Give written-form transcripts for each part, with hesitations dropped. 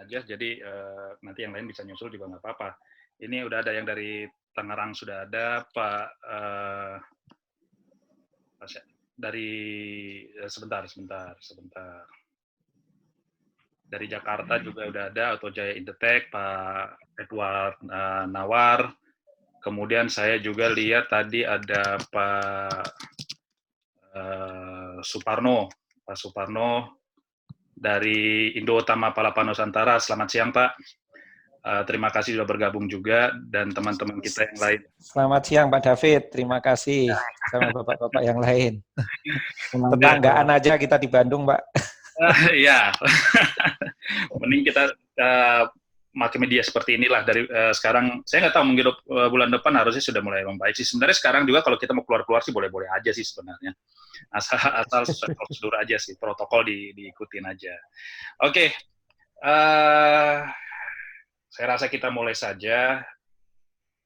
aja, jadi nanti yang lain bisa nyusul juga nggak apa-apa. Ini udah ada yang dari Tangerang sudah ada, Pak dari sebentar. Dari Jakarta juga udah ada Auto Jaya Indotech, Pak Edward Nawar. Kemudian saya juga lihat tadi ada Pak Suparno, Pak Suparno dari Indo Utama Palapa Nusantara. Selamat siang, Pak. Terima kasih sudah bergabung juga, dan teman-teman kita yang lain. Selamat siang Pak David, terima kasih sama bapak-bapak yang lain. Tetanggaan aja kita di Bandung, Pak. Iya, mending kita pakai media seperti inilah dari sekarang. Saya nggak tahu, mungkin bulan depan harusnya sudah mulai membaik sih. Sebenarnya sekarang juga kalau kita mau keluar sih boleh-boleh aja sih sebenarnya. Asal sesuai prosedur aja sih, protokol diikutin aja. Oke. Saya rasa kita mulai saja.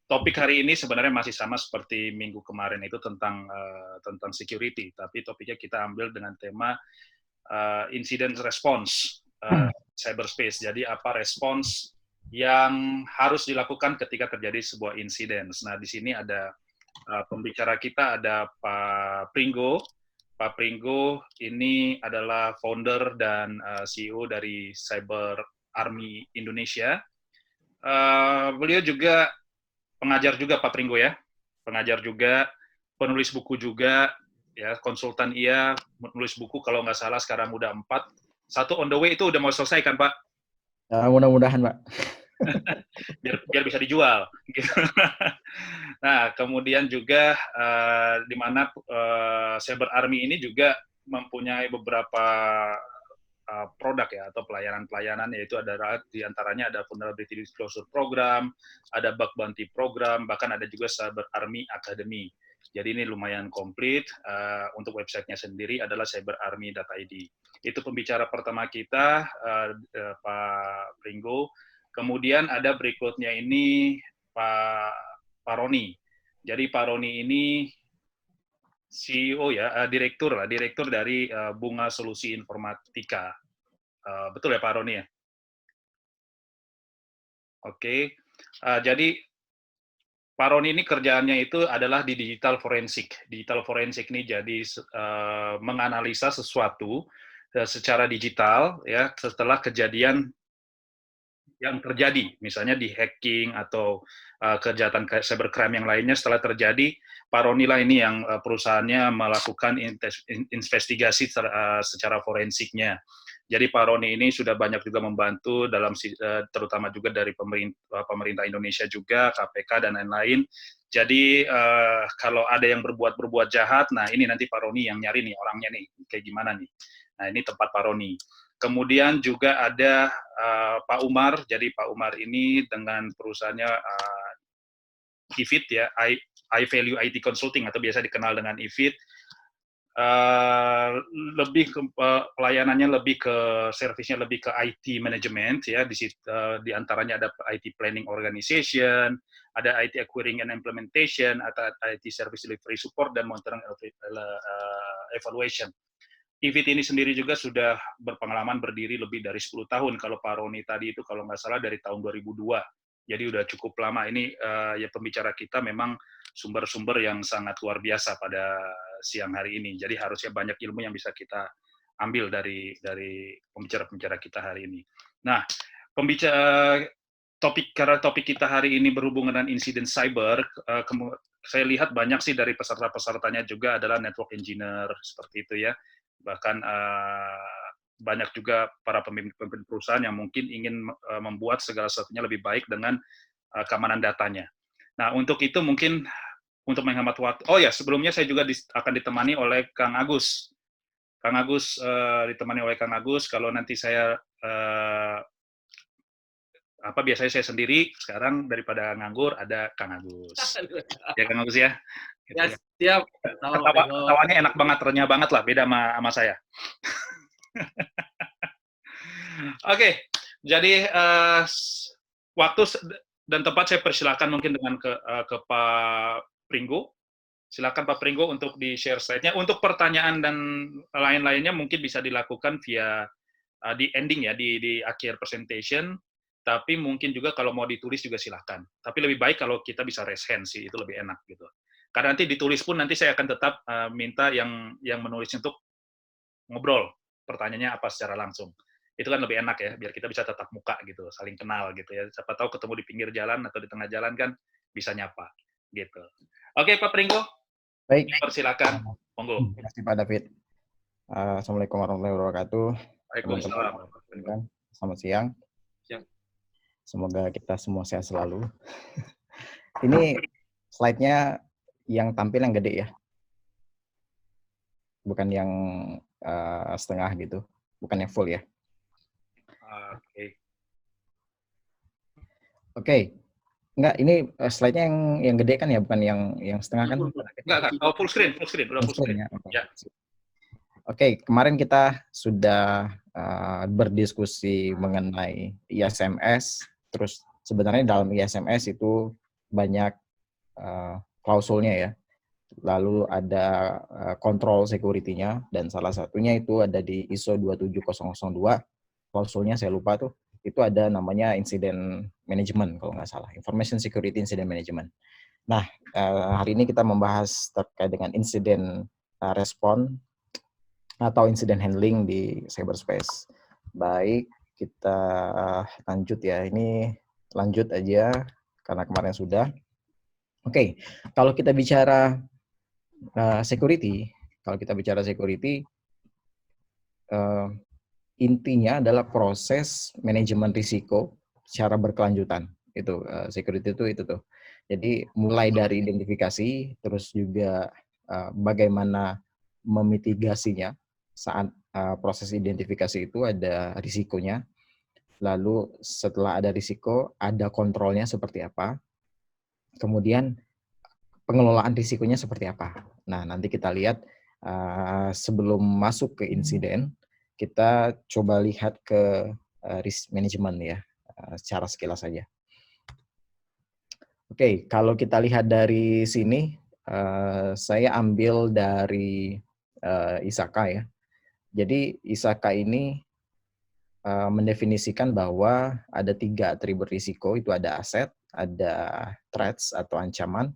Topik hari ini sebenarnya masih sama seperti minggu kemarin itu tentang security, tapi topiknya kita ambil dengan tema incident response cyberspace. Jadi apa respons yang harus dilakukan ketika terjadi sebuah insiden. Nah, di sini ada pembicara kita, ada Pak Pringgo. Pak Pringgo ini adalah founder dan CEO dari Cyber Army Indonesia. Beliau juga pengajar juga, Pak Pringgo ya, pengajar juga, penulis buku juga, ya, konsultan iya, menulis buku kalau nggak salah sekarang udah 4, 1 on the way itu udah mau selesai kan, Pak? Ya, mudah-mudahan, Pak. biar bisa dijual. Nah, kemudian juga di mana Cyber Army ini juga mempunyai beberapa produk ya, atau pelayanan-pelayanan, yaitu adalah diantaranya ada Vulnerability Disclosure Program, ada Bug Bounty Program, bahkan ada juga Cyber Army Academy. Jadi ini lumayan komplit. Untuk websitenya sendiri adalah cyberarmy.id. Itu pembicara pertama kita, Pak Pringgo. Kemudian ada berikutnya ini Pak Roni. Jadi Pak Roni ini CEO ya, direktur dari Bunga Solusi Informatika. Betul ya Pak Roni ya? Oke. Jadi Pak Roni ini kerjaannya itu adalah di digital forensik. Digital forensik ini jadi menganalisa sesuatu secara digital ya setelah kejadian yang terjadi, misalnya di hacking atau kejahatan cybercrime yang lainnya setelah terjadi, Pak Roni lah ini yang perusahaannya melakukan investigasi secara forensiknya. Jadi Pak Roni ini sudah banyak juga membantu dalam terutama juga dari pemerintah Indonesia juga, KPK dan lain-lain. Jadi kalau ada yang berbuat jahat, nah ini nanti Pak Roni yang nyari nih orangnya nih, kayak gimana nih. Nah ini tempat Pak Roni. Kemudian juga ada Pak Umar. Jadi Pak Umar ini dengan perusahaannya IVIT ya, High Value IT Consulting atau biasa dikenal dengan IVIT. Lebih ke pelayanannya lebih ke servisnya lebih ke IT management ya, di antaranya ada IT planning organization, ada IT acquiring and implementation, atau IT service delivery support dan monitoring evaluation. IVIT ini sendiri juga sudah berpengalaman berdiri lebih dari 10 tahun. Kalau Pak Roni tadi itu kalau nggak salah dari tahun 2002. Jadi udah cukup lama. Ini ya pembicara kita memang sumber-sumber yang sangat luar biasa pada siang hari ini. Jadi harusnya banyak ilmu yang bisa kita ambil dari pembicara-pembicara kita hari ini. Nah, karena topik kita hari ini berhubungan dengan insiden cyber, saya lihat banyak sih dari peserta-pesertanya juga adalah network engineer, seperti itu ya. Bahkan banyak juga para pemimpin perusahaan yang mungkin ingin membuat segala sesuatunya lebih baik dengan keamanan datanya. Nah, untuk itu mungkin untuk menghemat waktu. Oh ya, sebelumnya saya juga akan ditemani oleh Kang Agus. Kang Agus ditemani oleh Kang Agus. Kalau nanti saya biasanya saya sendiri, sekarang daripada nganggur ada Kang Agus. Ya Kang Agus ya. Gitu ya, siap. Ketawanya enak banget, renyah banget lah, beda sama saya. Oke, jadi waktu dan tempat saya persilakan mungkin dengan ke Pak Pringgo. Silakan Pak Pringgo untuk di-share slide-nya. Untuk pertanyaan dan lain-lainnya mungkin bisa dilakukan via di ending ya, di akhir presentation. Tapi mungkin juga kalau mau ditulis juga silakan. Tapi lebih baik kalau kita bisa raise hand sih, itu lebih enak gitu. Karena nanti ditulis pun nanti saya akan tetap minta yang menulis untuk ngobrol, pertanyaannya apa secara langsung. Itu kan lebih enak ya, biar kita bisa tatap muka gitu, saling kenal gitu ya. Siapa tahu ketemu di pinggir jalan atau di tengah jalan kan bisa nyapa gitu. Oke Pak Pringgo, Baik. persilakan, monggo. Terima kasih Pak David. Assalamualaikum warahmatullahi wabarakatuh. Waalaikumsalam. Teman-teman, selamat siang. Semoga kita semua sehat selalu. Ini slide-nya yang tampil yang gede ya, bukan yang setengah gitu, bukan yang full ya. Oke. Enggak, ini slide-nya yang gede kan ya, bukan yang setengah kan? Enggak. Oh, full screen, udah full screen. Ya. Oke, kemarin kita sudah berdiskusi mengenai ISMS, terus sebenarnya dalam ISMS itu banyak klausulnya ya. Lalu ada kontrol security-nya, dan salah satunya itu ada di ISO 27002, klausulnya saya lupa tuh, itu ada namanya incident management kalau nggak salah, information security incident management. Nah, hari ini kita membahas terkait dengan incident response atau incident handling di cyberspace. Baik, kita lanjut ya. Ini lanjut aja karena kemarin sudah. Oke, kalau kita bicara security, intinya adalah proses manajemen risiko secara berkelanjutan. Itu security itu tuh. Jadi mulai dari identifikasi, terus juga bagaimana memitigasinya saat proses identifikasi itu ada risikonya. Lalu setelah ada risiko, ada kontrolnya seperti apa. Kemudian pengelolaan risikonya seperti apa. Nah, nanti kita lihat sebelum masuk ke insiden, kita coba lihat ke risk management ya, secara sekilas saja. Oke, kalau kita lihat dari sini, saya ambil dari ISAKA ya. Jadi ISAKA ini mendefinisikan bahwa ada 3 atribut risiko, itu ada aset, ada threats atau ancaman,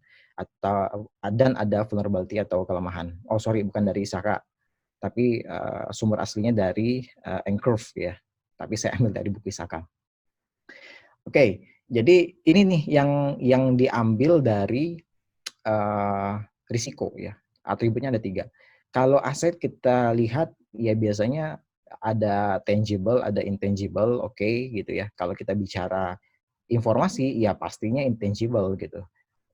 dan ada vulnerability atau kelemahan. Oh sorry, bukan dari ISAKA, tapi sumber aslinya dari Encurve ya. Tapi saya ambil dari buku ISAKA. Oke, jadi ini nih yang diambil dari risiko ya. Atributnya ada 3. Kalau aset kita lihat ya biasanya ada tangible, ada intangible, oke, gitu ya. Kalau kita bicara informasi ya pastinya intangible gitu.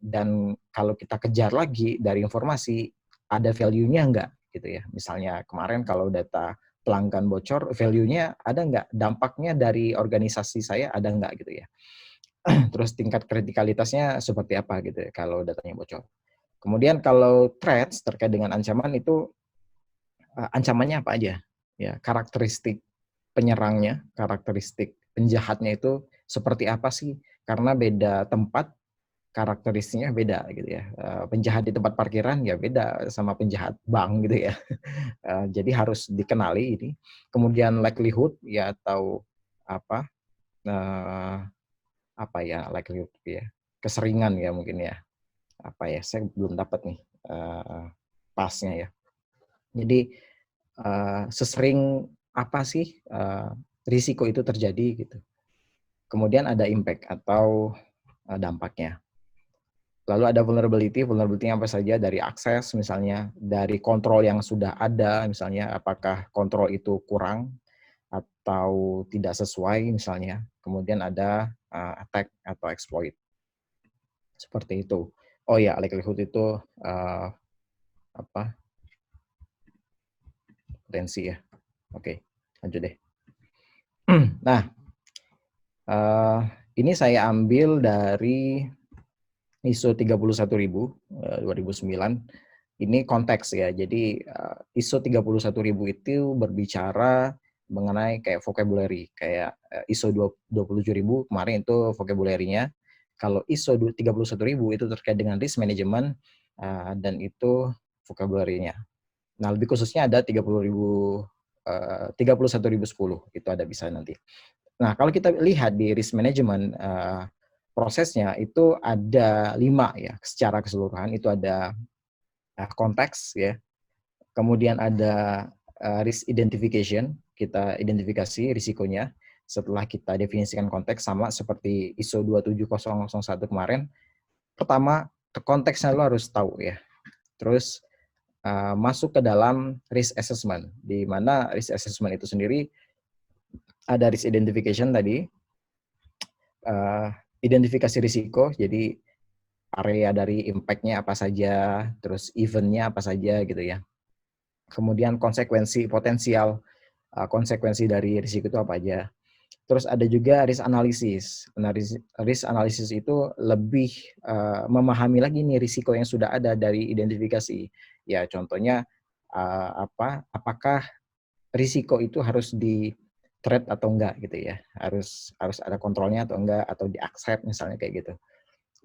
Dan kalau kita kejar lagi dari informasi, ada value-nya enggak gitu ya. Misalnya kemarin kalau data pelanggan bocor, value-nya ada enggak? Dampaknya dari organisasi saya ada enggak gitu ya. Terus tingkat kritikalitasnya seperti apa gitu ya kalau datanya bocor. Kemudian kalau threats terkait dengan ancaman itu ancamannya apa aja? Ya, karakteristik penyerangnya, karakteristik penjahatnya itu seperti apa sih? Karena beda tempat karakteristiknya beda gitu ya. Penjahat di tempat parkiran ya beda sama penjahat bank gitu ya. Jadi harus dikenali ini. Kemudian likelihood ya atau apa ya likelihood ya, keseringan ya mungkin ya. Apa ya, saya belum dapat nih pasnya ya. Jadi sesering apa sih risiko itu terjadi gitu. Kemudian ada impact atau dampaknya. Lalu ada vulnerability apa saja, dari akses misalnya, dari kontrol yang sudah ada misalnya, apakah kontrol itu kurang atau tidak sesuai misalnya. Kemudian ada attack atau exploit. Seperti itu. Oh ya, likelihood itu potensi ya. Oke, lanjut deh. Nah, ini saya ambil dari ISO 31000 2009. Ini konteks ya. Jadi ISO 31000 itu berbicara mengenai kayak vocabulary, kayak ISO 27000 kemarin itu vocabulary-nya. Kalau ISO 31000 itu terkait dengan risk management dan itu vocabulary-nya. Nah, lebih khususnya ada 30.000 31.010 itu ada bisa nanti. Nah, kalau kita lihat di risk management prosesnya itu ada 5 ya secara keseluruhan. Itu ada konteks ya, kemudian ada risk identification, kita identifikasi risikonya setelah kita definisikan konteks, sama seperti ISO 27001 kemarin. Pertama, konteksnya lo harus tahu ya. Terus masuk ke dalam risk assessment, di mana risk assessment itu sendiri ada risk identification tadi, identifikasi risiko, jadi area dari impact-nya apa saja, terus event-nya apa saja gitu ya. Kemudian konsekuensi potensial, konsekuensi dari risiko itu apa aja. Terus ada juga risk analysis. Risk analysis itu lebih memahami lagi nih risiko yang sudah ada dari identifikasi. Ya contohnya apakah risiko itu harus di threat atau enggak gitu ya. Harus ada kontrolnya atau enggak, atau di accept misalnya kayak gitu.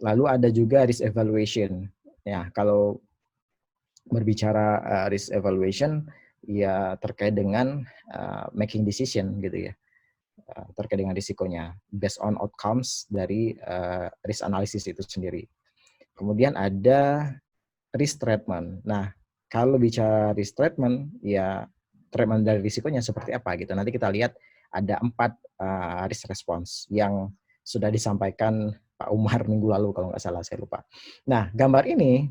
Lalu ada juga risk evaluation. Ya, kalau berbicara risk evaluation ya terkait dengan making decision gitu ya. Terkait dengan risikonya based on outcomes dari risk analysis itu sendiri. Kemudian ada risk treatment. Nah, kalau bicara risk treatment, ya treatment dari risikonya seperti apa gitu. Nanti kita lihat ada 4 risk response yang sudah disampaikan Pak Umar minggu lalu kalau nggak salah, saya lupa. Nah, gambar ini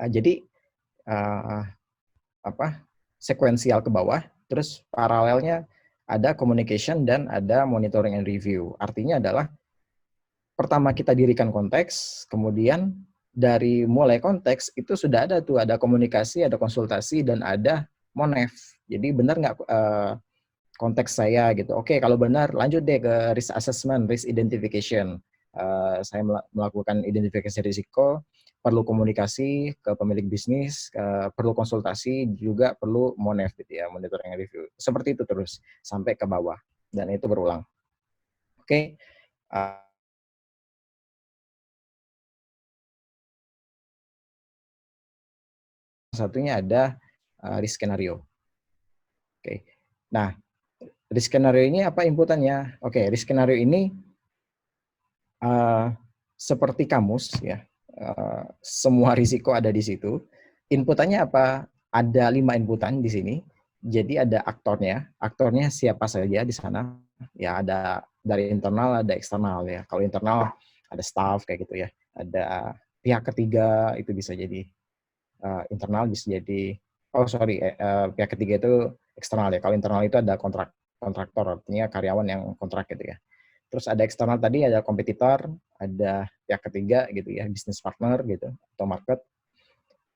jadi sekuensial ke bawah, terus paralelnya ada communication dan ada monitoring and review. Artinya adalah pertama kita dirikan konteks, kemudian dari mulai konteks itu sudah ada tuh, ada komunikasi, ada konsultasi, dan ada monef. Jadi benar nggak konteks saya gitu. Oke, kalau benar lanjut deh ke risk assessment, risk identification. Saya melakukan identifikasi risiko, perlu komunikasi ke pemilik bisnis, perlu konsultasi, juga perlu monef gitu ya, monitoring review. Seperti itu terus sampai ke bawah, dan itu berulang. Oke. Satunya ada risk scenario. Oke. Nah, risk scenario ini apa inputannya? Oke, risk scenario ini seperti kamus ya. Semua risiko ada di situ. Inputannya apa? Ada 5 inputan di sini. Jadi ada aktornya. Aktornya siapa saja di sana? Ya ada dari internal, ada eksternal ya. Kalau internal ada staff kayak gitu ya. Ada pihak ketiga, itu bisa jadi internal, bisa jadi pihak ketiga itu eksternal ya. Kalau internal itu ada kontraktor, artinya karyawan yang kontrak gitu ya. Terus ada eksternal tadi, ada kompetitor, ada pihak ketiga gitu ya, business partner gitu atau market.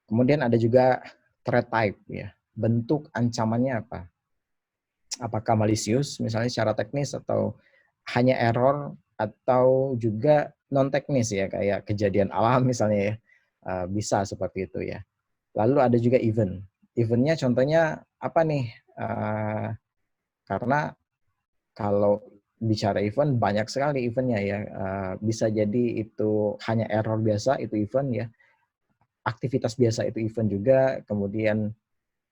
Kemudian ada juga threat type ya, bentuk ancamannya apa? Apakah malicious misalnya secara teknis, atau hanya error, atau juga non teknis ya, kayak kejadian alam misalnya ya, bisa seperti itu ya. Lalu ada juga event. Eventnya contohnya apa nih? Karena kalau bicara event, banyak sekali eventnya ya. Bisa jadi itu hanya error biasa, itu event ya. Aktivitas biasa itu event juga. Kemudian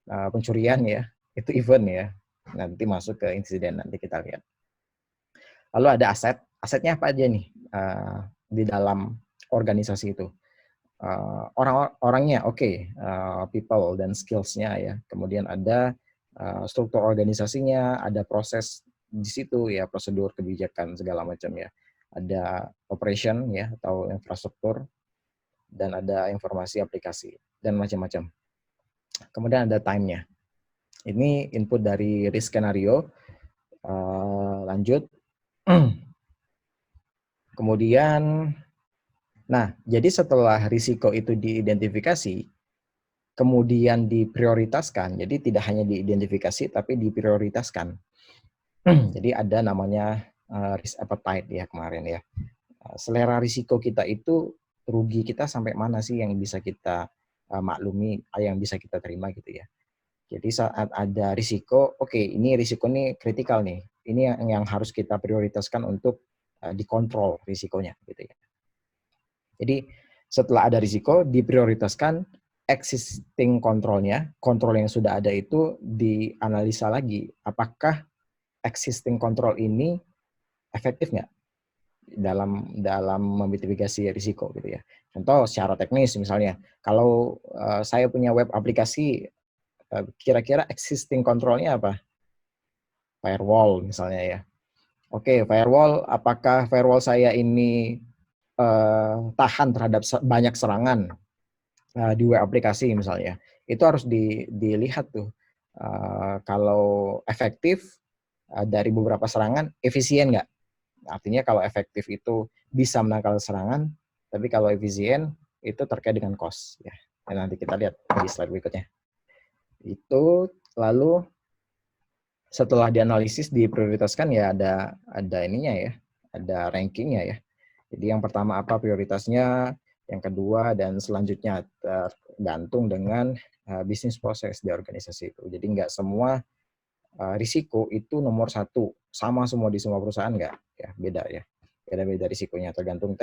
pencurian ya, itu event ya. Nanti masuk ke insiden, nanti kita lihat. Lalu ada aset. Asetnya apa aja nih di dalam organisasi itu? Orang-orangnya people dan skills-nya ya. Kemudian ada struktur organisasinya, ada proses di situ ya, prosedur, kebijakan segala macam ya. Ada operation ya atau infrastruktur, dan ada informasi aplikasi dan macam-macam. Kemudian ada time-nya. Ini input dari risk scenario. Lanjut. Kemudian nah, jadi setelah risiko itu diidentifikasi, kemudian diprioritaskan. Jadi tidak hanya diidentifikasi, tapi diprioritaskan. Jadi ada namanya risk appetite ya kemarin ya. Selera risiko kita itu, rugi kita sampai mana sih yang bisa kita maklumi, yang bisa kita terima gitu ya. Jadi saat ada risiko, ini risiko ini kritikal nih. Ini yang harus kita prioritaskan untuk dikontrol risikonya gitu ya. Jadi setelah ada risiko, diprioritaskan, existing kontrolnya, kontrol yang sudah ada itu dianalisa lagi. Apakah existing kontrol ini efektif nggak dalam memitigasi risiko gitu ya. Contoh secara teknis misalnya, kalau saya punya web aplikasi, kira-kira existing kontrolnya apa? Firewall misalnya ya. Oke, firewall, apakah firewall saya ini tahan terhadap banyak serangan di web aplikasi misalnya? Itu harus dilihat tuh. Kalau efektif dari beberapa serangan, efisien nggak? Artinya kalau efektif itu bisa menangkal serangan, tapi kalau efisien itu terkait dengan cost. Ya. Dan nanti kita lihat di slide berikutnya. Itu lalu setelah dianalisis, diprioritaskan ya ada ininya ya, ada rankingnya ya. Jadi yang pertama apa prioritasnya, yang kedua dan selanjutnya tergantung dengan bisnis proses di organisasi itu. Jadi nggak semua risiko itu nomor satu sama semua di semua perusahaan, nggak ya, beda ya, beda-beda risikonya, tergantung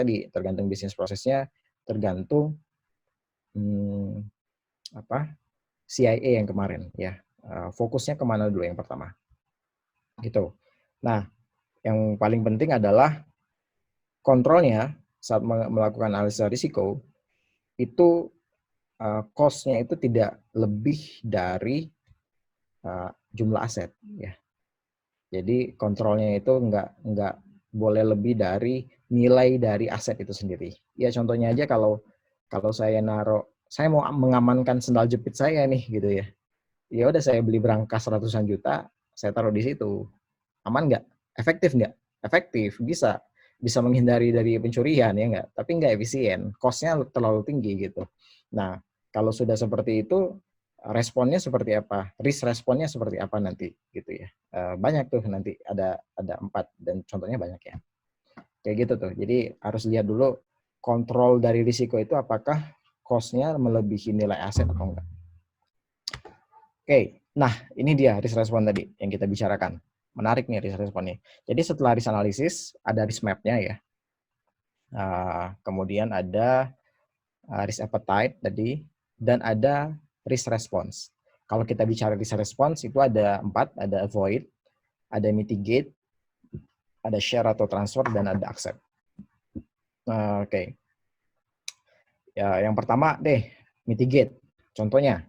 bisnis prosesnya, tergantung CIA yang kemarin ya, fokusnya kemana dulu yang pertama gitu. Nah yang paling penting adalah kontrolnya saat melakukan analisa risiko itu cost-nya itu tidak lebih dari jumlah aset ya. Jadi kontrolnya itu nggak boleh lebih dari nilai dari aset itu sendiri. Ya contohnya aja kalau saya mau mengamankan sendal jepit saya nih gitu ya. Ya udah saya beli berangkas ratusan juta, saya taruh di situ. Aman nggak? Efektif nggak? Efektif, bisa menghindari dari pencurian ya nggak? Tapi nggak efisien, cost-nya terlalu tinggi gitu. Nah kalau sudah seperti itu, responnya seperti apa, risk responnya seperti apa nanti gitu ya. Banyak tuh nanti ada 4 dan contohnya banyak ya. Kayak gitu tuh. Jadi harus lihat dulu kontrol dari risiko itu apakah cost-nya melebihi nilai aset atau enggak. Oke, nah ini dia risk respon tadi yang kita bicarakan. Menarik nih risk responnya. Jadi setelah risk analysis ada risk map-nya ya. Kemudian ada risk appetite tadi, dan ada risk response. Kalau kita bicara risk response itu ada 4, ada avoid, ada mitigate, ada share atau transfer, dan ada accept. Oke. Ya, yang pertama deh, mitigate. Contohnya,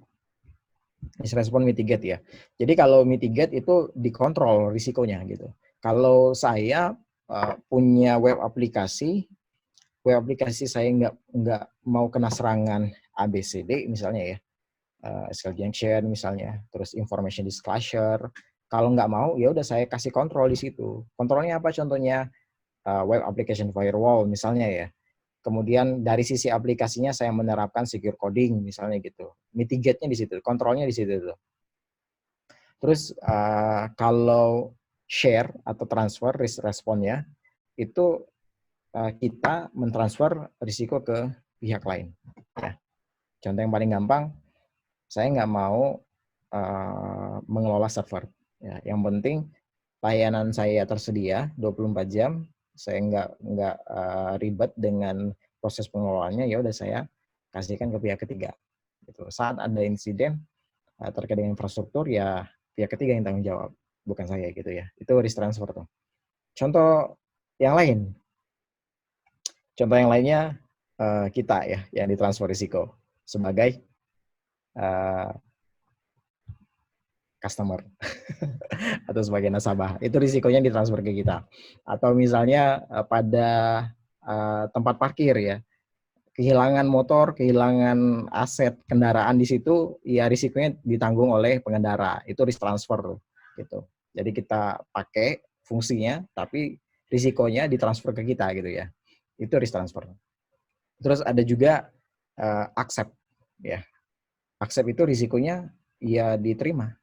risk response mitigate ya. Jadi kalau mitigate itu dikontrol risikonya gitu. Kalau saya punya web aplikasi saya nggak mau kena serangan ABCD misalnya ya, SQL injection misalnya, terus information disclosure. Kalau nggak mau, ya udah saya kasih kontrol di situ. Kontrolnya apa? Contohnya web application firewall misalnya ya. Kemudian dari sisi aplikasinya saya menerapkan secure coding misalnya gitu. Mitigate-nya di situ, kontrolnya di situ. Terus kalau share atau transfer risk responnya itu kita mentransfer risiko ke pihak lain. Ya. Contoh yang paling gampang, saya nggak mau mengelola server. Ya, yang penting layanan saya tersedia 24 jam, saya nggak ribet dengan proses pengelolaannya, ya udah saya kasihkan ke pihak ketiga. Gitu. Saat ada insiden terkait dengan infrastruktur, ya pihak ketiga yang tanggung jawab, bukan saya gitu ya. Itu risk transfer tuh. Contoh yang lain. Contoh yang lainnya kita ya yang ditransfer risiko sebagai customer atau sebagai nasabah. Itu risikonya ditransfer ke kita. Atau misalnya pada tempat parkir ya, kehilangan motor, kehilangan aset kendaraan di situ, ya risikonya ditanggung oleh pengendara. Itu risk transfer gitu. Jadi kita pakai fungsinya, tapi risikonya ditransfer ke kita gitu ya. Itu risk transfer. Terus ada juga accept ya. Accept itu risikonya ya diterima.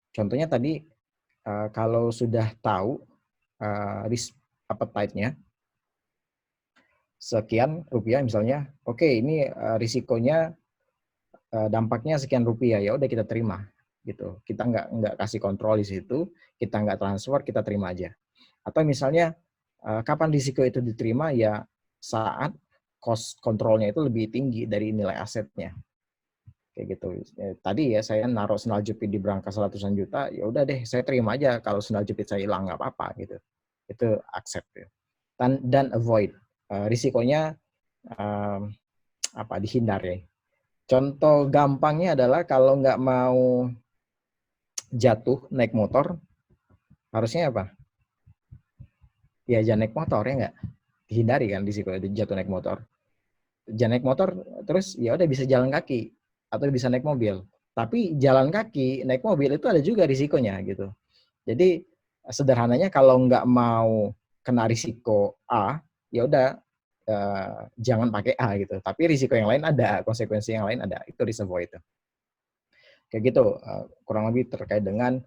Contohnya tadi kalau sudah tahu risk appetite-nya sekian rupiah misalnya, oke ini risikonya dampaknya sekian rupiah, ya udah kita terima gitu. Kita nggak kasih kontrol di situ, kita nggak transfer, kita terima aja. Atau misalnya kapan risiko itu diterima ya saat cost kontrolnya itu lebih tinggi dari nilai asetnya. kayak gitu. Tadi ya saya naruh sendal jepit di berangkas ratusan juta, ya udah deh saya terima aja kalau sendal jepit saya hilang nggak apa-apa gitu. Itu accept ya. Dan avoid. Risikonya dihindar ya. Contoh gampangnya adalah kalau nggak mau jatuh naik motor, harusnya apa? Ya jangan naik motor ya nggak? Dihindari kan risiko jatuh naik motor. Jangan naik motor, terus ya udah bisa jalan kaki atau bisa naik mobil. Tapi jalan kaki, naik mobil itu ada juga risikonya gitu. Jadi sederhananya kalau nggak mau kena risiko A, ya udah jangan pakai A gitu. Tapi risiko yang lain ada, konsekuensi yang lain ada. Itu risk avoid. Kayak gitu, kurang lebih terkait dengan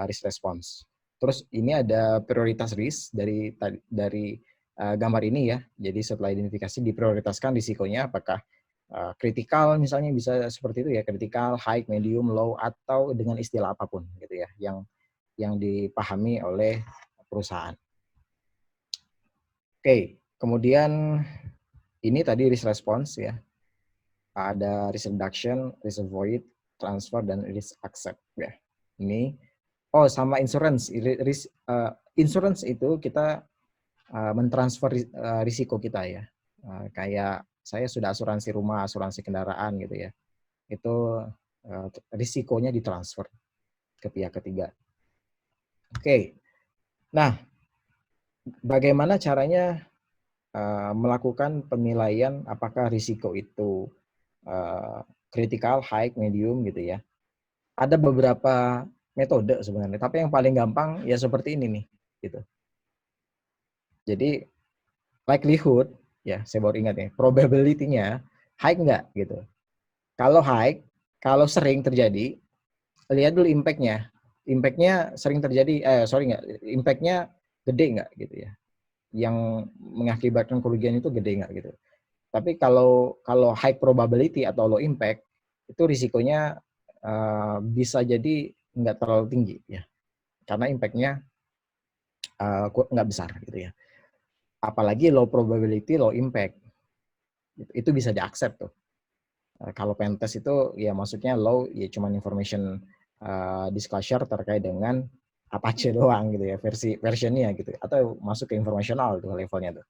risk response. Terus ini ada prioritas risk dari gambar ini ya. Jadi setelah identifikasi diprioritaskan risikonya apakah kritikal misalnya bisa seperti itu ya, kritikal, high, medium, low atau dengan istilah apapun gitu ya yang dipahami oleh perusahaan. Oke, kemudian ini tadi risk response ya. Ada risk reduction, risk avoid, transfer dan risk accept ya. Ini sama insurance. Insurance itu kita mentransfer risiko kita ya. Kayak saya sudah asuransi rumah, asuransi kendaraan gitu ya. Itu risikonya ditransfer ke pihak ketiga. Oke. Nah, bagaimana caranya melakukan penilaian apakah risiko itu critical, high, medium gitu ya. Ada beberapa metode sebenarnya, tapi yang paling gampang ya seperti ini nih, gitu. Jadi likelihood ya, saya baru ingat ya, probability-nya high enggak gitu. Kalau high, kalau sering terjadi, lihat dulu impact-nya. Impact-nya sering terjadi, impact-nya gede enggak gitu ya. Yang mengakibatkan kerugian itu gede enggak gitu. Tapi kalau high probability atau low impact, itu risikonya bisa jadi nggak terlalu tinggi ya, karena impact-nya nggak besar gitu ya. Apalagi low probability, low impact, itu bisa di-accept tuh. Kalau pentest itu ya maksudnya low, ya cuman information disclosure terkait dengan Apache doang gitu ya, versionnya gitu, atau masuk ke informational tuh levelnya tuh.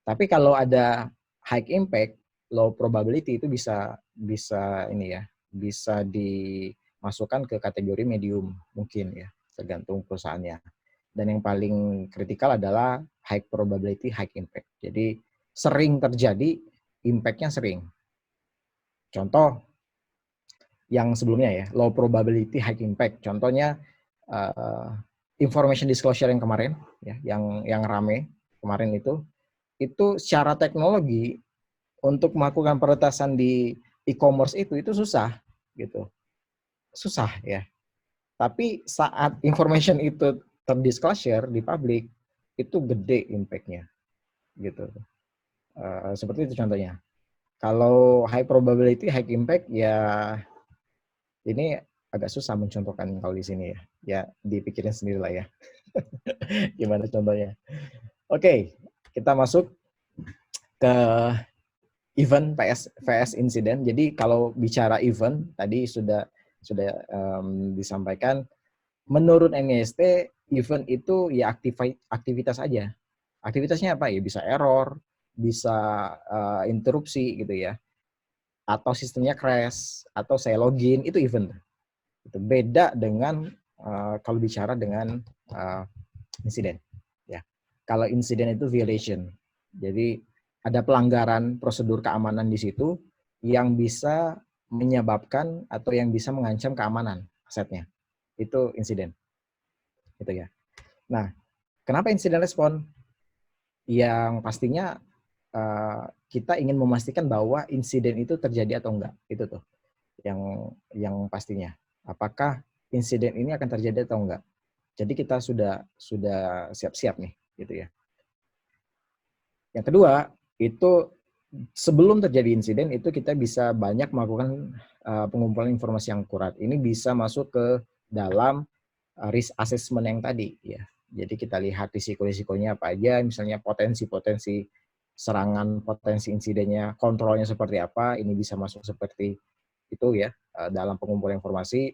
Tapi kalau ada high impact, low probability itu bisa ini ya, bisa dimasukkan ke kategori medium mungkin ya, tergantung perusahaannya. Dan yang paling kritikal adalah high probability, high impact. Jadi sering terjadi, impact-nya sering. Contoh yang sebelumnya ya, low probability, high impact. Contohnya information disclosure yang kemarin ya, yang rame kemarin itu secara teknologi untuk melakukan peretasan di e-commerce itu susah gitu. Susah ya. Tapi saat information itu terdisclosure di publik, itu gede impact-nya gitu. Seperti itu contohnya. Kalau high probability, high impact ya ini agak susah mencontohkan kalau di sini ya. Ya dipikirin sendiri lah ya. Gimana contohnya. Oke, kita masuk ke event VS insiden. Jadi kalau bicara event tadi sudah disampaikan, menurut NIST event itu ya aktivitas aja. Aktivitasnya apa ya? Bisa error, bisa interupsi gitu ya, atau sistemnya crash, atau saya login, itu event. Itu beda dengan kalau bicara dengan insiden. Ya, kalau insiden itu violation. Jadi ada pelanggaran prosedur keamanan di situ yang bisa menyebabkan atau yang bisa mengancam keamanan asetnya. Itu insiden. Gitu ya. Nah, kenapa insiden respon? Yang pastinya kita ingin memastikan bahwa insiden itu terjadi atau enggak. Itu tuh yang pastinya. Apakah insiden ini akan terjadi atau enggak? Jadi kita sudah siap-siap nih, gitu ya. Yang kedua, itu sebelum terjadi insiden itu kita bisa banyak melakukan pengumpulan informasi yang akurat. Ini bisa masuk ke dalam risk assessment yang tadi ya. Jadi kita lihat risiko-risikonya apa aja, misalnya potensi-potensi serangan, potensi insidennya, kontrolnya seperti apa, ini bisa masuk seperti itu ya, dalam pengumpulan informasi,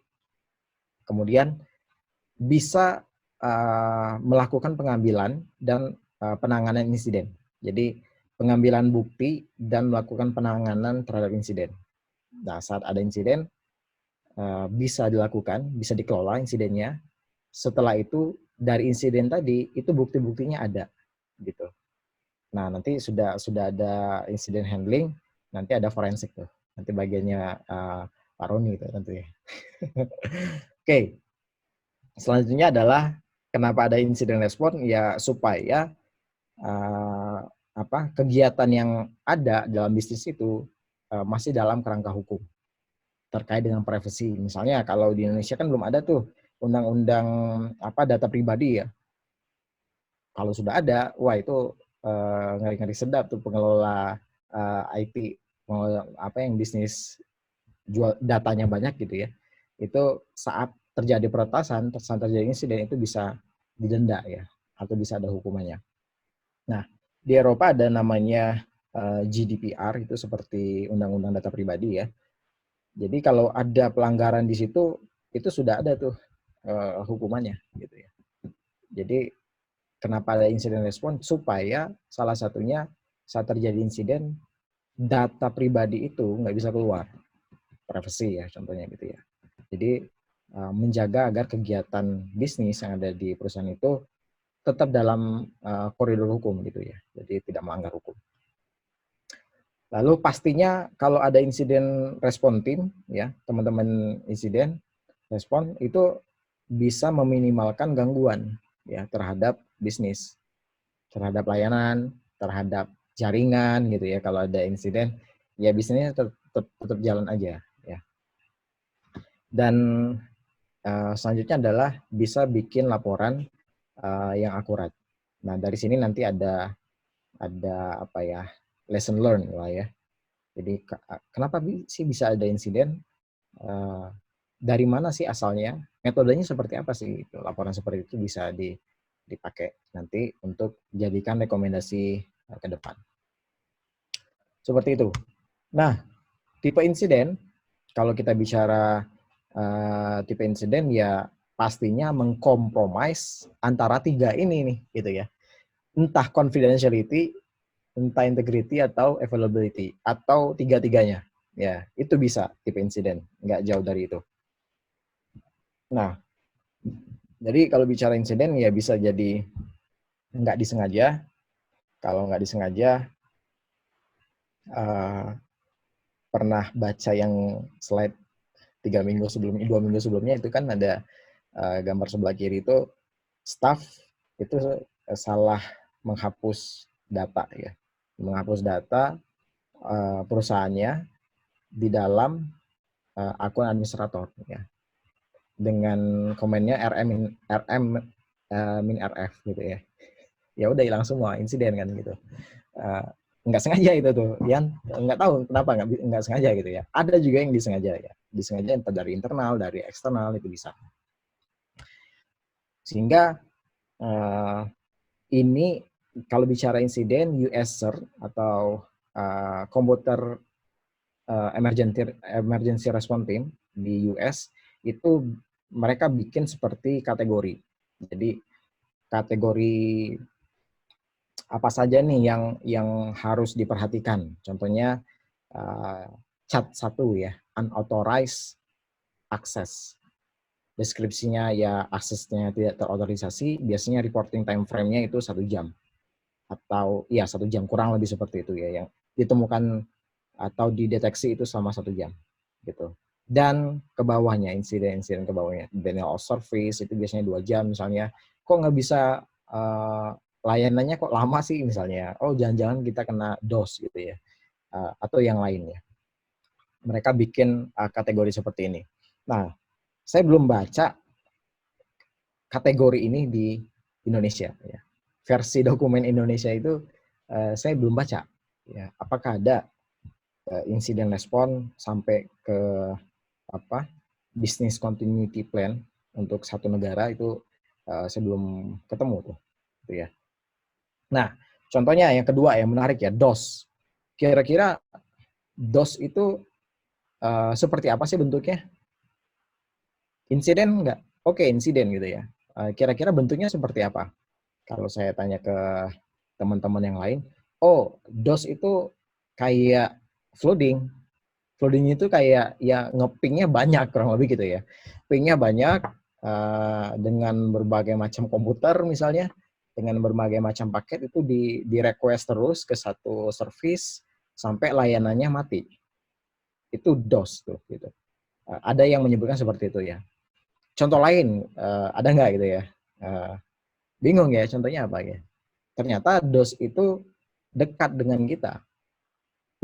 kemudian bisa melakukan pengambilan dan penanganan insiden. Jadi pengambilan bukti dan melakukan penanganan terhadap insiden. Nah, saat ada insiden bisa dilakukan, bisa dikelola insidennya. Setelah itu dari insiden tadi itu bukti-buktinya ada, gitu. Nah, nanti sudah ada insiden handling, nanti ada forensik tuh. Nanti bagiannya Pak Roni itu nanti. Oke. Selanjutnya adalah kenapa ada insiden respon, ya supaya kegiatan yang ada dalam bisnis itu masih dalam kerangka hukum terkait dengan privasi. Misalnya kalau di Indonesia kan belum ada tuh undang-undang data pribadi ya. Kalau sudah ada, wah itu ngeri-ngeri sedap tuh pengelola IT, pengelola yang bisnis jual datanya banyak gitu ya. Itu saat terjadi peretasan, saat terjadi insiden itu bisa didenda ya, atau bisa ada hukumannya. Nah, di Eropa ada namanya GDPR, itu seperti undang-undang data pribadi ya. Jadi kalau ada pelanggaran di situ, itu sudah ada tuh hukumannya gitu ya. Jadi kenapa ada insiden respon? Supaya salah satunya saat terjadi insiden, data pribadi itu nggak bisa keluar. Privacy ya contohnya gitu ya. Jadi menjaga agar kegiatan bisnis yang ada di perusahaan itu tetap dalam koridor hukum gitu ya. Jadi tidak melanggar hukum. Lalu pastinya kalau ada insiden respon tim ya, teman-teman insiden respon itu bisa meminimalkan gangguan ya terhadap bisnis, terhadap layanan, terhadap jaringan gitu ya. Kalau ada insiden ya bisnisnya tetap jalan aja ya. Dan selanjutnya adalah bisa bikin laporan yang akurat. Nah, dari sini nanti ada lesson learn lah ya. Jadi kenapa sih bisa ada insiden? Dari mana sih asalnya? Metodenya seperti apa sih? Laporan seperti itu bisa dipakai nanti untuk jadikan rekomendasi ke depan. Seperti itu. Nah, tipe insiden, kalau kita bicara tipe insiden ya pastinya mengkompromis antara tiga ini nih, gitu ya. Entah confidentiality, entah integrity atau availability, atau tiga-tiganya. Ya, itu bisa tipe insiden, nggak jauh dari itu. Nah, jadi kalau bicara insiden ya bisa jadi nggak disengaja. Kalau nggak disengaja, pernah baca yang slide 2 minggu sebelumnya itu kan ada gambar sebelah kiri itu staff itu salah menghapus data ya, menghapus data perusahaannya di dalam akun administrator ya, dengan komennya RM min RF gitu ya. Ya udah hilang semua, insiden kan gitu. Nggak sengaja itu tuh, Yan nggak tahu kenapa nggak sengaja gitu ya. Ada juga yang disengaja ya, disengaja entah dari internal, dari eksternal itu bisa. Sehingga ini kalau bicara insiden USR atau komputer emergency response team di US itu mereka bikin seperti kategori. Jadi kategori apa saja nih yang harus diperhatikan. Contohnya cat 1 ya, unauthorized access. Deskripsinya ya aksesnya tidak terotorisasi, biasanya reporting time frame-nya itu 1 jam. Atau ya 1 jam, kurang lebih seperti itu ya, yang ditemukan atau dideteksi itu selama 1 jam gitu. Dan ke bawahnya, insiden-insiden ke bawahnya, denial of service itu biasanya 2 jam misalnya. Kok nggak bisa layanannya kok lama sih misalnya, oh jangan-jangan kita kena DOS gitu ya, atau yang lainnya. Mereka bikin kategori seperti ini. Nah, saya belum baca kategori ini di Indonesia ya. Versi dokumen Indonesia itu saya belum baca ya. Apakah ada insiden respon sampai ke business continuity plan untuk satu negara itu saya belum ketemu tuh gitu ya. Nah, contohnya yang kedua yang menarik ya, DOS. Kira-kira DOS itu seperti apa sih bentuknya? Insiden nggak? Oke, insiden gitu ya. Kira-kira bentuknya seperti apa? Kalau saya tanya ke teman-teman yang lain, oh, DOS itu kayak flooding. Flooding itu kayak ya ngepingnya banyak, kurang lebih gitu ya. Pingnya banyak dengan berbagai macam komputer misalnya, dengan berbagai macam paket itu di request terus ke satu service sampai layanannya mati. Itu DOS tuh gitu. Ada yang menyebutkan seperti itu ya. Contoh lain ada nggak gitu ya? Bingung ya, contohnya apa ya? Ternyata DOS itu dekat dengan kita.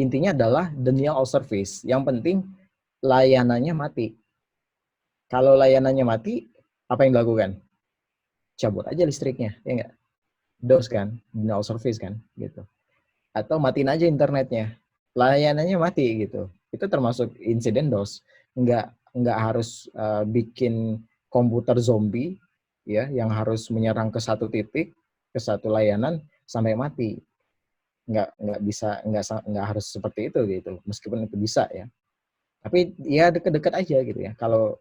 Intinya adalah denial of service. Yang penting layanannya mati. Kalau layanannya mati, apa yang dilakukan? Cabut aja listriknya, ya nggak? DOS kan, denial of service kan, gitu. Atau matiin aja internetnya, layanannya mati gitu. Itu termasuk insiden DOS. Nggak harus bikin komputer zombie, ya, yang harus menyerang ke satu titik, ke satu layanan sampai mati. Nggak bisa, nggak harus seperti itu gitu. Meskipun itu bisa ya. Tapi ya deket-deket aja gitu ya. Kalau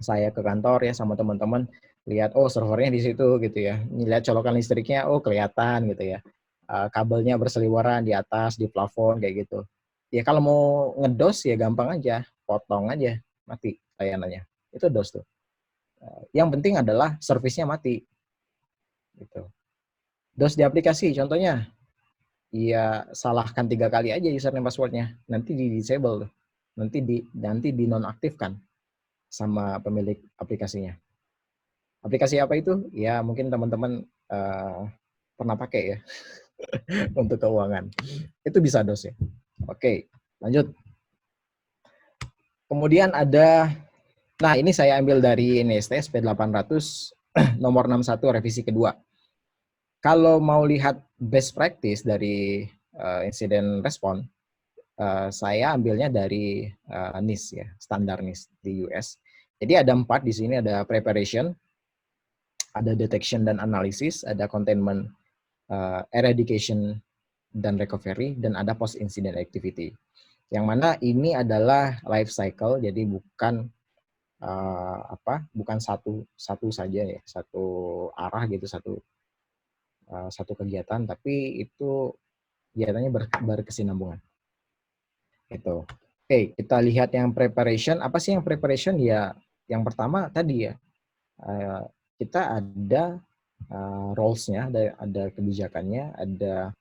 saya ke kantor ya sama teman-teman lihat oh servernya di situ gitu ya, lihat colokan listriknya oh kelihatan gitu ya, kabelnya berseliweran di atas di plafon kayak gitu ya. Kalau mau ngedos ya gampang aja, potong aja mati layanannya, itu dos tuh. Yang penting adalah servisnya mati gitu. Dos di aplikasi contohnya ya salahkan 3 kali aja username passwordnya, nanti di disable tuh, nanti dinonaktifkan sama pemilik aplikasinya. Aplikasi apa itu? Ya mungkin teman-teman pernah pakai ya untuk keuangan. Itu bisa DOS ya. Oke, lanjut. Kemudian ada, nah ini saya ambil dari NIST SP800 nomor 61 revisi kedua. Kalau mau lihat best practice dari incident response, saya ambilnya dari NIST ya, standar NIST di US. Jadi ada 4 di sini, ada preparation, ada detection dan analysis, ada containment, eradication dan recovery, dan ada post incident activity. Yang mana ini adalah life cycle, jadi bukan bukan satu saja ya, satu arah gitu, satu kegiatan, tapi itu kegiatannya berkesinambungan. Gitu. Oke, kita lihat yang preparation. Apa sih yang preparation? Ya, yang pertama tadi ya, kita ada roles-nya, ada kebijakannya, ada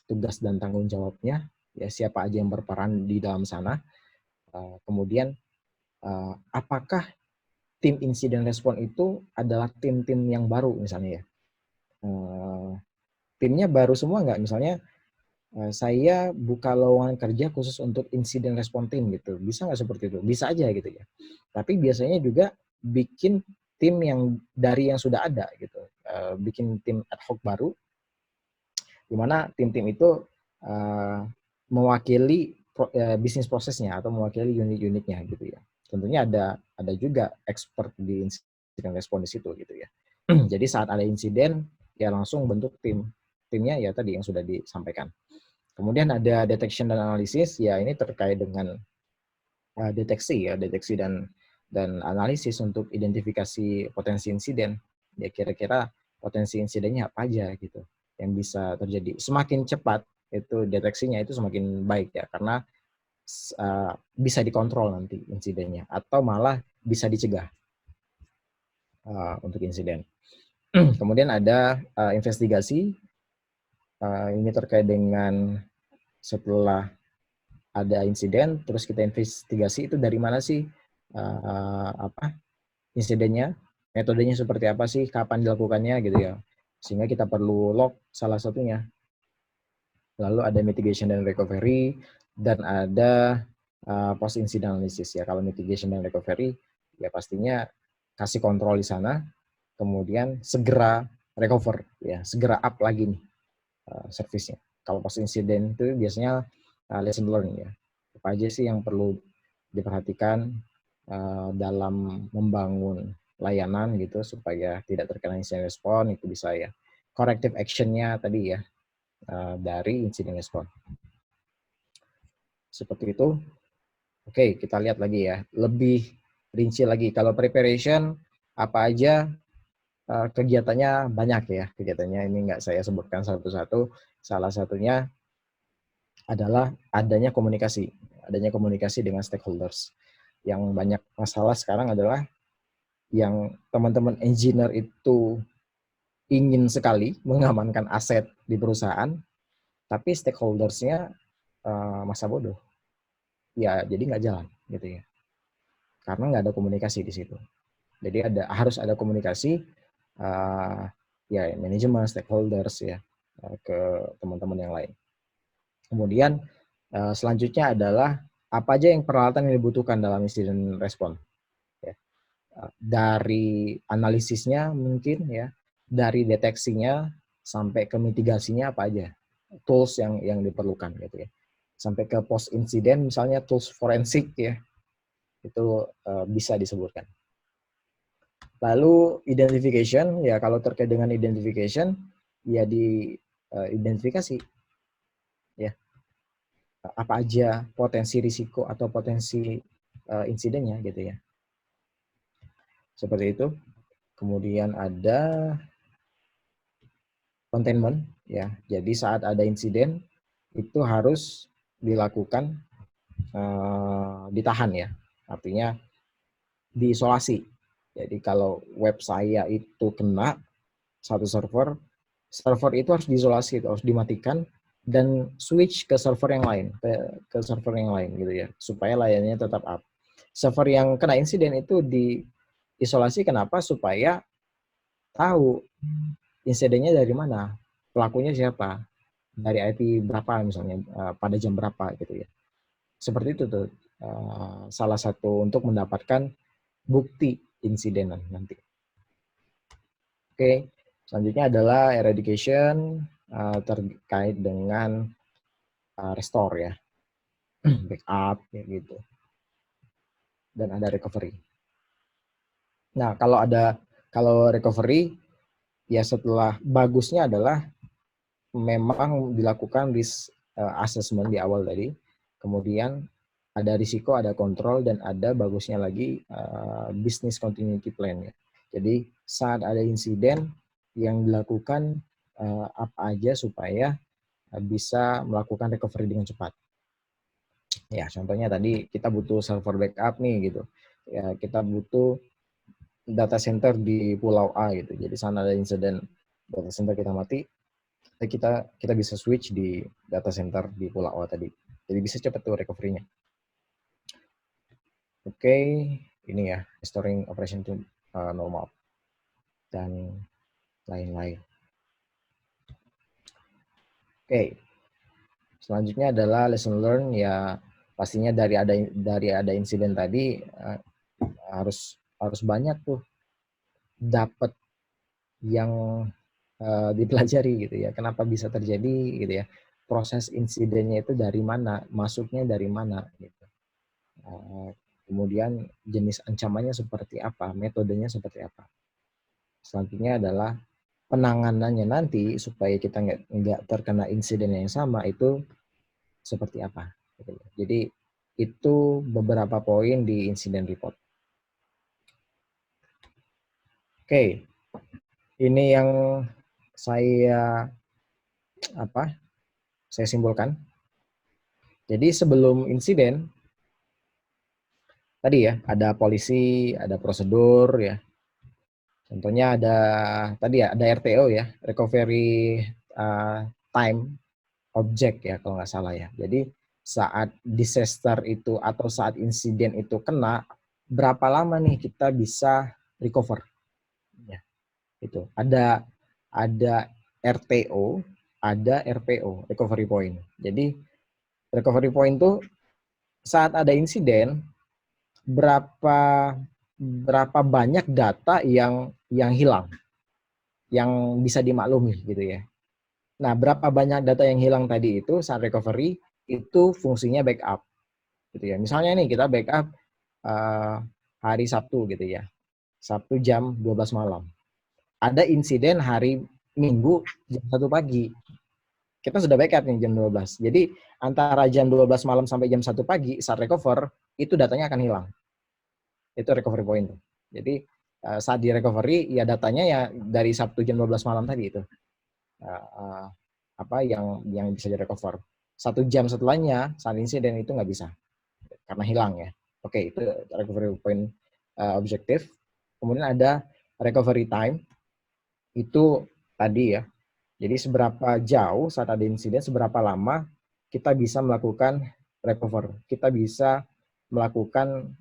tugas dan tanggung jawabnya, ya siapa aja yang berperan di dalam sana. Kemudian apakah tim insiden respon itu adalah tim-tim yang baru misalnya ya. Timnya baru semua nggak? Misalnya saya buka lowongan kerja khusus untuk insiden respon tim gitu. Bisa nggak seperti itu? Bisa aja gitu ya. Tapi biasanya juga bikin tim yang dari yang sudah ada gitu. Bikin tim ad hoc baru, di mana tim-tim itu mewakili bisnis prosesnya atau mewakili unit-unitnya gitu ya. Tentunya ada juga expert di insiden respon di situ gitu ya. Jadi saat ada insiden ya langsung bentuk timnya ya tadi yang sudah disampaikan. Kemudian ada detection dan analisis, ya ini terkait dengan deteksi dan analisis untuk identifikasi potensi insiden. Ya kira-kira potensi insidennya apa aja gitu yang bisa terjadi. Semakin cepat itu deteksinya itu semakin baik ya, karena bisa dikontrol nanti insidennya atau malah bisa dicegah untuk insiden. Kemudian ada investigasi, ini terkait dengan setelah ada insiden, terus kita investigasi itu dari mana sih insidennya, metodenya seperti apa sih, kapan dilakukannya gitu ya, sehingga kita perlu log salah satunya. Lalu ada mitigation dan recovery, dan ada post incident analysis ya. Kalau mitigation dan recovery ya pastinya kasih kontrol di sana, kemudian segera recover ya, segera up lagi nih service-nya. Kalau post incident itu biasanya lesson learn ya. Apa aja sih yang perlu diperhatikan dalam membangun layanan gitu supaya tidak terkena incident response, itu bisa ya. Corrective action-nya tadi ya dari incident response. Seperti itu. Oke, kita lihat lagi ya. Lebih rinci lagi. Kalau preparation, apa aja kegiatannya banyak ya. Kegiatannya ini nggak saya sebutkan satu-satu. Salah satunya adalah adanya komunikasi. Adanya komunikasi dengan stakeholders. Yang banyak masalah sekarang adalah yang teman-teman engineer itu ingin sekali mengamankan aset di perusahaan, tapi stakeholders-nya masa bodoh. Ya, jadi nggak jalan gitu ya. Karena nggak ada komunikasi di situ. Jadi harus ada komunikasi ya manajemen, stakeholders ya ke teman-teman yang lain. Kemudian selanjutnya adalah apa aja yang peralatan yang dibutuhkan dalam incident response. Ya. Dari analisisnya mungkin ya, dari deteksinya sampai ke mitigasinya apa aja, tools yang diperlukan gitu ya. Sampai ke post incident misalnya tools forensik ya, itu bisa disebutkan. Lalu identification, ya kalau terkait dengan identification, ya di identifikasi ya apa aja potensi risiko atau potensi insidennya gitu ya. Seperti itu. Kemudian ada containment ya. Jadi saat ada insiden itu harus dilakukan ditahan ya. Artinya diisolasi. Jadi kalau web saya itu kena satu server itu harus diisolasi, harus dimatikan dan switch ke server yang lain, ke server yang lain gitu ya, supaya layanannya tetap up. Server yang kena insiden itu diisolasi kenapa? Supaya tahu insidennya dari mana, pelakunya siapa, dari IP berapa misalnya, pada jam berapa gitu ya. Seperti itu tuh salah satu untuk mendapatkan bukti insidenan nanti. Oke, selanjutnya adalah eradication terkait dengan restore ya, backup ya gitu, dan ada recovery. Nah kalau recovery ya setelah bagusnya adalah memang dilakukan risk assessment di awal tadi, kemudian ada risiko, ada kontrol, dan ada bagusnya lagi business continuity plan ya. Jadi saat ada insiden yang dilakukan apa aja supaya bisa melakukan recovery dengan cepat. Ya, contohnya tadi kita butuh server backup nih gitu. Ya, kita butuh data center di Pulau A gitu. Jadi sana ada insiden data center kita mati, kita bisa switch di data center di Pulau A tadi. Jadi bisa cepat tuh recovery-nya. Oke, ini ya, restoring operation to normal dan lain-lain. Oke, selanjutnya adalah lesson learn ya, pastinya dari ada insiden tadi harus banyak tuh dapat yang dipelajari gitu ya. Kenapa bisa terjadi gitu ya? Proses insidennya itu dari mana? Masuknya dari mana? Gitu. Kemudian jenis ancamannya seperti apa? Metodenya seperti apa? Selanjutnya adalah penanganannya nanti supaya kita nggak terkena insiden yang sama itu seperti apa? Gitu. Jadi itu beberapa poin di insiden report. Oke, ini yang saya simpulkan. Jadi sebelum insiden tadi ya ada polisi, ada prosedur ya. Contohnya ada tadi ya ada RTO ya, recovery time object ya kalau nggak salah ya. Jadi saat disaster itu atau saat insiden itu kena, berapa lama nih kita bisa recover? Ya, itu ada RTO, ada RPO, recovery point. Jadi recovery point itu saat ada insiden berapa banyak data yang hilang, yang bisa dimaklumi gitu ya. Nah, berapa banyak data yang hilang tadi itu saat recovery itu fungsinya backup gitu ya. Misalnya nih kita backup hari Sabtu gitu ya. Sabtu jam 12 malam. Ada insiden hari Minggu jam 1 pagi. Kita sudah backup nih jam 12. Jadi antara jam 12 malam sampai jam 1 pagi saat recover itu datanya akan hilang. Itu recovery point tuh. Jadi saat di recovery ya datanya ya dari Sabtu jam 12 malam tadi itu apa yang bisa direcover. 1 jam setelahnya saat insiden itu nggak bisa karena hilang ya. Oke, itu recovery point objektif. Kemudian ada recovery time itu tadi ya. Jadi seberapa jauh saat ada insiden, seberapa lama kita bisa melakukan recover. Kita bisa melakukan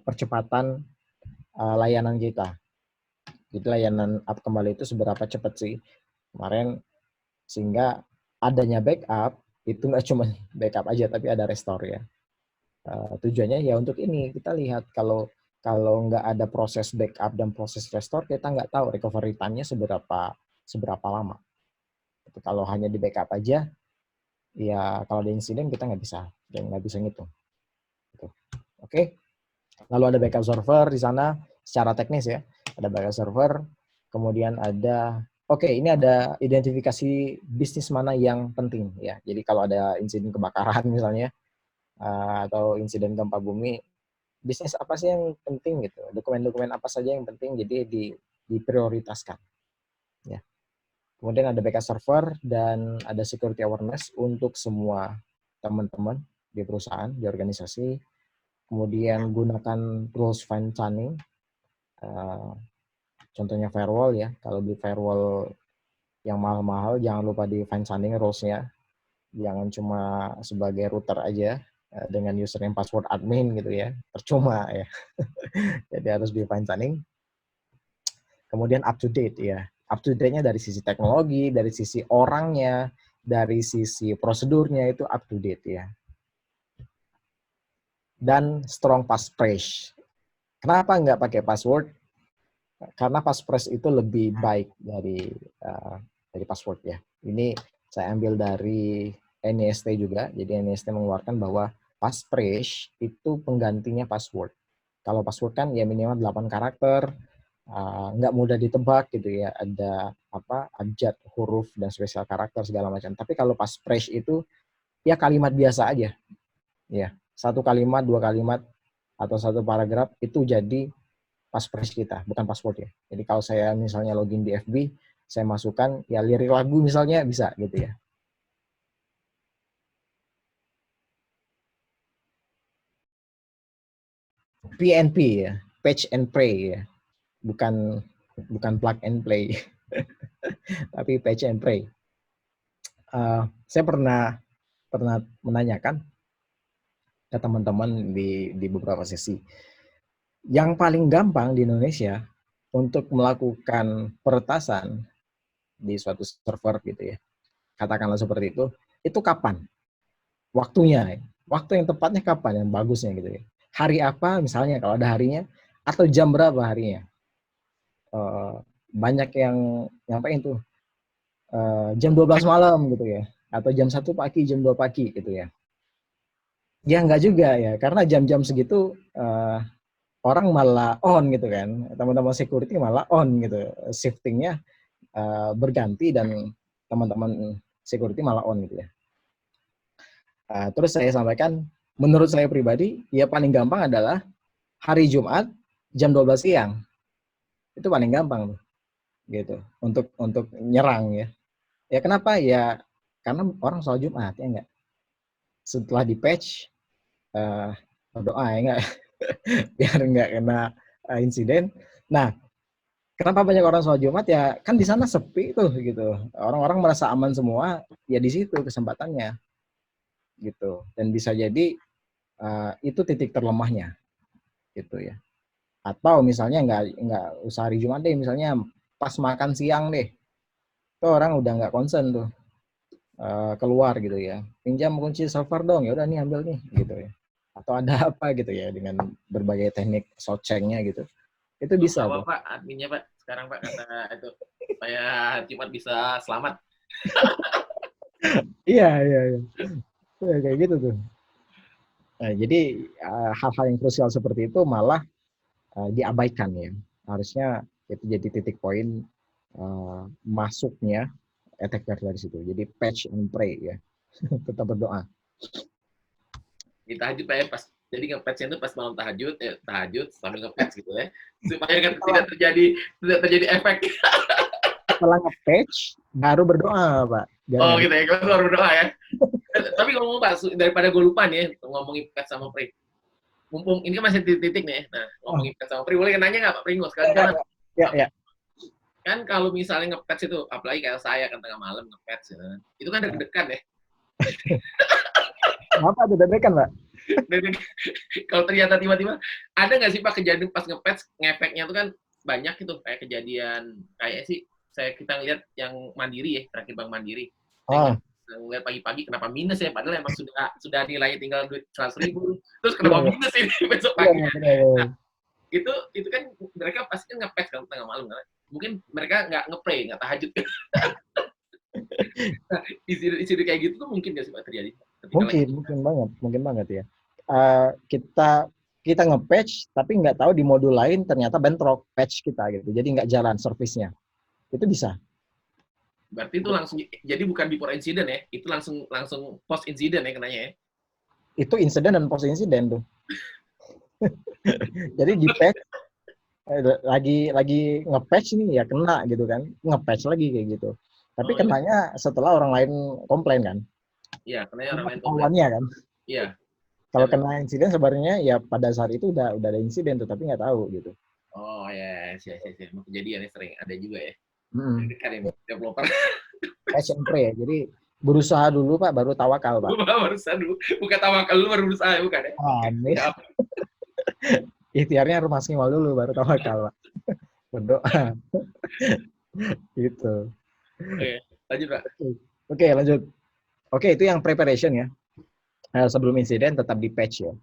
percepatan layanan kita. Jadi layanan up kembali itu seberapa cepat sih kemarin, sehingga adanya backup itu nggak cuma backup aja tapi ada restore ya. Tujuannya ya untuk ini kita lihat kalau nggak ada proses backup dan proses restore, kita nggak tahu recovery time-nya seberapa lama. Kalau hanya di backup aja, ya kalau ada insiden kita nggak bisa ngitung. Gitu. Oke. Lalu ada backup server di sana secara teknis ya. Ada backup server, kemudian ada ini ada identifikasi bisnis mana yang penting ya. Jadi kalau ada insiden kebakaran misalnya atau insiden gempa bumi, bisnis apa sih yang penting gitu. Dokumen-dokumen apa saja yang penting, jadi diprioritaskan. Ya. Kemudian ada backup server dan ada security awareness untuk semua teman-teman di perusahaan, di organisasi. Kemudian gunakan rules fine tuning. Contohnya firewall ya. Kalau di firewall yang mahal-mahal, jangan lupa di fine tuning rules-nya. Jangan cuma sebagai router aja dengan username password admin gitu ya. Percuma ya. Jadi harus di fine tuning. Kemudian up to date ya. Up to date-nya dari sisi teknologi, dari sisi orangnya, dari sisi prosedurnya itu up to date ya. Dan strong passphrase. Kenapa nggak pakai password? Karena passphrase itu lebih baik dari password ya. Ini saya ambil dari NIST juga. Jadi NIST mengeluarkan bahwa passphrase itu penggantinya password. Kalau password kan ya minimal 8 karakter, nggak mudah ditebak gitu ya. Ada abjad, huruf, dan spesial karakter segala macam. Tapi kalau passphrase itu ya kalimat biasa aja. Ya, 1 kalimat, 2 kalimat, atau 1 paragraf itu jadi passphrase kita, bukan password ya. Jadi kalau saya misalnya login di FB, saya masukkan ya lirik lagu misalnya bisa gitu ya. PNP ya, patch and pray ya. Bukan plug and play. Tapi patch and pray. Saya pernah menanyakan ke teman-teman di beberapa sesi. Yang paling gampang di Indonesia untuk melakukan peretasan di suatu server gitu ya, katakanlah seperti itu kapan? Waktunya, waktu yang tepatnya kapan yang bagusnya gitu ya. Hari apa misalnya kalau ada harinya, atau jam berapa harinya. Banyak yang nyampein tuh jam 12 malam gitu ya, atau jam 1 pagi, jam 2 pagi gitu ya. Ya enggak juga ya, karena jam-jam segitu orang malah on gitu kan, teman-teman security malah on gitu, shiftingnya berganti dan teman-teman security malah on gitu ya. Terus saya sampaikan, menurut saya pribadi, ya paling gampang adalah hari Jumat jam 12 siang. Itu paling gampang tuh, gitu, untuk nyerang ya. Ya kenapa? Ya karena orang soal Jumat ya enggak. Setelah di patch berdoa ya enggak. Biar nggak kena insiden. Nah, kenapa banyak orang sholat Jumat ya? Kan di sana sepi tuh gitu. Orang-orang merasa aman semua, ya di situ kesempatannya gitu. Dan bisa jadi itu titik terlemahnya gitu ya. Atau misalnya nggak usah hari Jumat deh, misalnya pas makan siang deh, itu orang udah nggak concern tuh keluar gitu ya. Pinjam kunci server dong, ya udah nih ambil nih gitu ya. Atau ada apa gitu ya dengan berbagai teknik short-check-nya gitu. Itu bisa tuh. Pak, adminnya Pak, sekarang Pak kata itu supaya Jumat bisa selamat. Iya. Ya, kayak gitu tuh. Nah, jadi hal-hal yang krusial seperti itu malah diabaikan ya. Harusnya itu jadi titik poin masuknya attacker dari situ. Jadi patch and pray ya. Tetap berdoa. Kita aja Pak ya, pas Jadi nge-patch-nya itu pas malam tahajud sambil nge-patch gitu ya. Supaya kan tidak terjadi efek. Setelah nge-patch, baru berdoa, Pak. Oh gitu ya, kalau baru berdoa ya. Tapi ngomong Pak, daripada gue lupa nih ya, ngomongin patch sama Pri. Mumpung ini kan masih titik-titik nih. Nah, ngomongin patch sama Pri, boleh nanya nggak Pak Pringgo? Sekali kan, Ya. kan kalau misalnya nge-patch itu, apalagi kayak saya kan tengah malam nge-patch, ya. Itu kan deg-degan ya. Apa tuh deg-degan, Pak? Kalau ternyata tiba-tiba, ada nggak sih Pak kejadian pas nge-patch, ngefeknya itu kan banyak itu, kayak kejadian, kayak sih, kita lihat yang Mandiri ya, terakhir Bank Mandiri. Oh. Ngeliat pagi-pagi kenapa minus ya, padahal emang sudah nilainya tinggal duit 100.000, terus kenapa minus ini besok pagi. Nah, itu kan mereka pasti kan nge-patch kan tengah malam kan, mungkin mereka nggak nge-pray, nggak tahajud. Nah, isi kayak gitu tuh mungkin nggak sih Pak terjadi? Mungkin banget ya. Kita nge-patch tapi nggak tahu di modul lain ternyata bentrok patch kita gitu, jadi nggak jalan service-nya. Itu bisa. Berarti itu langsung, jadi bukan before incident ya, itu langsung post incident ya kenanya ya? Itu insiden dan post insiden tuh. Jadi di patch lagi nge-patch nih ya kena gitu kan, nge-patch lagi kayak gitu. Tapi kenanya setelah orang lain komplain kan? Iya, kenanya orang lain komplain kan? Iya. Kalau kena insiden sebenarnya ya pada saat itu udah ada insiden tuh, tapi nggak tahu gitu. Oh ya, sih. Kejadian sering ada juga ya. Kan ini developer. Passion pray ya. Jadi berusaha dulu Pak, baru tawakal Pak. Berusaha dulu, bukan tawakal dulu baru berusaha bukan ya? Amin. Ikhtiarnya harus maksimal dulu baru tawakal Pak. Berdoa. Gitu. Oke, lanjut Pak. Oke, lanjut. Oke, itu yang preparation ya. Sebelum insiden tetap di patch ya.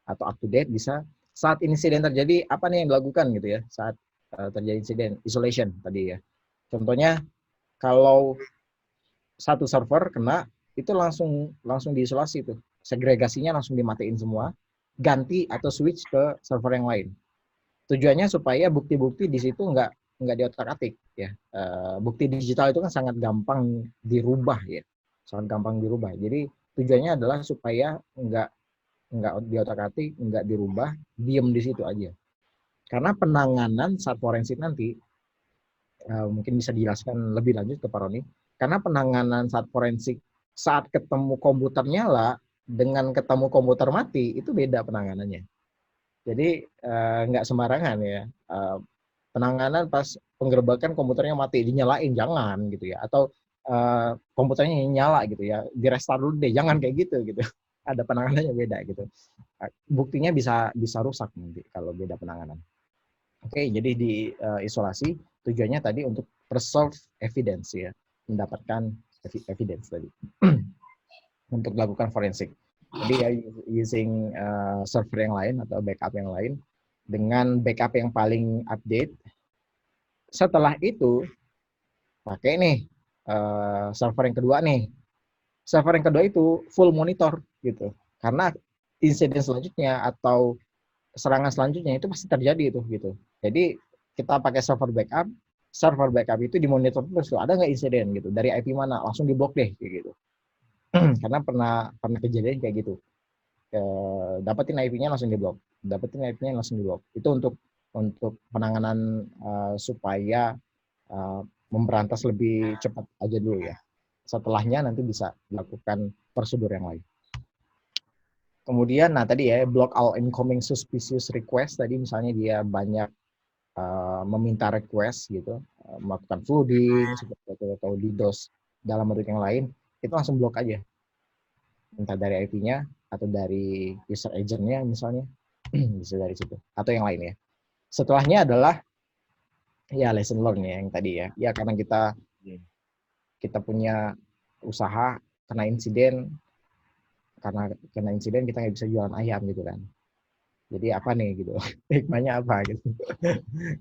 Atau up to date bisa. Saat insiden terjadi, apa nih yang dilakukan gitu ya? Saat terjadi insiden, isolation tadi ya. Contohnya, kalau satu server kena, itu langsung diisolasi tuh. Segregasinya langsung dimatiin semua, ganti atau switch ke server yang lain. Tujuannya supaya bukti-bukti di situ nggak diotak-atik ya. Bukti digital itu kan sangat gampang dirubah ya. Sangat gampang dirubah. Jadi tujuannya adalah supaya nggak diotak-atik, nggak dirubah, diem di situ aja. Karena penanganan saat forensik nanti, mungkin bisa dijelaskan lebih lanjut ke Pak Roni, karena penanganan saat forensik saat ketemu komputer nyala dengan ketemu komputer mati, itu beda penanganannya. Jadi nggak sembarangan ya. Penanganan pas penggerbekan komputernya mati, dinyalain, jangan gitu ya. Atau komputernya nyala gitu ya, di restart dulu deh, jangan kayak gitu. Ada penanganannya beda gitu. Buktinya bisa rusak nanti kalau beda penanganan. Oke, jadi di isolasi tujuannya tadi untuk preserve evidence ya, mendapatkan evidence tadi untuk melakukan forensik. Jadi ya using server yang lain atau backup yang lain dengan backup yang paling update. Setelah itu pakai nih server yang kedua nih. Server yang kedua itu full monitor gitu, karena insiden selanjutnya atau serangan selanjutnya itu pasti terjadi itu gitu. Jadi kita pakai server backup itu dimonitor terus tuh, ada nggak insiden gitu, dari IP mana, langsung diblok deh gitu. Karena pernah kejadian kayak gitu. Dapetin IP-nya langsung diblok. Itu untuk penanganan supaya memberantas lebih cepat aja dulu ya. Setelahnya nanti bisa dilakukan prosedur yang lain. Kemudian, nah tadi ya, block all incoming suspicious request, tadi misalnya dia banyak meminta request gitu, melakukan flooding, atau DDoS dalam bentuk yang lain, itu langsung blok aja. Entah dari IP-nya, atau dari user agent-nya misalnya, bisa dari situ, atau yang lain ya. Setelahnya adalah, ya lesson learn ya, yang tadi ya. Ya karena kita punya usaha, kena insiden, karena kena insiden kita nggak bisa jualan ayam gitu kan. Jadi apa nih gitu, hikmahnya apa gitu.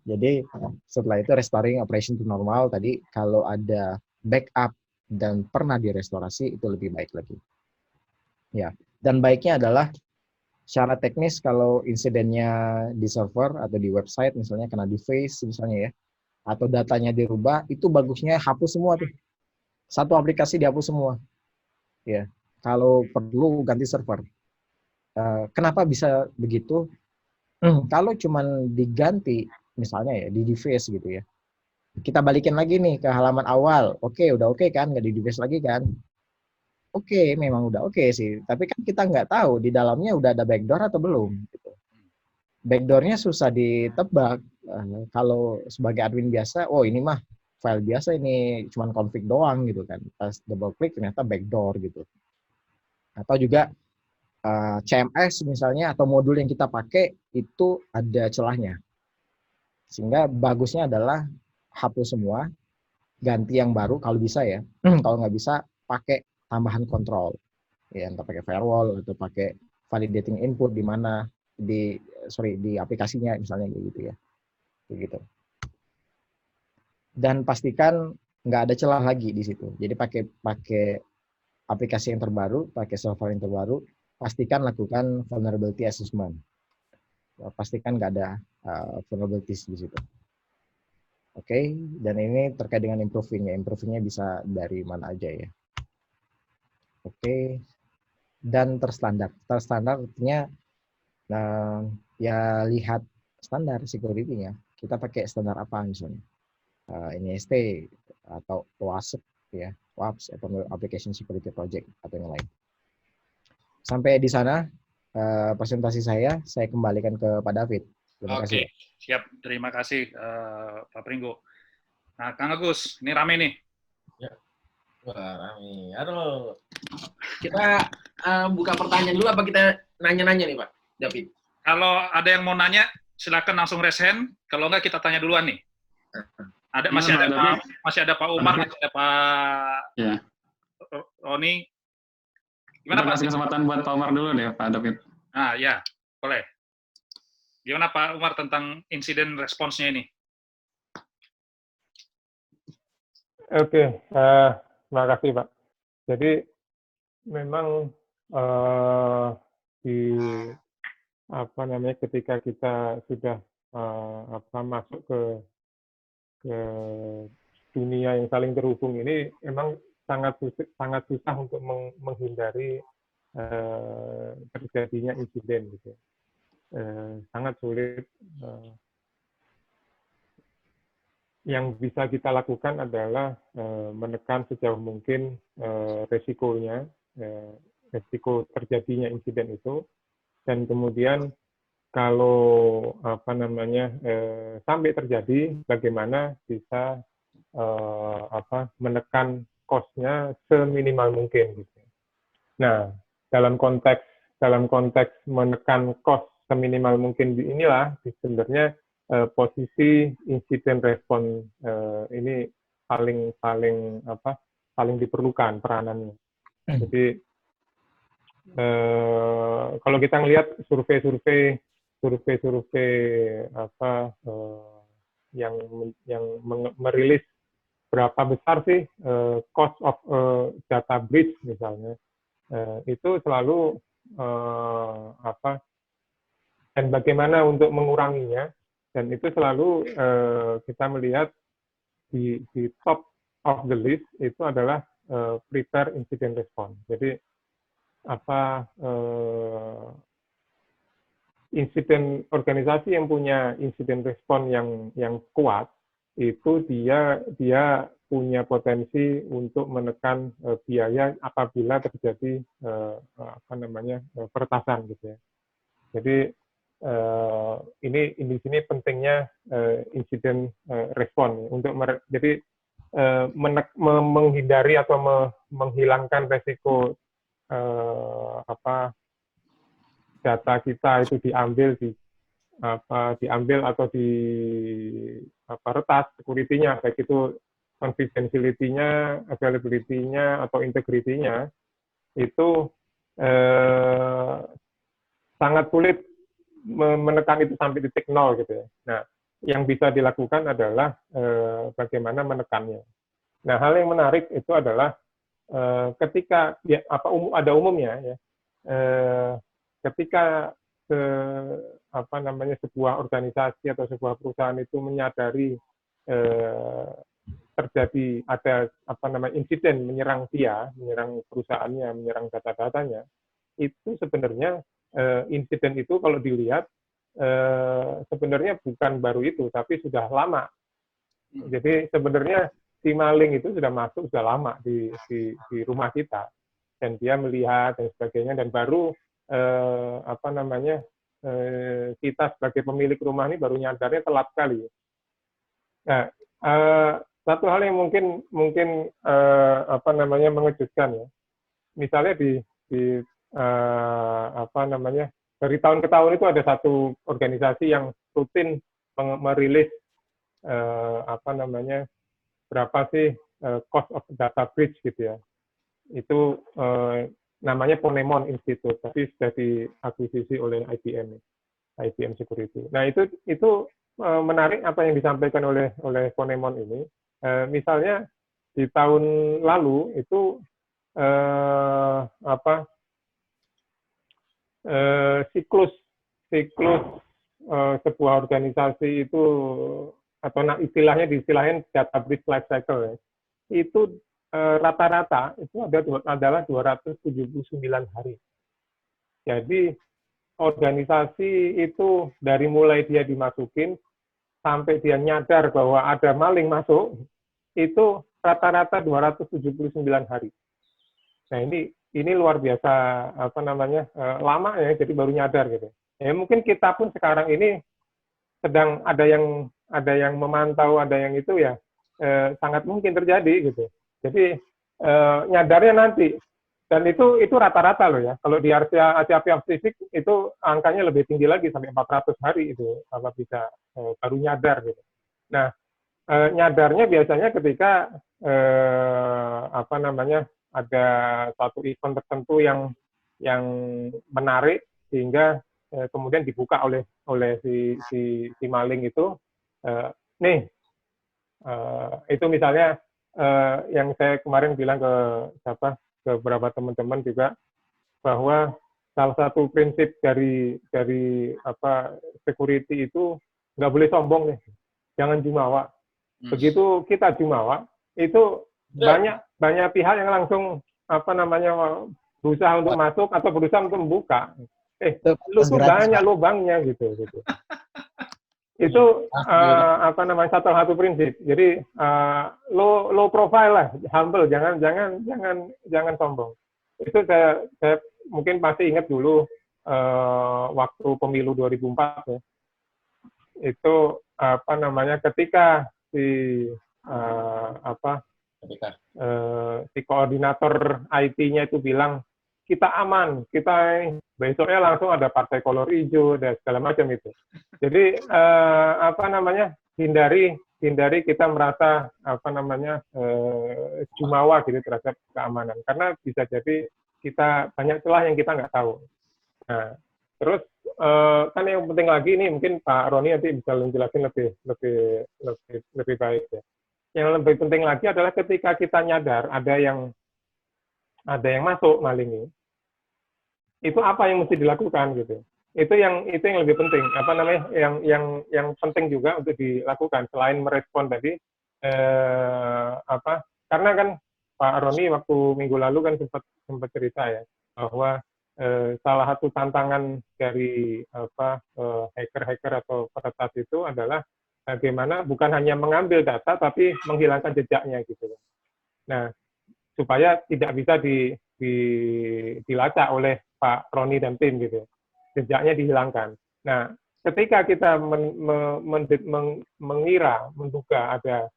Jadi setelah itu restoring operation to normal, tadi kalau ada backup dan pernah direstorasi itu lebih baik lagi. Ya, dan baiknya adalah secara teknis kalau insidennya di server atau di website misalnya kena deface misalnya ya, atau datanya dirubah, itu bagusnya hapus semua tuh. Satu aplikasi dihapus semua. Ya. Kalau perlu ganti server. Kenapa bisa begitu? Kalau cuman diganti, misalnya ya di device gitu ya, kita balikin lagi nih ke halaman awal. Oke, udah oke kan, nggak di device lagi kan? Oke, memang udah oke sih. Tapi kan kita nggak tahu di dalamnya udah ada backdoor atau belum. Gitu. Backdoornya susah ditebak. Kalau sebagai admin biasa, oh ini mah file biasa ini, cuman config doang gitu kan. Pas double klik ternyata backdoor gitu. Atau juga CMS misalnya atau modul yang kita pakai itu ada celahnya. Sehingga bagusnya adalah hapus semua, ganti yang baru kalau bisa ya. Kalau nggak bisa, pakai tambahan kontrol. Ya, entah pakai firewall atau pakai validating input di mana di aplikasinya misalnya gitu ya. Gitu. Dan pastikan nggak ada celah lagi di situ. Jadi pakai aplikasi yang terbaru, pakai software yang terbaru, pastikan lakukan vulnerability assessment. Pastikan nggak ada vulnerabilities di situ. Oke, dan ini terkait dengan improving-nya. Improving-nya bisa dari mana aja ya. Oke, dan terstandar. Terstandar artinya ya lihat standar security-nya. Kita pakai standar apa misalnya? NIST atau WASP ya, WAPS atau Application Security Project atau yang lain. Sampai di sana presentasi saya kembalikan ke Pak David. Terima kasih. Siap. Terima kasih Pak Pringgo. Nah, Kang Agus, ini rame nih. Ya. Wah, rame. Aduh. Kita buka pertanyaan dulu apa kita nanya-nanya nih Pak David? Kalau ada yang mau nanya, silakan langsung raise hand. Kalau enggak, kita tanya duluan nih. Masih ada Pak Umar, masih ada Pak Roni. Gimana Pak? Kasih kesempatan buat Pak Umar dulu deh, Pak David. Nah, ya, boleh. Gimana Pak Umar tentang insiden responsnya ini? Oke, terima kasih Pak. Jadi memang ketika kita sudah masuk ke dunia yang saling terhubung ini, memang sangat susah untuk menghindari terjadinya insiden gitu. Sangat sulit. Yang bisa kita lakukan adalah menekan sejauh mungkin resikonya, resiko terjadinya insiden itu, dan kemudian kalau sampai terjadi, bagaimana bisa menekan cost-nya seminimal mungkin. Gitu. Nah, dalam konteks menekan cost seminimal mungkin inilah sebenarnya posisi insiden respon ini paling diperlukan peranannya. Jadi kalau kita melihat survei yang merilis berapa besar sih cost of data breach misalnya, itu selalu dan bagaimana untuk menguranginya. Dan itu selalu kita melihat di top of the list itu adalah prepare incident response. Jadi insiden organisasi yang punya insiden respon yang kuat itu dia punya potensi untuk menekan biaya apabila terjadi peretasan gitu ya. Jadi ini di sini pentingnya insiden respon untuk jadi menghindari atau menghilangkan resiko data kita itu diambil atau retas security-nya, baik itu confidentiality-nya, availability-nya atau integrity-nya itu sangat sulit menekan itu sampai titik nol gitu ya. Nah, yang bisa dilakukan adalah bagaimana menekannya. Nah, hal yang menarik itu adalah ketika ada umumnya ya, ketika sebuah organisasi atau sebuah perusahaan itu menyadari terjadi ada insiden menyerang perusahaannya, menyerang data-datanya, itu sebenarnya insiden itu kalau dilihat sebenarnya bukan baru itu, tapi sudah lama. Jadi sebenarnya si maling itu sudah masuk sudah lama di rumah kita, dan dia melihat dan sebagainya, dan baru kita sebagai pemilik rumah ini baru nyadarnya telat sekali. Nah, satu hal yang mungkin mengejutkan ya, misalnya dari tahun ke tahun itu ada satu organisasi yang rutin merilis berapa sih cost of data breach gitu ya. Itu namanya Ponemon Institute, tapi sudah diakuisisi oleh IBM Security. Nah, itu menarik apa yang disampaikan oleh Ponemon ini. Misalnya di tahun lalu itu siklus sebuah organisasi itu, atau istilahnya diistilahin data breach life cycle ya, itu rata-rata itu adalah 279 hari. Jadi organisasi itu dari mulai dia dimasukin sampai dia nyadar bahwa ada maling masuk, itu rata-rata 279 hari. Nah, ini luar biasa lama ya, jadi baru nyadar gitu. Ya mungkin kita pun sekarang ini sedang ada yang memantau, ada yang itu ya, sangat mungkin terjadi gitu. Jadi nyadarnya nanti, dan itu rata-rata loh ya. Kalau di Asia Pasifik itu angkanya lebih tinggi lagi, sampai 400 hari itu bisa baru nyadar gitu. Nah, nyadarnya biasanya ketika ada satu event tertentu yang menarik sehingga kemudian dibuka oleh si maling itu. Itu misalnya yang saya kemarin bilang ke beberapa teman-teman juga, bahwa salah satu prinsip dari security itu nggak boleh sombong nih, jangan jumawa. Begitu kita jumawa, itu banyak pihak yang langsung berusaha untuk masuk atau berusaha untuk membuka. Lu tuh banyak lubangnya gitu. Itu satu prinsip. Jadi low profile lah, humble, jangan sombong. Itu saya mungkin masih ingat dulu waktu pemilu 2004 ya. Itu ketika si koordinator IT-nya itu bilang kita aman, kita besoknya langsung ada partai kolor hijau dan segala macam itu. Jadi hindari kita merasa jumawa gitu terhadap keamanan, karena bisa jadi kita banyak celah yang kita nggak tahu. Nah, terus kan yang penting lagi ini mungkin Pak Roni nanti bisa menjelaskan lebih baik ya. Yang lebih penting lagi adalah ketika kita nyadar ada yang masuk maling ini, itu apa yang mesti dilakukan gitu. Itu yang lebih penting, yang penting juga untuk dilakukan selain merespon tadi, karena kan Pak Roni waktu minggu lalu kan sempat cerita ya, bahwa salah satu tantangan dari hacker atau peretas itu adalah bagaimana bukan hanya mengambil data tapi menghilangkan jejaknya gitu. Nah, supaya tidak bisa dilacak oleh Pak Roni dan tim gitu. Jejaknya dihilangkan. Nah, ketika kita menduga ada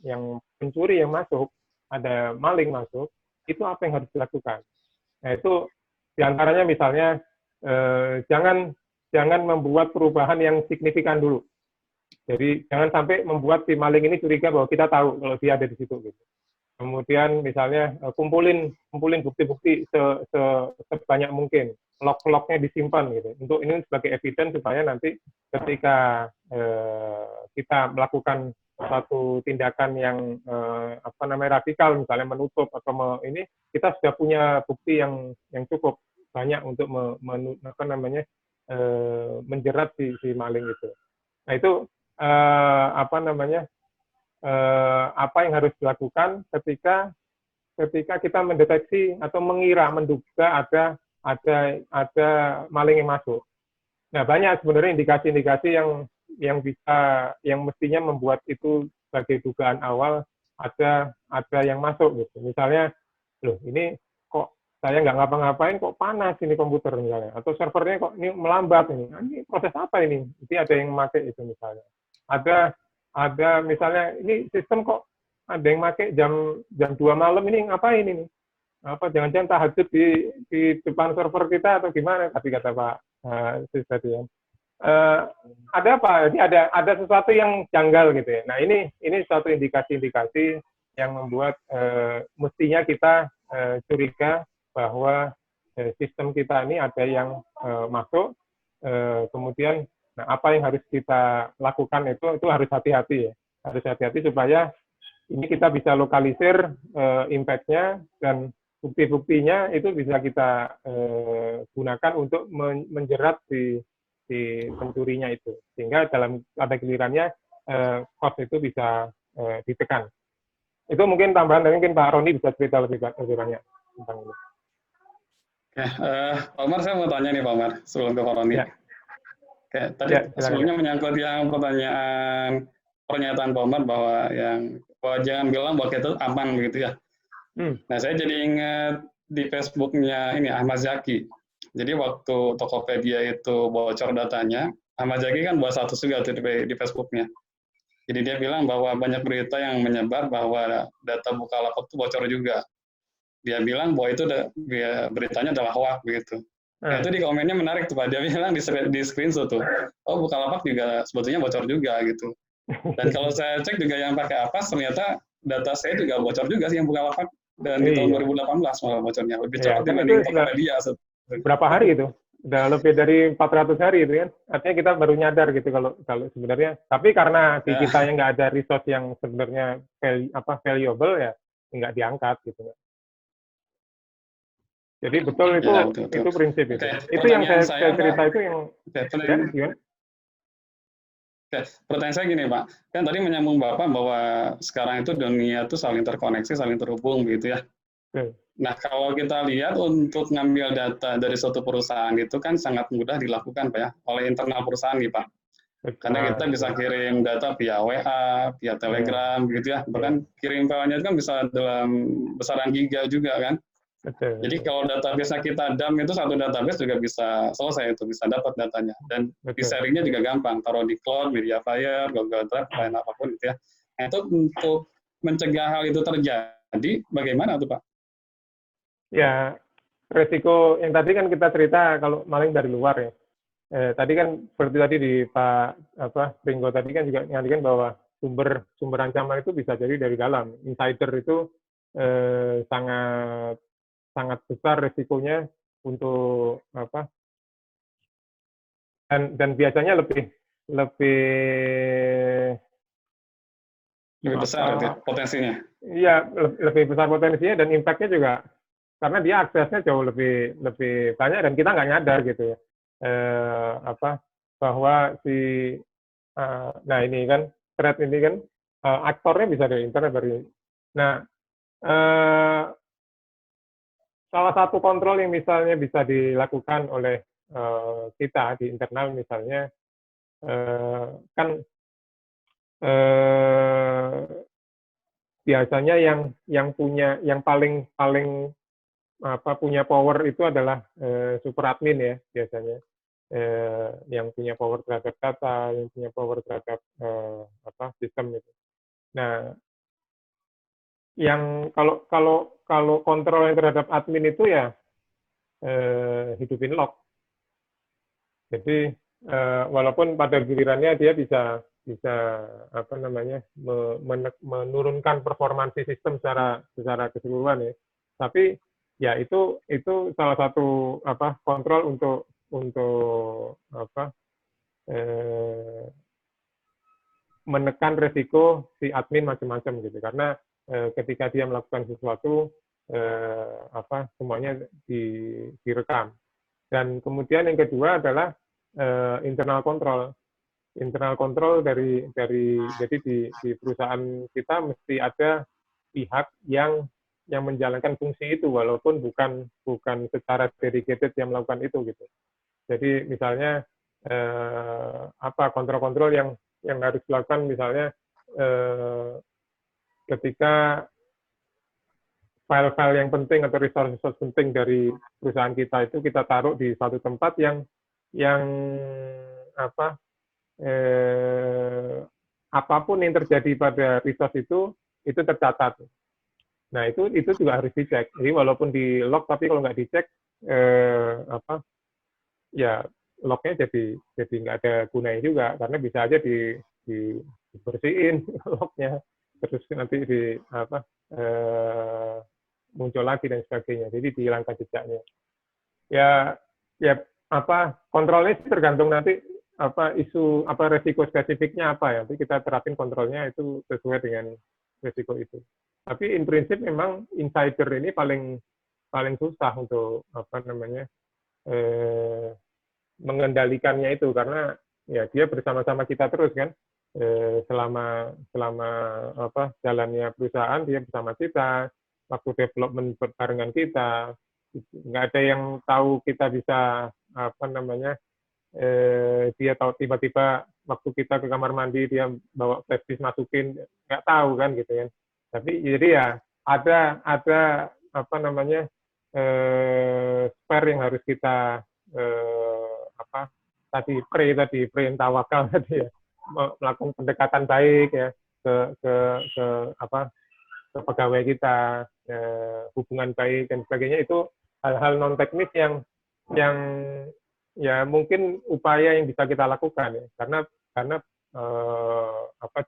yang pencuri yang masuk, ada maling masuk, itu apa yang harus dilakukan? Nah, itu diantaranya misalnya jangan membuat perubahan yang signifikan dulu. Jadi jangan sampai membuat si maling ini curiga bahwa kita tahu kalau dia ada di situ gitu. Kemudian misalnya kumpulin bukti-bukti sebanyak mungkin, log-lognya disimpan gitu. Untuk ini sebagai evidence supaya nanti ketika kita melakukan satu tindakan yang radikal, misalnya menutup atau ini, kita sudah punya bukti yang cukup banyak untuk menjerat si maling itu. Nah, itu apa yang harus dilakukan ketika kita mendeteksi atau menduga ada maling yang masuk. Nah, banyak sebenarnya indikasi-indikasi yang mestinya membuat itu sebagai dugaan awal ada yang masuk gitu. Misalnya, loh ini kok saya nggak ngapa-ngapain kok panas ini komputer misalnya, atau servernya kok ini melambat ini. Nah, ini proses apa ini? Jadi ada yang memakai itu misalnya. Ada misalnya ini sistem kok ada yang pakai jam 2 malam ini ngapain ini? Apa jangan-jangan tahajud di depan server kita atau gimana? Tapi kata Pak Sis tadi ya. Ada apa? Jadi ada sesuatu yang janggal gitu ya. Nah ini suatu indikasi-indikasi yang membuat mestinya kita curiga bahwa sistem kita ini ada yang masuk. Kemudian, nah apa yang harus kita lakukan itu harus hati-hati ya. Harus hati-hati supaya ini kita bisa lokalisir impact-nya dan bukti-buktinya itu bisa kita gunakan untuk menjerat si pencurinya itu, sehingga dalam pada gilirannya cost itu bisa ditekan. Itu mungkin tambahan, dan mungkin Pak Roni bisa cerita lebih banyak tentang ini. Oke, Pak Omar, saya mau tanya nih Pak Omar, sebelum ke Pak Roni. Ya. Oke, tadi Ya, sebelumnya menyangkut yang pernyataan Pak Omar bahwa jangan bilang bahwa itu aman begitu ya. Nah, saya jadi ingat di Facebooknya ini Ahmad Zaki. Jadi waktu Tokopedia itu bocor datanya, Ahmad Zaki kan buat status juga tuh di Facebooknya. Jadi dia bilang bahwa banyak berita yang menyebar bahwa data Bukalapak itu bocor juga. Dia bilang bahwa itu beritanya adalah hoax begitu. Nah, itu di komennya menarik tuh Pak. Dia bilang di screenshot tuh, oh Bukalapak juga sebetulnya bocor juga gitu. Dan kalau saya cek juga yang pakai Avast, ternyata data saya juga bocor juga sih yang Bukalapak. Dan di tahun 2018 malah bocornya. Lebih cepat dibanding Tokopedia. Berapa hari itu? Udah lebih dari 400 hari itu kan. Artinya kita baru nyadar gitu kalau sebenarnya. Tapi karena di kita yang nggak ada resource yang sebenarnya valuable ya nggak diangkat gitu. Jadi betul itu ya, betul. Itu prinsip itu. Itu yang saya cerita itu yang gimana? Pertanyaan saya gini Pak, kan tadi menyambung Bapak bahwa sekarang itu dunia itu saling terkoneksi, saling terhubung gitu ya. Nah kalau kita lihat untuk ngambil data dari suatu perusahaan itu kan sangat mudah dilakukan Pak ya, oleh internal perusahaan nih Pak. Karena kita bisa kirim data via WA, via Telegram gitu ya, bahkan kirim filenya kan bisa dalam besaran giga juga kan. Betul. Jadi kalau database-nya kita dump itu satu database juga bisa selesai itu, bisa dapat datanya. Dan di sharing-nya juga gampang, taruh di cloud, Mediafire, Google Drive, lain apapun gitu ya. Nah, itu untuk mencegah hal itu terjadi, bagaimana tuh Pak? Ya, resiko yang tadi kan kita cerita kalau maling dari luar ya. Tadi kan seperti tadi di Pak Ringo tadi kan juga ngadikan bahwa sumber ancaman itu bisa jadi dari dalam. Insider itu sangat besar resikonya untuk dan biasanya lebih besar itu potensinya. Iya, lebih besar potensinya dan impact-nya juga karena dia aksesnya jauh lebih banyak dan kita nggak nyadar gitu ya. Bahwa nah ini kan threat ini kan aktornya bisa dari internet salah satu kontrol yang misalnya bisa dilakukan oleh kita di internal misalnya kan biasanya yang paling punya power itu adalah super admin ya biasanya yang punya power terhadap data, yang punya power terhadap sistem itu. Nah, yang kalau kontrol yang terhadap admin itu ya hidupin lock. Jadi walaupun pada gilirannya dia bisa menurunkan performansi sistem secara keseluruhan ya. Tapi ya itu salah satu kontrol untuk menekan resiko si admin macam-macam gitu karena ketika dia melakukan sesuatu semuanya direkam. Dan kemudian yang kedua adalah internal control dari jadi di perusahaan kita mesti ada pihak yang yang menjalankan fungsi itu, walaupun bukan secara dedicated yang melakukan itu gitu. Jadi misalnya kontrol-kontrol yang harus dilakukan, misalnya ketika file-file yang penting atau resource penting dari perusahaan kita itu kita taruh di suatu tempat yang apapun yang terjadi pada resource itu tercatat. Nah itu juga harus dicek. Jadi walaupun di log tapi kalau nggak dicek ya lognya jadi nggak ada gunanya juga, karena bisa aja dibersihin lognya terus nanti muncul lagi dan sebagainya, jadi dihilangkan jejaknya. Ya kontrolnya tergantung nanti resiko spesifiknya apa ya, nanti kita terapin kontrolnya itu sesuai dengan resiko itu. Tapi in prinsip memang insider ini paling susah untuk mengendalikannya itu, karena ya dia bersama-sama kita terus kan, selama jalannya perusahaan dia bersama kita, waktu development barengan kita, nggak ada yang tahu kita bisa dia tahu tiba-tiba waktu kita ke kamar mandi dia bawa flash disk masukin, nggak tahu kan gitu kan. Tapi jadi ya ada spare yang harus kita tadi pre tawakal tadi ya, melakukan pendekatan baik ya ke pegawai kita, hubungan baik dan sebagainya, itu hal-hal non teknis yang ya mungkin upaya yang bisa kita lakukan ya, karena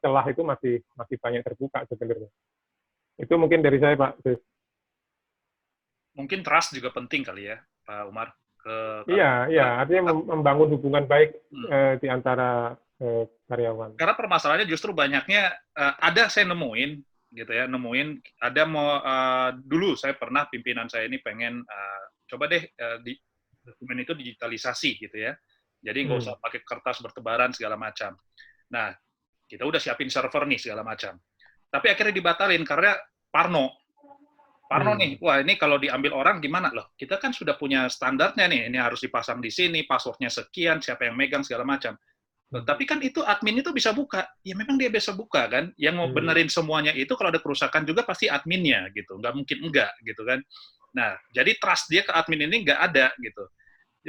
celah itu masih banyak terbuka sebenarnya. Itu mungkin dari saya, Pak. Mungkin trust juga penting kali ya, Pak Umar. Iya, artinya membangun hubungan baik di antara karyawan. Karena permasalahannya justru banyaknya ada saya nemuin ada dulu saya pernah pimpinan saya ini pengen coba deh dokumen itu digitalisasi gitu ya. Jadi nggak usah pakai kertas bertebaran segala macam. Nah, kita udah siapin server nih segala macam. Tapi akhirnya dibatalin karena Parno nih, wah ini kalau diambil orang gimana loh? Kita kan sudah punya standarnya nih, ini harus dipasang di sini, passwordnya sekian, siapa yang megang segala macam. Tapi kan itu admin itu bisa buka, ya memang dia bisa buka kan. Yang mau benerin semuanya itu kalau ada kerusakan juga pasti adminnya gitu, nggak mungkin enggak gitu kan. Nah, jadi trust dia ke admin ini nggak ada gitu.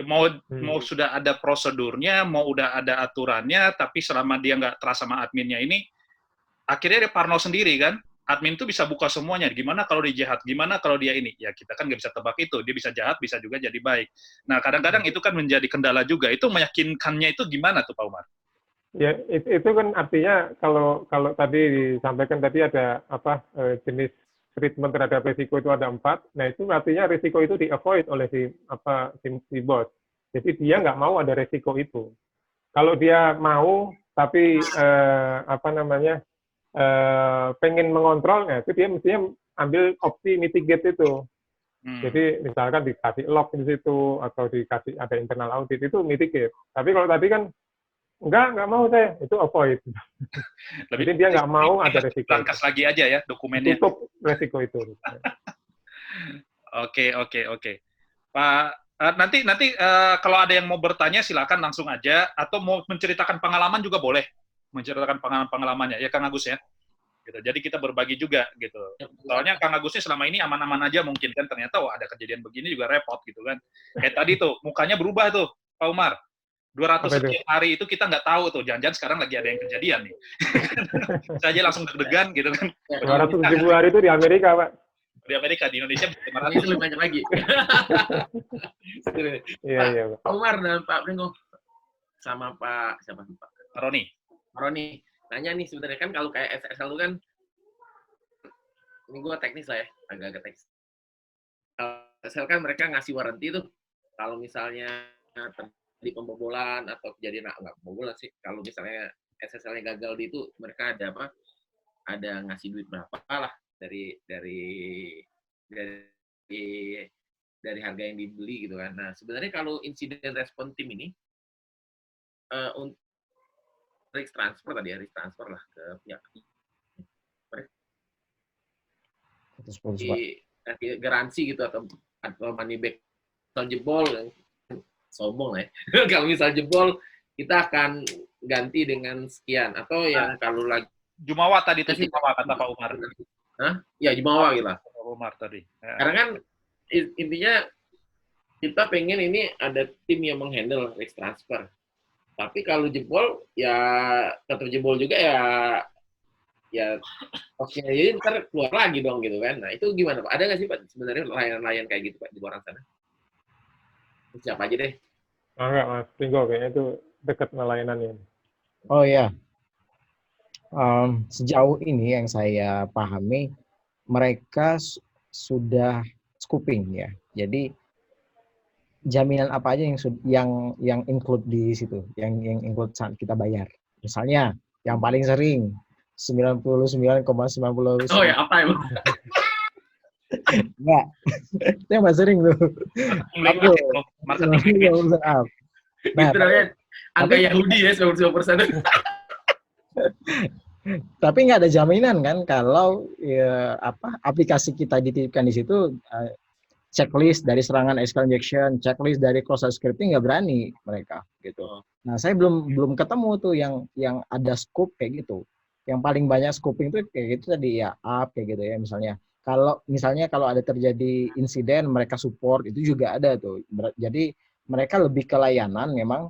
Mau sudah ada prosedurnya, mau udah ada aturannya, tapi selama dia nggak trust sama adminnya ini, akhirnya dia parno sendiri kan. Admin itu bisa buka semuanya. Gimana kalau dia jahat? Gimana kalau dia ini? Ya kita kan nggak bisa tebak itu. Dia bisa jahat, bisa juga jadi baik. Nah, kadang-kadang itu kan menjadi kendala juga. Itu meyakinkannya itu gimana tuh, Pak Umar? Ya, itu kan artinya kalau tadi disampaikan tadi ada jenis treatment terhadap risiko itu ada 4. Nah, itu artinya risiko itu di-avoid oleh si bos. Jadi dia nggak mau ada risiko itu. Kalau dia mau, tapi pengen mengontrolnya, itu dia mestinya ambil opsi mitigate itu. Jadi misalkan dikasih log di situ atau dikasih ada internal audit, itu mitigate. Tapi kalau tadi kan nggak mau saya, itu avoid. Jadi dia nggak mau ada resiko. Rangkas lagi aja ya dokumennya. Tutup resiko itu. Oke. Pak, nanti kalau ada yang mau bertanya silakan langsung aja, atau mau menceritakan pengalaman juga boleh. Menceritakan pengalamannya ya Kang Agus ya. Gitu. Jadi kita berbagi juga gitu. Soalnya Kang Agusnya selama ini aman-aman aja mungkin kan, ternyata ada kejadian begini juga repot gitu kan. Kayak tadi tuh mukanya berubah tuh Pak Umar. 200 sekian hari itu kita nggak tahu tuh, jangan-jangan sekarang lagi ada yang kejadian nih. Saja langsung deg-degan gitu kan. 270 hari itu di Amerika, Pak. Di Amerika, di Indonesia itu lebih banyak lagi. Iya, Pak Umar dan Pak Pringgo sama Pak Roni, nanya nih sebenarnya kan kalau kayak SSL itu kan, ini gue teknis lah ya, agak-agak teknis. SSL kan mereka ngasih warranty tuh, kalau misalnya terjadi pembobolan atau kejadian nggak pembobolan sih, kalau misalnya SSL-nya gagal di itu, mereka ada apa? Ada ngasih duit berapa lah dari harga yang dibeli gitu kan. Nah sebenarnya kalau insiden respon tim ini untuk risk transfer lah ke pihak. kasih garansi gitu atau money back. Misal jebol, sombong lah ya. Kalau misal jebol, kita akan ganti dengan sekian. Atau yang kalau lagi Jumawa tadi itu Jumawa kata Pak Umar. Hah? Ya Jumawa gitu lah. Pak Umar tadi. Ya. Karena kan intinya kita pengen ini ada tim yang menghandle risk transfer. Tapi kalau jebol ya tetap jebol juga ya oke, jadi ntar keluar lagi dong gitu kan. Nah itu gimana Pak? Ada nggak sih Pak sebenarnya layan-layan kayak gitu Pak di luar sana? Siapa aja deh? Enggak Mas, Ringo kayaknya itu dekat nelayanannya. Oh ya, sejauh ini yang saya pahami mereka sudah scooping ya. Jadi jaminan apa aja yang include di situ, yang include saat kita bayar. Misalnya yang paling sering 99,99. Oh ya apa emang? Enggak. Itu yang paling sering tuh. Marketing. Nah, itu namanya angka Yahudi ya 90%. Tapi nggak ada jaminan kan kalau aplikasi kita dititipkan di situ checklist dari serangan SQL injection, checklist dari cross-site scripting nggak berani mereka gitu. Nah, saya belum ketemu tuh yang ada scope kayak gitu. Yang paling banyak scoping tuh kayak gitu tadi ya, up kayak gitu ya misalnya. Kalau ada terjadi insiden mereka support itu juga ada tuh. Jadi mereka lebih ke layanan memang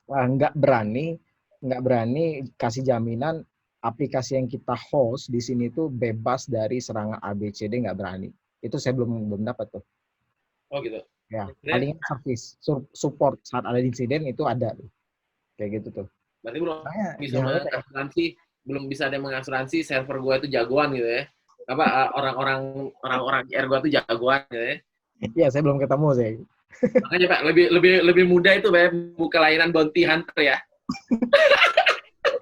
nggak berani kasih jaminan aplikasi yang kita host di sini tuh bebas dari serangan ABCD, nggak berani. Itu saya belum dapat tuh. Oh gitu. Ya, paling service support saat ada insiden itu ada tuh. Kayak gitu tuh. Berarti belum bisa ada mengasuransi server gua itu jagoan gitu ya. Apa orang-orang IR gua tuh jagoan gitu ya. Iya, saya belum ketemu sih. Makanya Pak lebih mudah itu Pak buka layanan bounty hunter ya.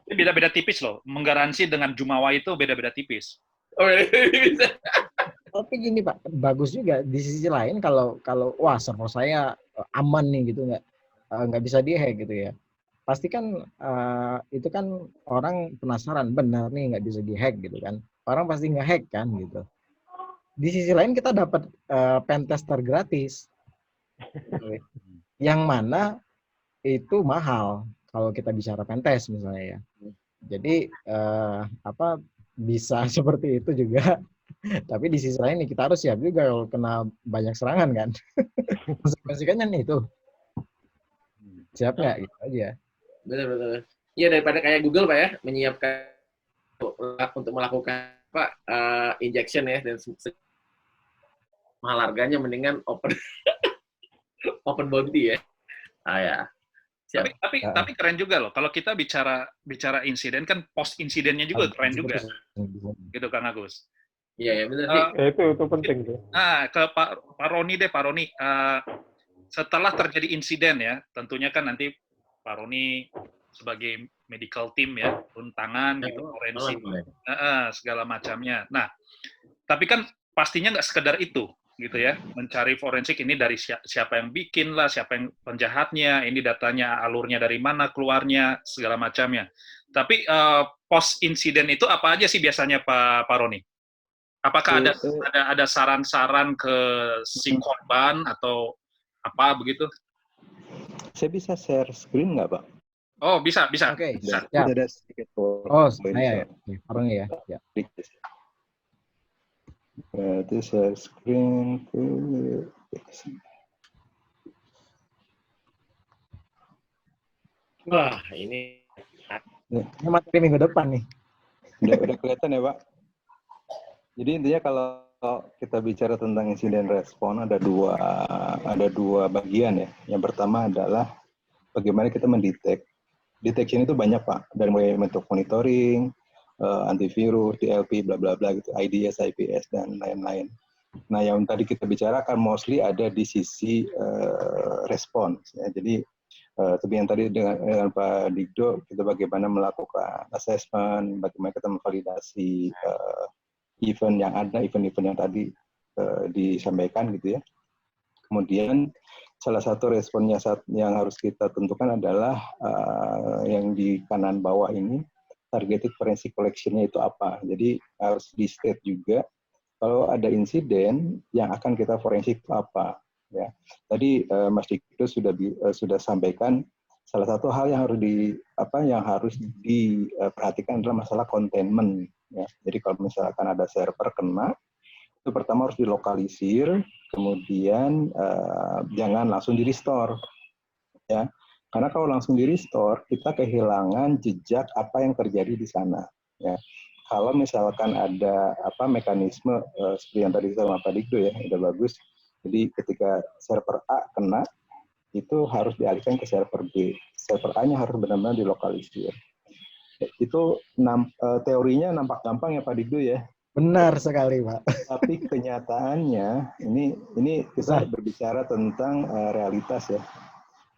Beda-beda tipis loh. Menggaransi dengan Jumawa itu beda-beda tipis. Oh, bisa. Tapi gini Pak, bagus juga di sisi lain kalau wah server saya aman nih gitu, nggak bisa dihack gitu ya. Pasti kan itu kan orang penasaran benar nih nggak bisa dihack gitu kan. Orang pasti nge-hack kan gitu. Di sisi lain kita dapat pentester gratis. Yang mana itu mahal kalau kita bicara pentest misalnya ya. Jadi bisa seperti itu juga. Tapi di sisi lain kita harus siap juga kalau kena banyak serangan kan. Konsekuensinya itu. Siap nggak? Gitu aja. Betul. Iya daripada kayak Google Pak ya, menyiapkan untuk melakukan injection ya dan mahal harganya mendingan open bounty ya. Ya. Siap. Tapi keren juga loh. Kalau kita bicara insiden kan post insidennya juga keren juga. Gitu Kang Agus. Iya benar. Itu penting tuh. Ke Pak Roni deh, Pak Roni. Setelah terjadi insiden ya, tentunya kan nanti Pak Roni sebagai medical team ya, turun tangan gitu, forensik, segala macamnya. Nah, tapi kan pastinya nggak sekedar itu, gitu ya, mencari forensik ini dari siapa yang bikin lah, siapa yang penjahatnya, ini datanya, alurnya dari mana, keluarnya, segala macamnya. Tapi post insiden itu apa aja sih biasanya Pak Roni? Apakah ada saran-saran ke si korban atau apa begitu? Saya bisa share screen nggak, Pak? Oh, bisa. Oke. Bisa. Ya. Ada sedikit saya ya. Orang ya. Berarti share screen ke Wah, ini materi minggu depan nih. Udah kelihatan ya, Pak? Jadi intinya kalau kita bicara tentang insiden respon ada dua bagian ya. Yang pertama adalah bagaimana kita mendetek. Detection itu banyak Pak, dari mulai bentuk monitoring, antivirus, DLP, bla bla bla gitu, IDS, IPS dan lain-lain. Nah yang tadi kita bicarakan mostly ada di sisi respons. Ya. Jadi seperti yang tadi dengan Pak Digdo, kita bagaimana melakukan assessment, bagaimana kita memvalidasi event yang ada, event-event yang tadi disampaikan gitu ya. Kemudian salah satu responnya yang harus kita tentukan adalah yang di kanan bawah ini, targeted forensic collection-nya itu apa. Jadi harus di-state juga kalau ada insiden yang akan kita forensik itu apa? Ya, tadi Mas Dikdo sudah sampaikan salah satu hal yang harus diperhatikan adalah masalah containment. Ya. Jadi kalau misalkan ada server kena, itu pertama harus dilokalisir, kemudian jangan langsung di restore. Ya. Karena kalau langsung di restore, kita kehilangan jejak apa yang terjadi di sana. Ya. Kalau misalkan ada mekanisme seperti yang tadi sama Pak Dikdo ya, udah bagus. Jadi ketika server A kena, itu harus dialihkan ke server B. Server A-nya harus benar-benar dilokalisir. Itu teorinya nampak gampang ya Pak Dikdo ya. Benar sekali Pak. Tapi kenyataannya ini kita berbicara tentang realitas ya.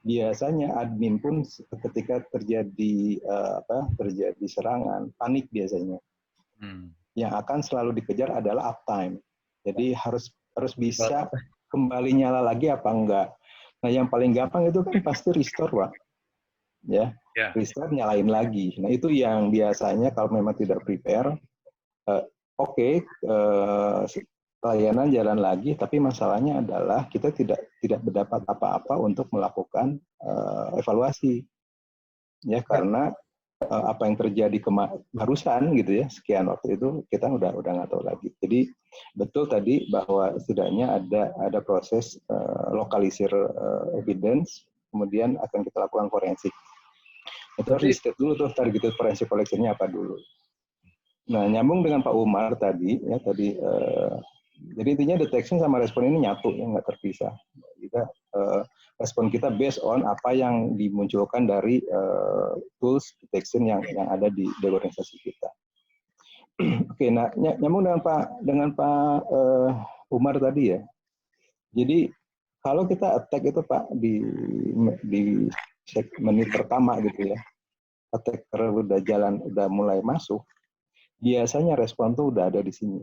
Biasanya admin pun ketika terjadi serangan, panik biasanya. Yang akan selalu dikejar adalah uptime. Jadi harus bisa kembali nyala lagi apa enggak. Nah, yang paling gampang itu kan pasti restore, Pak. Ya, restore nyalain lagi. Nah, itu yang biasanya kalau memang tidak prepare, layanan jalan lagi, tapi masalahnya adalah kita tidak mendapat apa-apa untuk melakukan evaluasi. Ya, karena apa yang terjadi barusan gitu ya, sekian waktu itu kita udah nggak tahu lagi. Jadi betul tadi bahwa setidaknya ada proses lokalisir evidence, kemudian akan kita lakukan forensik. Itu harus di-state dulu tuh targeted forensic collection-nya apa dulu. Nah, nyambung dengan Pak Umar tadi ya jadi intinya detection sama respon ini nyatu ya, nggak terpisah. Kita respon kita based on apa yang dimunculkan dari tools detection yang ada di organisasi kita. Oke, nah nyambung dengan Pak Umar tadi ya. Jadi kalau kita attack itu Pak di menit pertama gitu ya, attacker udah mulai masuk, biasanya respon tuh udah ada di sini.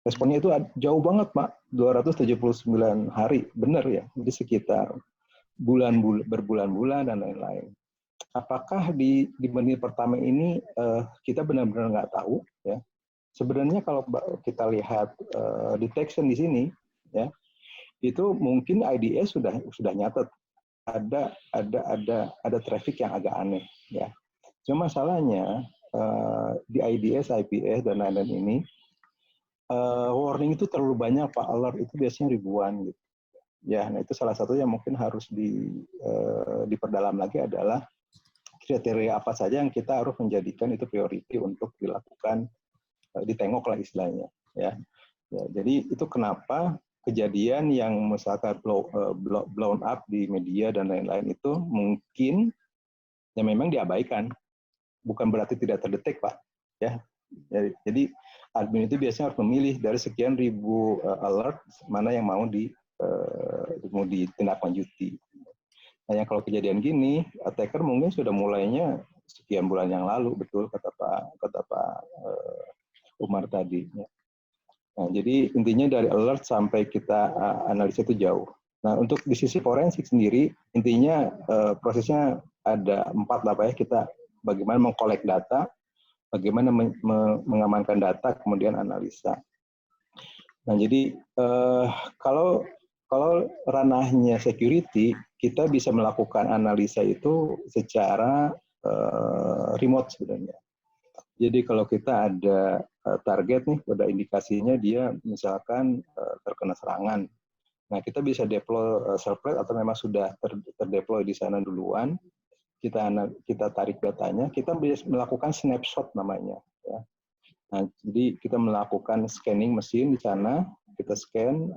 Responnya itu jauh banget, Pak. 279 hari, benar ya. Jadi sekitar berbulan-bulan dan lain-lain. Apakah di menit pertama ini kita benar-benar nggak tahu? Ya. Sebenarnya kalau kita lihat detection di sini, ya, itu mungkin IDS sudah nyatet ada traffic yang agak aneh, ya. Cuma masalahnya di IDS, IPS dan lain-lain ini warning itu terlalu banyak Pak, alert itu biasanya ribuan gitu. Ya, nah itu salah satu yang mungkin harus diperdalam lagi adalah kriteria apa saja yang kita harus menjadikan itu priority untuk dilakukan, ditengok lah istilahnya. Ya, jadi itu kenapa kejadian yang misalkan blown up di media dan lain-lain itu mungkin ya memang diabaikan, bukan berarti tidak terdetek Pak. Ya, jadi admin itu biasanya harus memilih dari sekian ribu alert mana yang mau ditindaklanjuti. Nah, yang kalau kejadian gini, attacker mungkin sudah mulainya sekian bulan yang lalu, betul kata Pak Umar tadi. Nah, jadi intinya dari alert sampai kita analisa itu jauh. Nah, untuk di sisi forensik sendiri, intinya prosesnya ada 4 lah Pak ya, kita bagaimana mengkolek data, bagaimana mengamankan data, kemudian analisa. Nah, jadi kalau ranahnya security, kita bisa melakukan analisa itu secara remote sebenarnya. Jadi kalau kita ada target nih, ada indikasinya dia misalkan terkena serangan. Nah, kita bisa deploy servlet atau memang sudah terdeploy di sana duluan. Kita tarik datanya, kita bisa melakukan snapshot namanya. Ya. Nah, jadi kita melakukan scanning mesin di sana, kita scan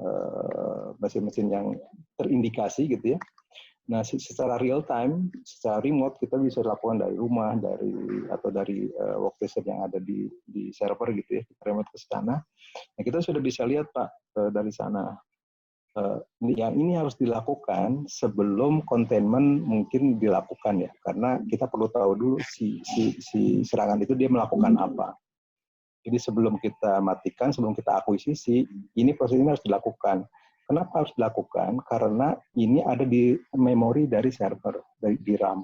mesin-mesin yang terindikasi gitu ya. Nah, secara real time, secara remote kita bisa lakukan dari rumah, atau dari workstation yang ada di server gitu ya, kita remote ke sana. Nah, kita sudah bisa lihat Pak dari sana. Yang ini harus dilakukan sebelum containment mungkin dilakukan ya, karena kita perlu tahu dulu si serangan itu dia melakukan apa. Jadi sebelum kita matikan, sebelum kita akuisisi, ini proses ini harus dilakukan. Kenapa harus dilakukan? Karena ini ada di memori dari server, di RAM.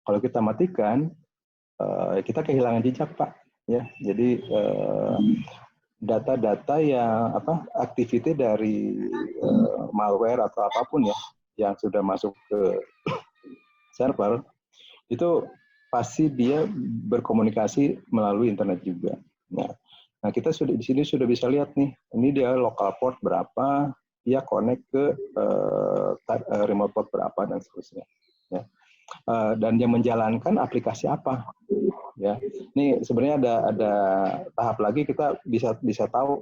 Kalau kita matikan, kita kehilangan jejak Pak. Ya, jadi data-data yang aktiviti dari malware atau apapun ya yang sudah masuk ke server itu pasti dia berkomunikasi melalui internet juga. Nah kita sudah di sini sudah bisa lihat nih, ini dia local port berapa, dia connect ke remote port berapa dan seterusnya. Ya. Dan yang menjalankan aplikasi apa? Ya, ini sebenarnya ada tahap lagi kita bisa tahu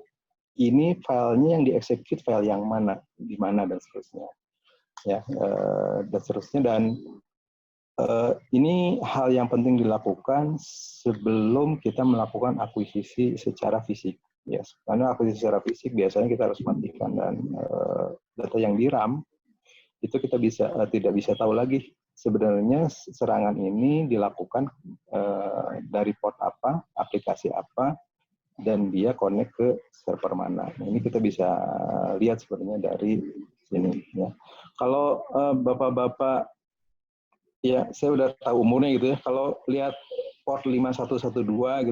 ini filenya yang dieksekut file yang mana, di mana dan seterusnya. Ya, dan seterusnya dan ini hal yang penting dilakukan sebelum kita melakukan akuisisi secara fisik. Yes. Karena akuisisi secara fisik biasanya kita harus matikan dan data yang di RAM itu kita tidak bisa tahu lagi sebenarnya serangan ini dilakukan dari port apa, aplikasi apa, dan dia connect ke server mana. Nah, ini kita bisa lihat sebenarnya dari sini. Ya. Kalau bapak-bapak ya, saya udah tahu umurnya gitu ya. Kalau lihat port 5112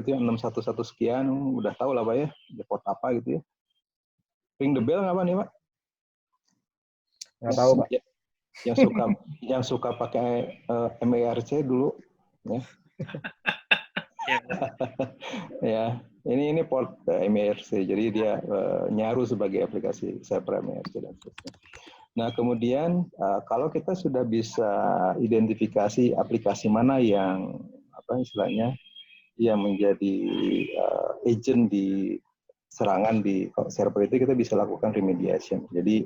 gitu ya, 611 sekian, udah tahu lah Pak ya, di port apa gitu ya. Ring the bell nggak Pak nih Pak? Nggak tahu Pak. Yang suka pakai MERC dulu ya. Ya, ini port MERC, jadi dia nyaru sebagai aplikasi server MERC dan seterusnya. Nah, kemudian kalau kita sudah bisa identifikasi aplikasi mana yang istilahnya yang menjadi agent di serangan di server itu, kita bisa lakukan remediation. Jadi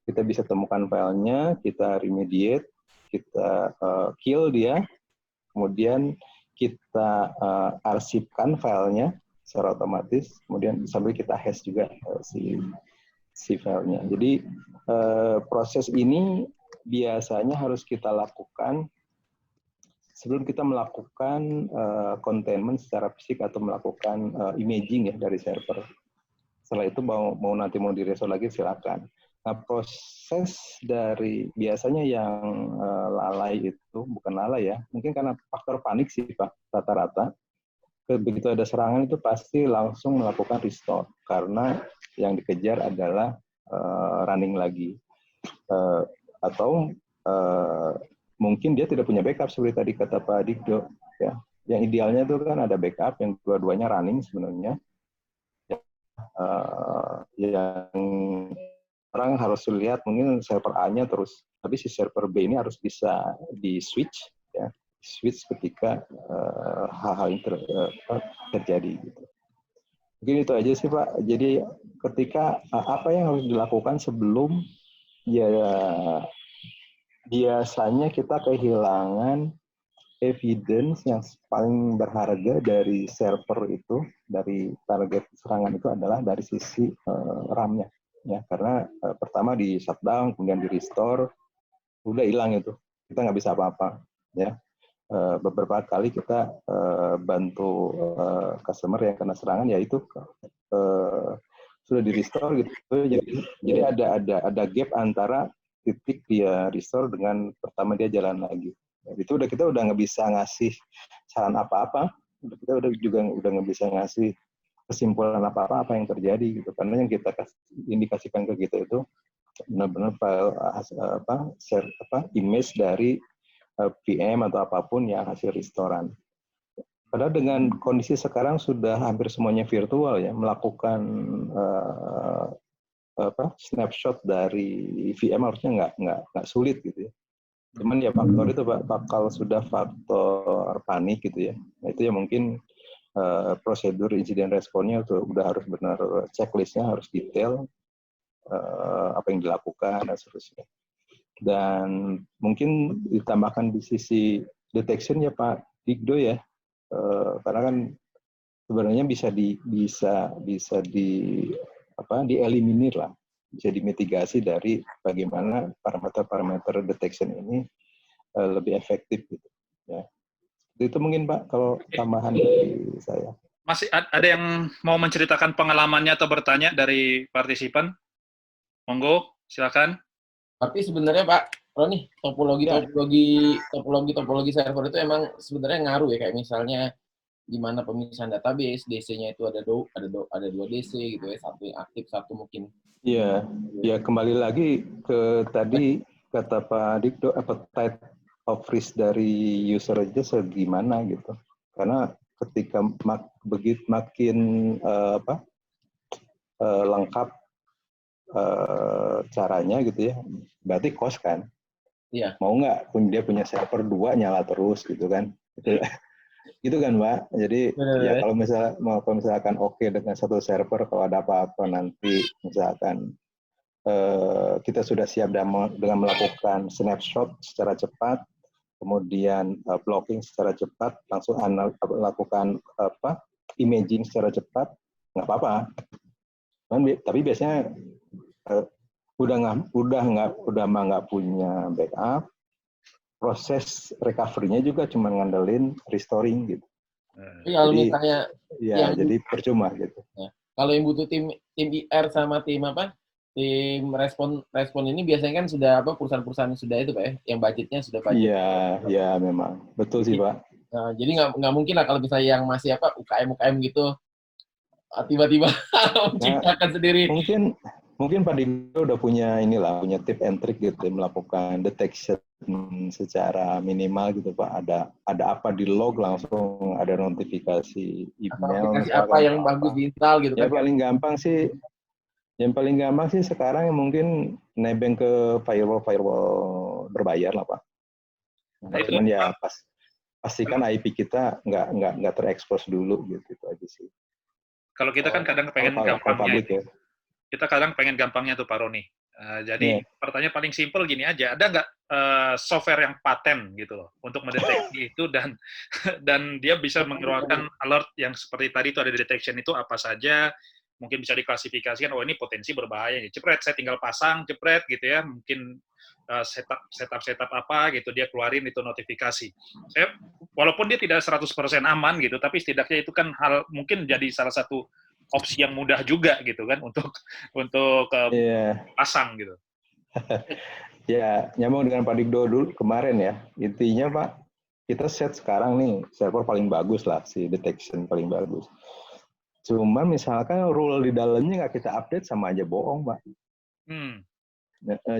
kita bisa temukan filenya, kita remediate, kita kill dia, kemudian kita arsipkan filenya secara otomatis, kemudian sambil kita hash juga si filenya. Jadi proses ini biasanya harus kita lakukan sebelum kita melakukan containment secara fisik atau melakukan imaging ya dari server. Setelah itu nanti mau direstore lagi silakan. Nah, proses dari biasanya yang lalai itu bukan lalai ya, mungkin karena faktor panik sih Pak, rata-rata. Begitu ada serangan itu pasti langsung melakukan restore karena yang dikejar adalah running lagi. Atau mungkin dia tidak punya backup seperti tadi kata Pak Digdo ya. Yang idealnya itu kan ada backup yang dua-duanya running sebenarnya. Yang orang harus lihat mungkin server A-nya terus, tapi si server B ini harus bisa di switch ya, switch ketika hal-hal ini terjadi gitu. Mungkin itu aja sih Pak. Jadi ketika apa yang harus dilakukan sebelum ya biasanya kita kehilangan evidence yang paling berharga dari server itu, dari target serangan itu adalah dari sisi RAM-nya. Ya, karena pertama di shutdown, kemudian di restore, udah hilang itu. Kita nggak bisa apa-apa. Ya. Beberapa kali kita bantu customer yang kena serangan, yaitu sudah di restore gitu. Jadi ada gap antara titik dia restore dengan pertama dia jalan lagi. Itu kita udah nggak bisa ngasih saran apa-apa, kita udah nggak bisa ngasih kesimpulan apa yang terjadi gitu, karena yang kita indikasikan ke kita itu benar-benar file image dari VM atau apapun yang hasil restoran. Padahal dengan kondisi sekarang sudah hampir semuanya virtual ya, melakukan snapshot dari VM harusnya nggak sulit gitu ya. Cuman ya faktor itu Pak, bakal sudah faktor panik gitu ya. Nah, itu ya mungkin prosedur insiden responnya udah harus benar, checklistnya harus detail, apa yang dilakukan dan seterusnya. Dan mungkin ditambahkan di sisi detection ya Pak Digdo ya, karena kan sebenarnya bisa dieliminir lah, bisa dimitigasi dari bagaimana parameter detection ini lebih efektif gitu ya. Itu mungkin Pak kalau tambahan dari saya. Masih ada yang mau menceritakan pengalamannya atau bertanya dari partisipan? Monggo, silakan. Tapi sebenarnya Pak Roni, topologi server itu emang sebenarnya ngaruh ya, kayak misalnya di mana pemisahan database, DC-nya itu ada dua DC gitu ya, satu yang aktif, satu mungkin. Iya, ya kembali lagi ke tadi kata Pak Dikdo, appetite of risk dari user aja segimana gitu. Karena ketika makin lengkap caranya gitu ya, berarti cost kan. Iya. Mau nggak dia punya server 2 nyala terus gitu kan? Gitu kan, Mbak. Jadi ya kalau misalkan oke dengan satu server, kalau ada apa-apa nanti misalkan kita sudah siap dengan melakukan snapshot secara cepat, kemudian blocking secara cepat, langsung lakukan imaging secara cepat, nggak apa-apa. Tapi biasanya udah nggak punya backup, proses recovery-nya juga cuma ngandelin restoring gitu. Kalau misalnya jadi percuma gitu. Ya. Kalau yang butuh tim IR sama tim respon ini biasanya kan sudah perusahaan-perusahaan sudah itu Pak ya, yang budgetnya sudah budget. Iya memang betul sih Pak. Nah, jadi nggak mungkin lah kalau misalnya yang masih UKM gitu tiba-tiba menciptakan sendiri. Mungkin Pak Dino udah punya tip and trick gitu, melakukan detection secara minimal gitu Pak. Ada apa di log langsung ada notifikasi email. Aplikasi apa yang bagus diinstal gitu Yang kan? paling gampang sih sekarang mungkin nebeng ke firewall berbayar lah Pak. Cuman ya pastikan IP kita nggak terekspos dulu gitu itu aja sih. Kalau kita kan kadang pengen gampangnya. Kita kadang pengen gampangnya tuh Pak Roni. Jadi pertanyaan paling simpel gini aja, ada nggak software yang paten gitu loh untuk mendeteksi itu dan dia bisa mengeluarkan alert yang seperti tadi itu ada detection itu apa saja, mungkin bisa diklasifikasikan, oh ini potensi berbahaya, jepret saya tinggal pasang, jepret gitu ya, mungkin setup apa gitu dia keluarin itu notifikasi. Walaupun dia tidak 100% aman gitu, tapi setidaknya itu kan hal mungkin jadi salah satu opsi yang mudah juga gitu kan untuk pasang gitu. Ya, nyambung dengan Pak Dikdo dulu kemarin ya. Intinya Pak, kita set sekarang nih server paling bagus lah, si detection paling bagus. Cuma misalkan rule di dalamnya nggak kita update sama aja bohong Pak.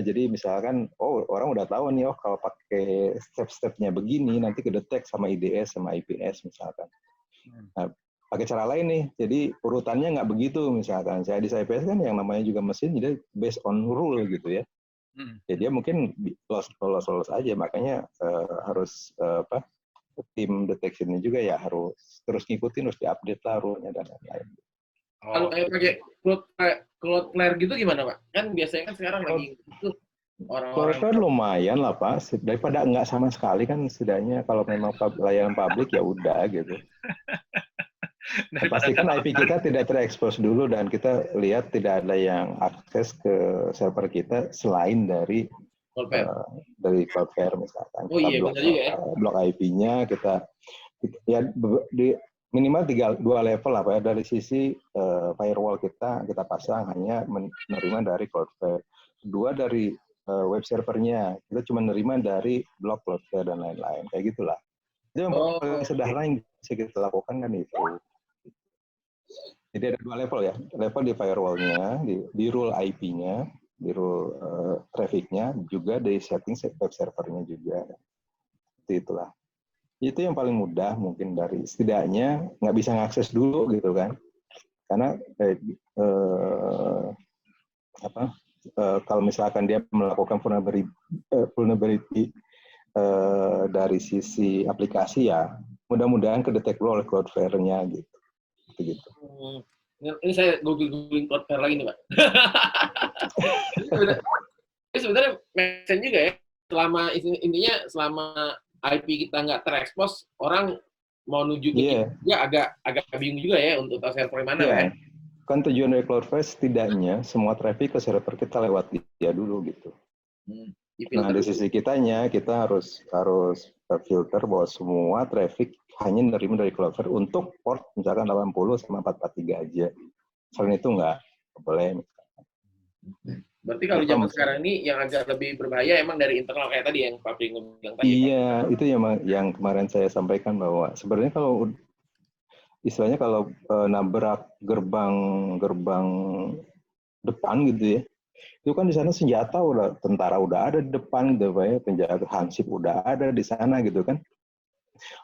Jadi misalkan, orang udah tahu nih, kalau pakai step-stepnya begini nanti kedetek sama IDS sama IPS misalkan. Nah, pakai cara lain nih, jadi urutannya nggak begitu misalkan. Saya di IPS kan yang namanya juga mesin, jadi based on rule gitu ya. Jadi dia mungkin lolos aja, makanya harus tim detection-nya juga ya harus terus ngikutin, harus diupdate lah rule-nya dan lain-lain. Kalau kayak pakai Cloudflare gitu gimana Pak? Kan biasanya kan sekarang lagi itu orang-orang. Cloudflare lumayan lah Pak, daripada nggak sama sekali kan setidaknya kalau memang layanan publik ya udah gitu. Pastikan IP kita tidak terekspos dulu dan kita lihat tidak ada yang akses ke server kita selain dari Cloudflare misalkan. Kita blok IP-nya, kita ya di minimal 2 level lah Pak ya, dari sisi firewall kita pasang hanya menerima dari Cloudflare. 2 dari web servernya kita cuma menerima dari blok Cloudflare dan lain-lain kayak gitulah. Itu yang paling sederhana yang bisa kita lakukan kan itu. Jadi ada 2 level ya, level di firewall-nya, di rule IP-nya, di rule traffic-nya, juga dari setting web servernya juga. Itulah. Itu yang paling mudah mungkin dari setidaknya nggak bisa ngakses dulu gitu kan. Karena kalau misalkan dia melakukan vulnerability dari sisi aplikasi ya mudah-mudahan kedetek oleh Cloudflare-nya gitu. Ini saya googling Cloudflare lagi nih Pak. Ini sebenarnya mention juga ya, selama IP kita nggak terekspos, orang mau nunjukin dia agak bingung juga ya untuk tahu server mana kan. Kan tujuan dari Cloudflare setidaknya semua traffic ke server kita lewat dia dulu gitu. Nah dari sisi kitanya kita harus filter bahwa semua traffic hanya menerima dari Cloudflare untuk port misalkan 80 sama 443 aja. Selain itu nggak boleh. Berarti kalau zaman sekarang ini yang agak lebih berbahaya emang dari internal kayak tadi yang Pak Pringo bilang tadi. Iya, Pak. Itu yang kemarin saya sampaikan bahwa sebenarnya kalau istilahnya kalau nabrak gerbang depan gitu ya, itu kan di sana senjata udah, tentara udah ada di depan gitu Pak ya, penjaga hansip udah ada di sana gitu kan.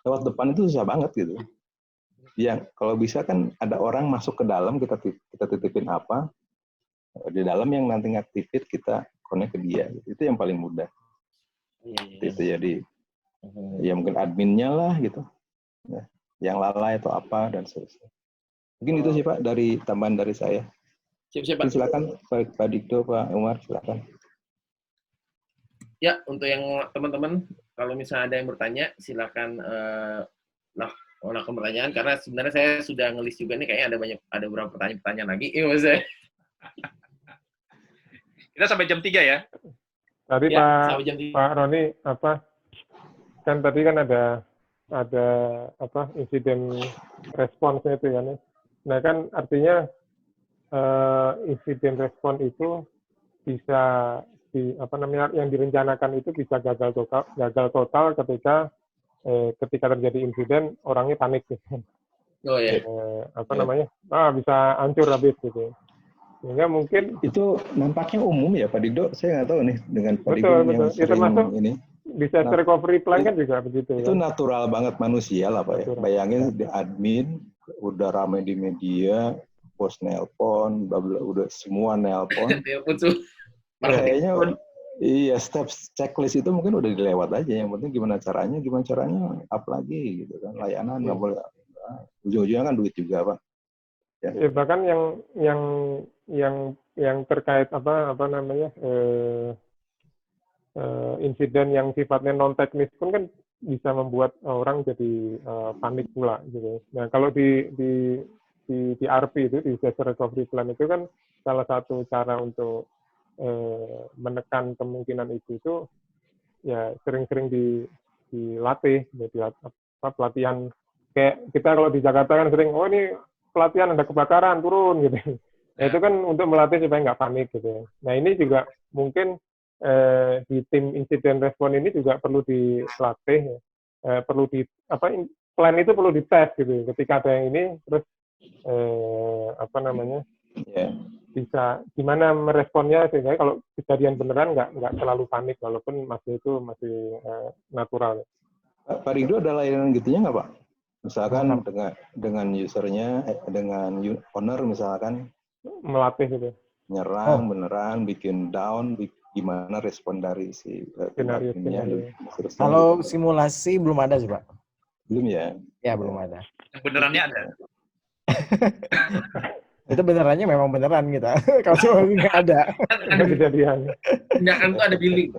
Lewat depan itu susah banget gitu. Yang kalau bisa kan ada orang masuk ke dalam, kita titipin apa di dalam, yang nanti ngaktifin kita connect ke dia gitu. Itu yang paling mudah. Itu jadi ya mungkin adminnya lah gitu ya, yang lalai atau apa dan seterusnya. Mungkin itu sih Pak dari tambahan dari saya. Siap-siap, Pak. Silakan Pak Dikdo, Pak Umar, silakan. Ya, untuk yang teman-teman, kalau misalnya ada yang bertanya, silakan melakukan pertanyaan, karena sebenarnya saya sudah ngelis juga nih, kayaknya ada beberapa pertanyaan lagi. Iya, maksudnya. Kita sampai jam 3 ya. Tadi Ya, Pak Roni kan tadi kan ada insiden responsnya itu kan ya. Nah kan artinya insiden respon itu bisa yang direncanakan itu bisa gagal total ketika terjadi insiden, orangnya panik gitu. Oh ya. Bisa hancur habis gitu. Sehingga mungkin itu nampaknya umum ya Pak Dikdo, saya nggak tahu nih dengan Pak Dikdo yang sering termasuk ini. Disaster recovery plan kan juga begitu. Itu kan? natural banget manusia lah Pak ya. Bayangin di admin udah ramai di media, bos nelpon, udah semua nelpon. Kayaknya iya, step checklist itu mungkin udah dilewat aja. Yang penting gimana caranya up lagi gitu kan. Layanan nggak boleh. Ujung-ujungnya kan duit juga Pak. Ya, bahkan yang terkait insiden yang sifatnya non teknis pun kan bisa membuat orang jadi panik pula gitu. Nah kalau di RP itu, di disaster recovery plan itu kan salah satu cara untuk menekan kemungkinan itu ya sering-sering dilatih, pelatihan. Kayak kita kalau di Jakarta kan sering, ini pelatihan ada kebakaran, turun gitu. Nah, itu kan untuk melatih supaya nggak panik gitu. Nah ini juga mungkin di tim insiden respon ini juga perlu dilatih, plan itu perlu dites gitu. Ketika ada yang ini, terus bisa gimana meresponnya sehingga kalau kejadian beneran nggak terlalu panik, walaupun masih natural. Pak Dikdo ada layanan gitunya nggak Pak? Misalkan dengan usernya, dengan owner misalkan melatih gitu. Nyerang beneran, bikin down, gimana respon dari si skenario. Kalau simulasi belum ada sih Pak. Belum ya? Ya belum ada. Yang benerannya ada. Itu benerannya memang beneran kita. Kalau simulasi nggak ada. Ada kejadian. Tindakan tuh ada billing.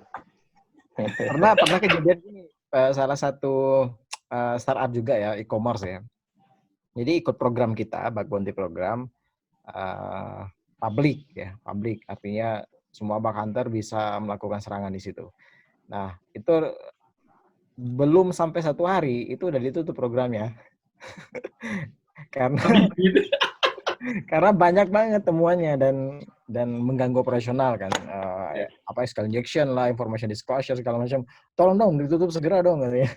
Pernah kejadian ini salah satu startup juga ya, e-commerce ya. Jadi ikut program kita, Bug Bounty program, public artinya semua bug hunter bisa melakukan serangan di situ. Nah itu belum sampai 1 hari itu udah ditutup programnya karena banyak banget temuannya dan mengganggu operasional kan, SQL injection lah, information disclosure segala macam. Tolong dong ditutup segera dong gitu ya.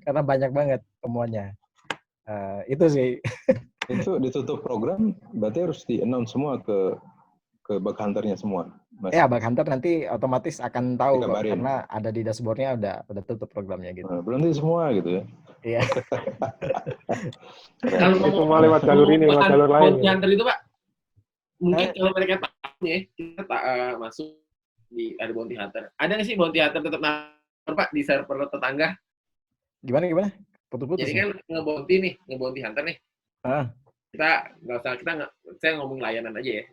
Karena banyak banget temuannya. Itu sih. Itu ditutup program berarti harus di-announce semua ke bug hunter-nya semua. Mas. Ya, bug hunter nanti otomatis akan tahu kok, Dikabarin. karena ada di dashboard-nya udah tutup programnya gitu. Berhenti semua gitu ya. Iya. Kalau semua lewat jalur ini, lewat jalur lain. Bounty hunter itu Pak, mungkin kalau mereka tahu ya, kita masuk ada bounty hunter. Ada nggak sih bounty hunter tetap naruh Pak di server tetangga? Gimana? Putus-putus. Jadi kan nge-bounty hunter nih. Saya ngomong layanan aja ya.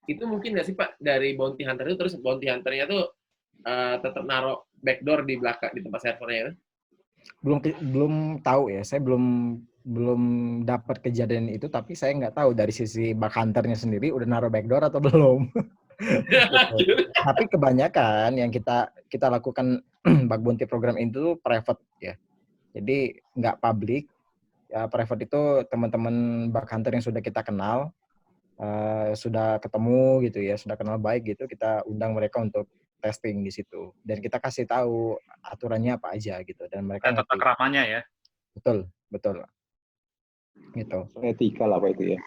Itu mungkin nggak sih Pak dari bounty hunter itu, terus bounty hunternya tuh tetap naruh backdoor di belakang di tempat servernya itu? Belum tahu ya. Saya belum dapat kejadian itu, tapi saya nggak tahu dari sisi bug hunternya sendiri udah naruh backdoor atau belum. Tapi kebanyakan yang kita lakukan bug bounty program itu private ya. Jadi nggak public. Ya, private itu teman-teman bug hunter yang sudah kita kenal, sudah ketemu gitu ya, sudah kenal baik gitu, kita undang mereka untuk testing di situ. Dan kita kasih tahu aturannya apa aja gitu. Dan mereka tata keramanya ya. Betul. Gitu. Etika lah Pak itu ya.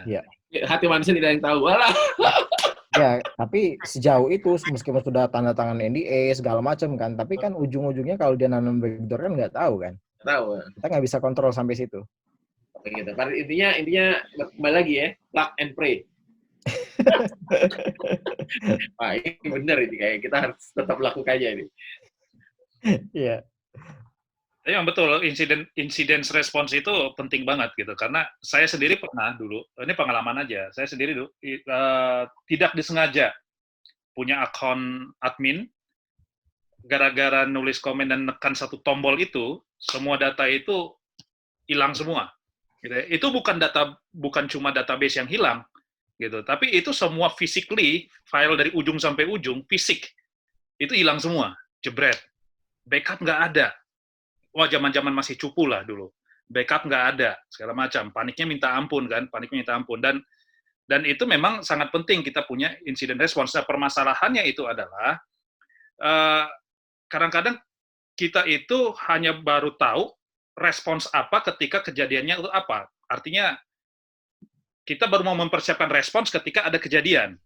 Ya. Hati manusia tidak ada yang tahu. Walah. Ya, tapi sejauh itu meskipun sudah tanda tangan NDA segala macam kan, tapi kan ujung-ujungnya kalau dia nanam backdoor kan nggak tahu kan. Tahu. Kita nggak bisa kontrol sampai situ. Oke, gitu. Pada intinya kembali lagi ya, plug and pray. Wah, ini benar ini kayak kita harus tetap lakukannya ini. Iya. Tapi yang betul, incident response itu penting banget gitu. Karena saya sendiri pernah dulu, ini pengalaman aja, saya sendiri dulu tidak disengaja punya akun admin, gara-gara nulis komen dan nekan satu tombol itu, semua data itu hilang semua. Gitu. Itu bukan cuma database yang hilang, gitu. Tapi itu semua physically, file dari ujung sampai ujung, fisik, itu hilang semua, jebret. Backup nggak ada. Wah, zaman-zaman masih cupu lah dulu. Backup nggak ada, segala macam. Paniknya minta ampun kan, paniknya minta ampun. Dan itu memang sangat penting kita punya incident response. Nah, permasalahannya itu adalah kadang-kadang kita itu hanya baru tahu respons apa ketika kejadiannya itu apa. Artinya kita baru mau mempersiapkan respons ketika ada kejadian,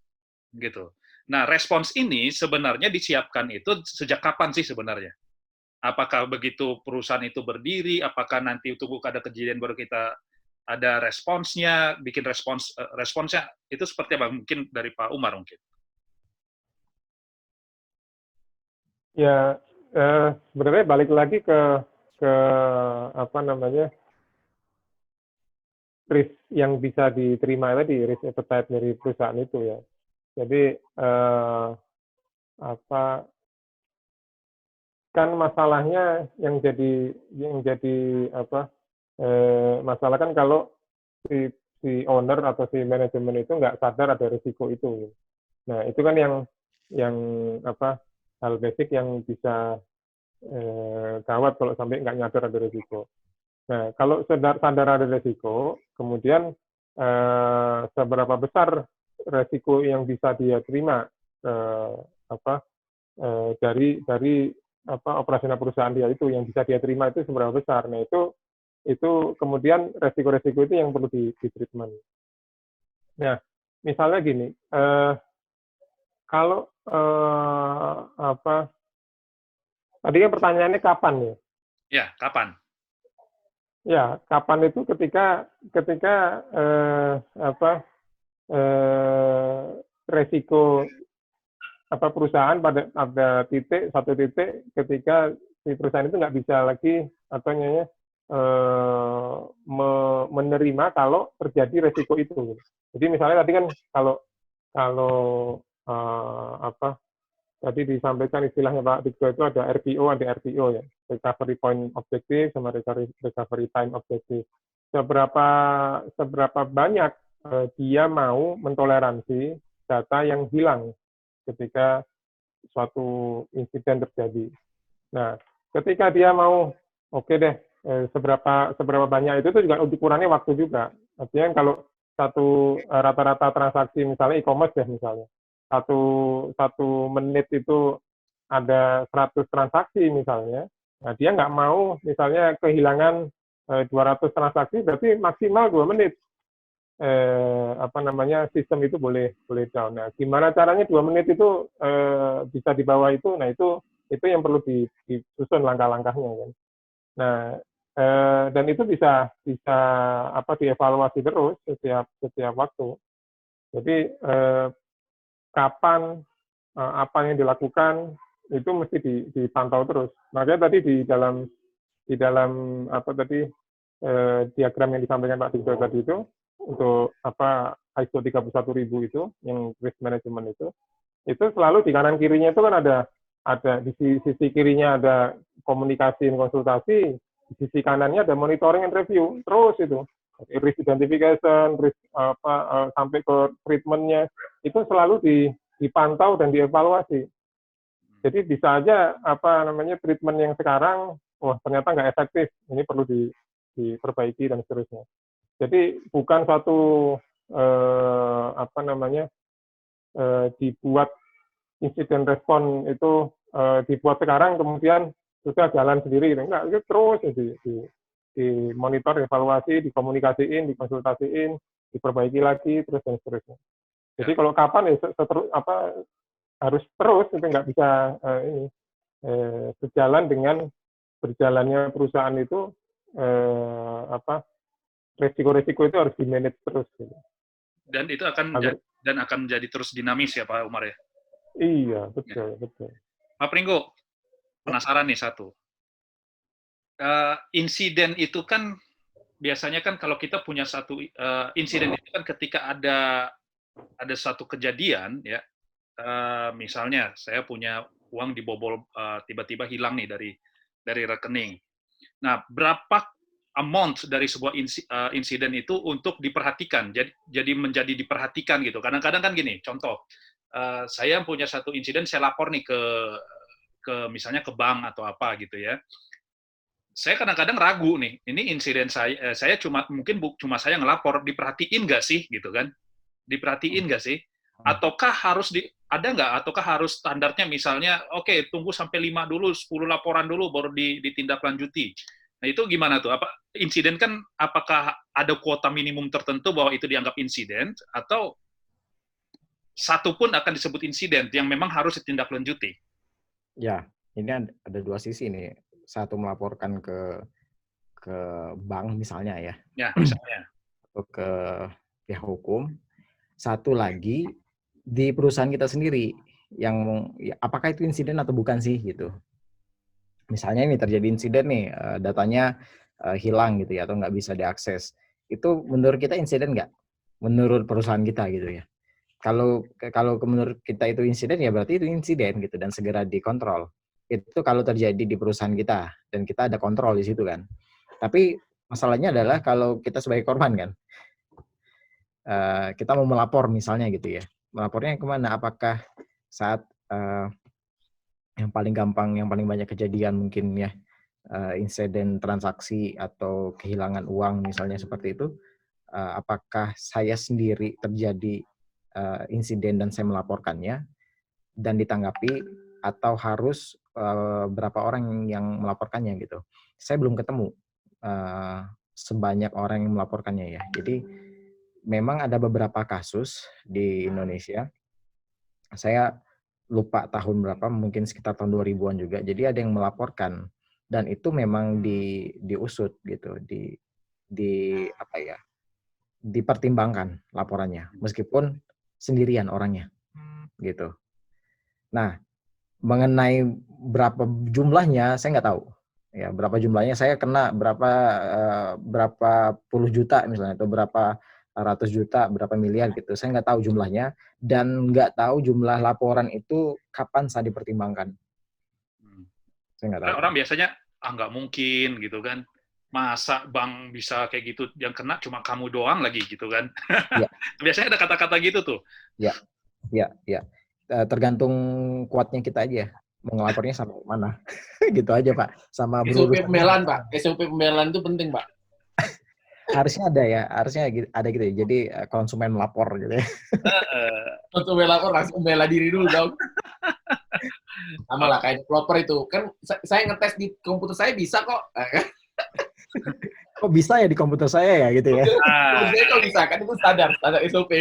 gitu. Nah, respons ini sebenarnya disiapkan itu sejak kapan sih sebenarnya? Apakah begitu perusahaan itu berdiri? Apakah nanti tunggu ada kejadian baru kita ada responsnya, bikin responsnya itu seperti apa? Mungkin dari Pak Umar mungkin. Ya, sebenarnya balik lagi ke apa namanya, risk yang bisa diterima tadi, risk appetite dari perusahaan itu ya. Jadi apa kan masalahnya yang jadi apa masalah kan kalau si owner atau si manajemen itu nggak sadar ada risiko itu. Nah itu kan yang apa hal basic yang bisa gawat kalau sampai nggak nyadar ada risiko. Nah kalau sadar ada risiko, kemudian seberapa besar risiko yang bisa dia terima apa dari apa operasional perusahaan dia itu yang bisa dia terima itu seberapa besar. Nah itu kemudian resiko-resiko itu yang perlu di treatment. Nah misalnya gini, kalau apa tadi kan pertanyaannya kapan ya? Ya, kapan? Ya kapan itu ketika apa resiko apa perusahaan pada ada satu titik ketika si perusahaan itu nggak bisa lagi menerima kalau terjadi resiko itu. Jadi misalnya tadi kan kalau apa tadi disampaikan istilahnya Pak Dikto itu ada RPO, ada RPO ya, recovery point objective sama recovery time objective. Seberapa banyak dia mau mentoleransi data yang hilang ketika suatu insiden terjadi. Nah, ketika dia mau, oke deh, seberapa banyak itu juga ukurannya waktu juga. Artinya kalau satu rata-rata transaksi misalnya e-commerce ya misalnya, satu menit itu ada 100 transaksi misalnya, nah dia nggak mau misalnya kehilangan 200 transaksi, berarti maksimal 2 menit. Apa namanya sistem itu boleh down. Nah, gimana caranya 2 menit itu bisa di bawah itu? Nah, itu yang perlu disusun langkah-langkahnya kan. Nah, dan itu bisa apa dievaluasi terus setiap waktu. Jadi kapan apa yang dilakukan itu mesti dipantau terus. Makanya tadi di dalam apa tadi diagram yang disampaikan Pak Dikto tadi itu untuk apa ISO 31000 itu yang risk management itu selalu di kanan kirinya itu kan ada di sisi kirinya ada komunikasi dan konsultasi, di sisi kanannya ada monitoring and review terus itu risk identification, risk apa sampai ke treatmentnya itu selalu dipantau dan dievaluasi. Jadi bisa aja apa namanya treatment yang sekarang wah ternyata nggak efektif, ini perlu diperbaiki dan seterusnya. Jadi bukan suatu apa namanya dibuat insiden respon itu dibuat sekarang kemudian sudah jalan sendiri, enggak itu terus dimonitor, evaluasi, dikomunikasiin, dikonsultasiin, diperbaiki lagi, terus dan seterusnya. Jadi kalau kapan ya harus terus, itu nggak bisa sejalan dengan berjalannya perusahaan itu, resiko-resiko itu harus di-manage terus. Gitu. Dan itu akan menjadi terus dinamis ya Pak Umar ya? Iya, betul. Pak Pringgo, penasaran nih satu. Insiden itu kan biasanya kan kalau kita punya satu insiden itu kan ketika ada satu kejadian ya, misalnya saya punya uang dibobol, tiba-tiba hilang nih dari rekening. Nah, berapa amount dari sebuah insiden itu untuk diperhatikan, jadi menjadi diperhatikan gitu. Kadang-kadang kan gini, contoh, saya punya satu insiden, saya lapor nih ke misalnya ke bank atau apa gitu ya. Saya kadang-kadang ragu nih, ini insiden saya mungkin cuma saya ngelapor, diperhatiin nggak sih gitu kan? Diperhatiin nggak sih? Ataukah ataukah harus standarnya misalnya, oke, tunggu sampai 5 dulu, 10 laporan dulu baru ditindaklanjuti. Nah, itu gimana tuh? Insiden kan apakah ada kuota minimum tertentu bahwa itu dianggap insiden atau satu pun akan disebut insiden yang memang harus ditindaklanjuti? Ya, ini ada dua sisi nih. Satu melaporkan ke bank misalnya ya. Ya, misalnya. Atau ke pihak hukum. Satu lagi di perusahaan kita sendiri yang apakah itu insiden atau bukan sih gitu. Misalnya ini terjadi insiden nih, datanya hilang gitu ya atau nggak bisa diakses. Itu menurut kita insiden nggak? Menurut perusahaan kita gitu ya. Kalau menurut kita itu insiden ya berarti itu insiden gitu dan segera dikontrol. Itu kalau terjadi di perusahaan kita dan kita ada kontrol di situ kan. Tapi masalahnya adalah kalau kita sebagai korban kan, kita mau melapor misalnya gitu ya. Melapornya kemana? Apakah saat yang paling gampang, yang paling banyak kejadian mungkin ya, insiden transaksi atau kehilangan uang misalnya seperti itu, apakah saya sendiri terjadi insiden dan saya melaporkannya dan ditanggapi atau harus berapa orang yang melaporkannya gitu. Saya belum ketemu sebanyak orang yang melaporkannya ya. Jadi memang ada beberapa kasus di Indonesia. Saya lupa tahun berapa, mungkin sekitar tahun 2000-an juga. Jadi ada yang melaporkan dan itu memang diusut gitu, dipertimbangkan laporannya meskipun sendirian orangnya gitu. Nah, mengenai berapa jumlahnya saya nggak tahu. Ya, berapa jumlahnya saya kena berapa puluh juta misalnya atau berapa ratus juta, berapa miliar gitu. Saya nggak tahu jumlahnya dan nggak tahu jumlah laporan itu kapan saya dipertimbangkan. Saya nggak tahu. Orang biasanya nggak mungkin gitu kan. Masa bank bisa kayak gitu, yang kena cuma kamu doang lagi gitu kan. Ya. Biasanya ada kata-kata gitu tuh. Ya. Tergantung kuatnya kita aja. Mau ngelapornya sampai mana. Gitu aja, Pak. Sama SOP pembelaan, Pak. SOP pembelaan itu penting, Pak. Harusnya ada ya. Harusnya ada gitu ya. Jadi konsumen melapor gitu ya. Konsumen lapor langsung bela diri dulu dong. Sama lah kayak developer itu. Kan saya ngetes di komputer saya bisa kok. Kok bisa ya di komputer saya ya gitu ya. Kok bisa kan itu standar SOP.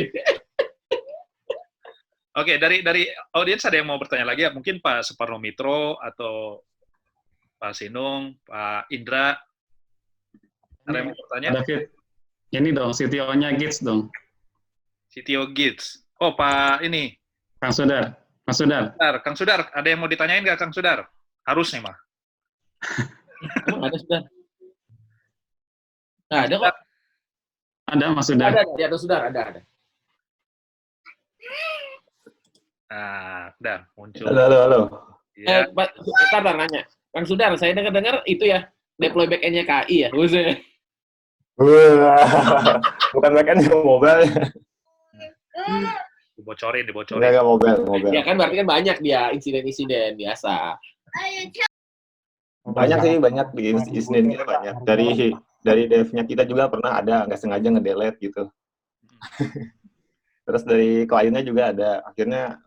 Oke, dari audiens ada yang mau bertanya lagi ya? Mungkin Pak Suparno Mitro atau Pak Sinung, Pak Indra. Ada yang mau bertanya? David, ini dong, CTO-nya Gits dong. CTO Gits. Oh, Pak ini. Kang Sudar. Kang Sudar, ada yang mau ditanyain nggak Kang Sudar? Harus nih, Mah. Emang ada, Sudar? Nah, ada kok. Ada, Mas Sudar. Ada, Sudar, ada. Nah, udah muncul. Halo. Ya. Bentar nanya. Kang Sudar, saya dengar itu ya, deploy back-end-nya KI ya? Bukan back-end, mobile. Dibocorin. Enggak mobile. Ya kan berarti kan banyak dia insiden-insiden biasa. Banyak di insiden kita banyak. Dari dev-nya kita juga pernah ada nggak sengaja nge-delete gitu. Terus dari kliennya juga ada. Akhirnya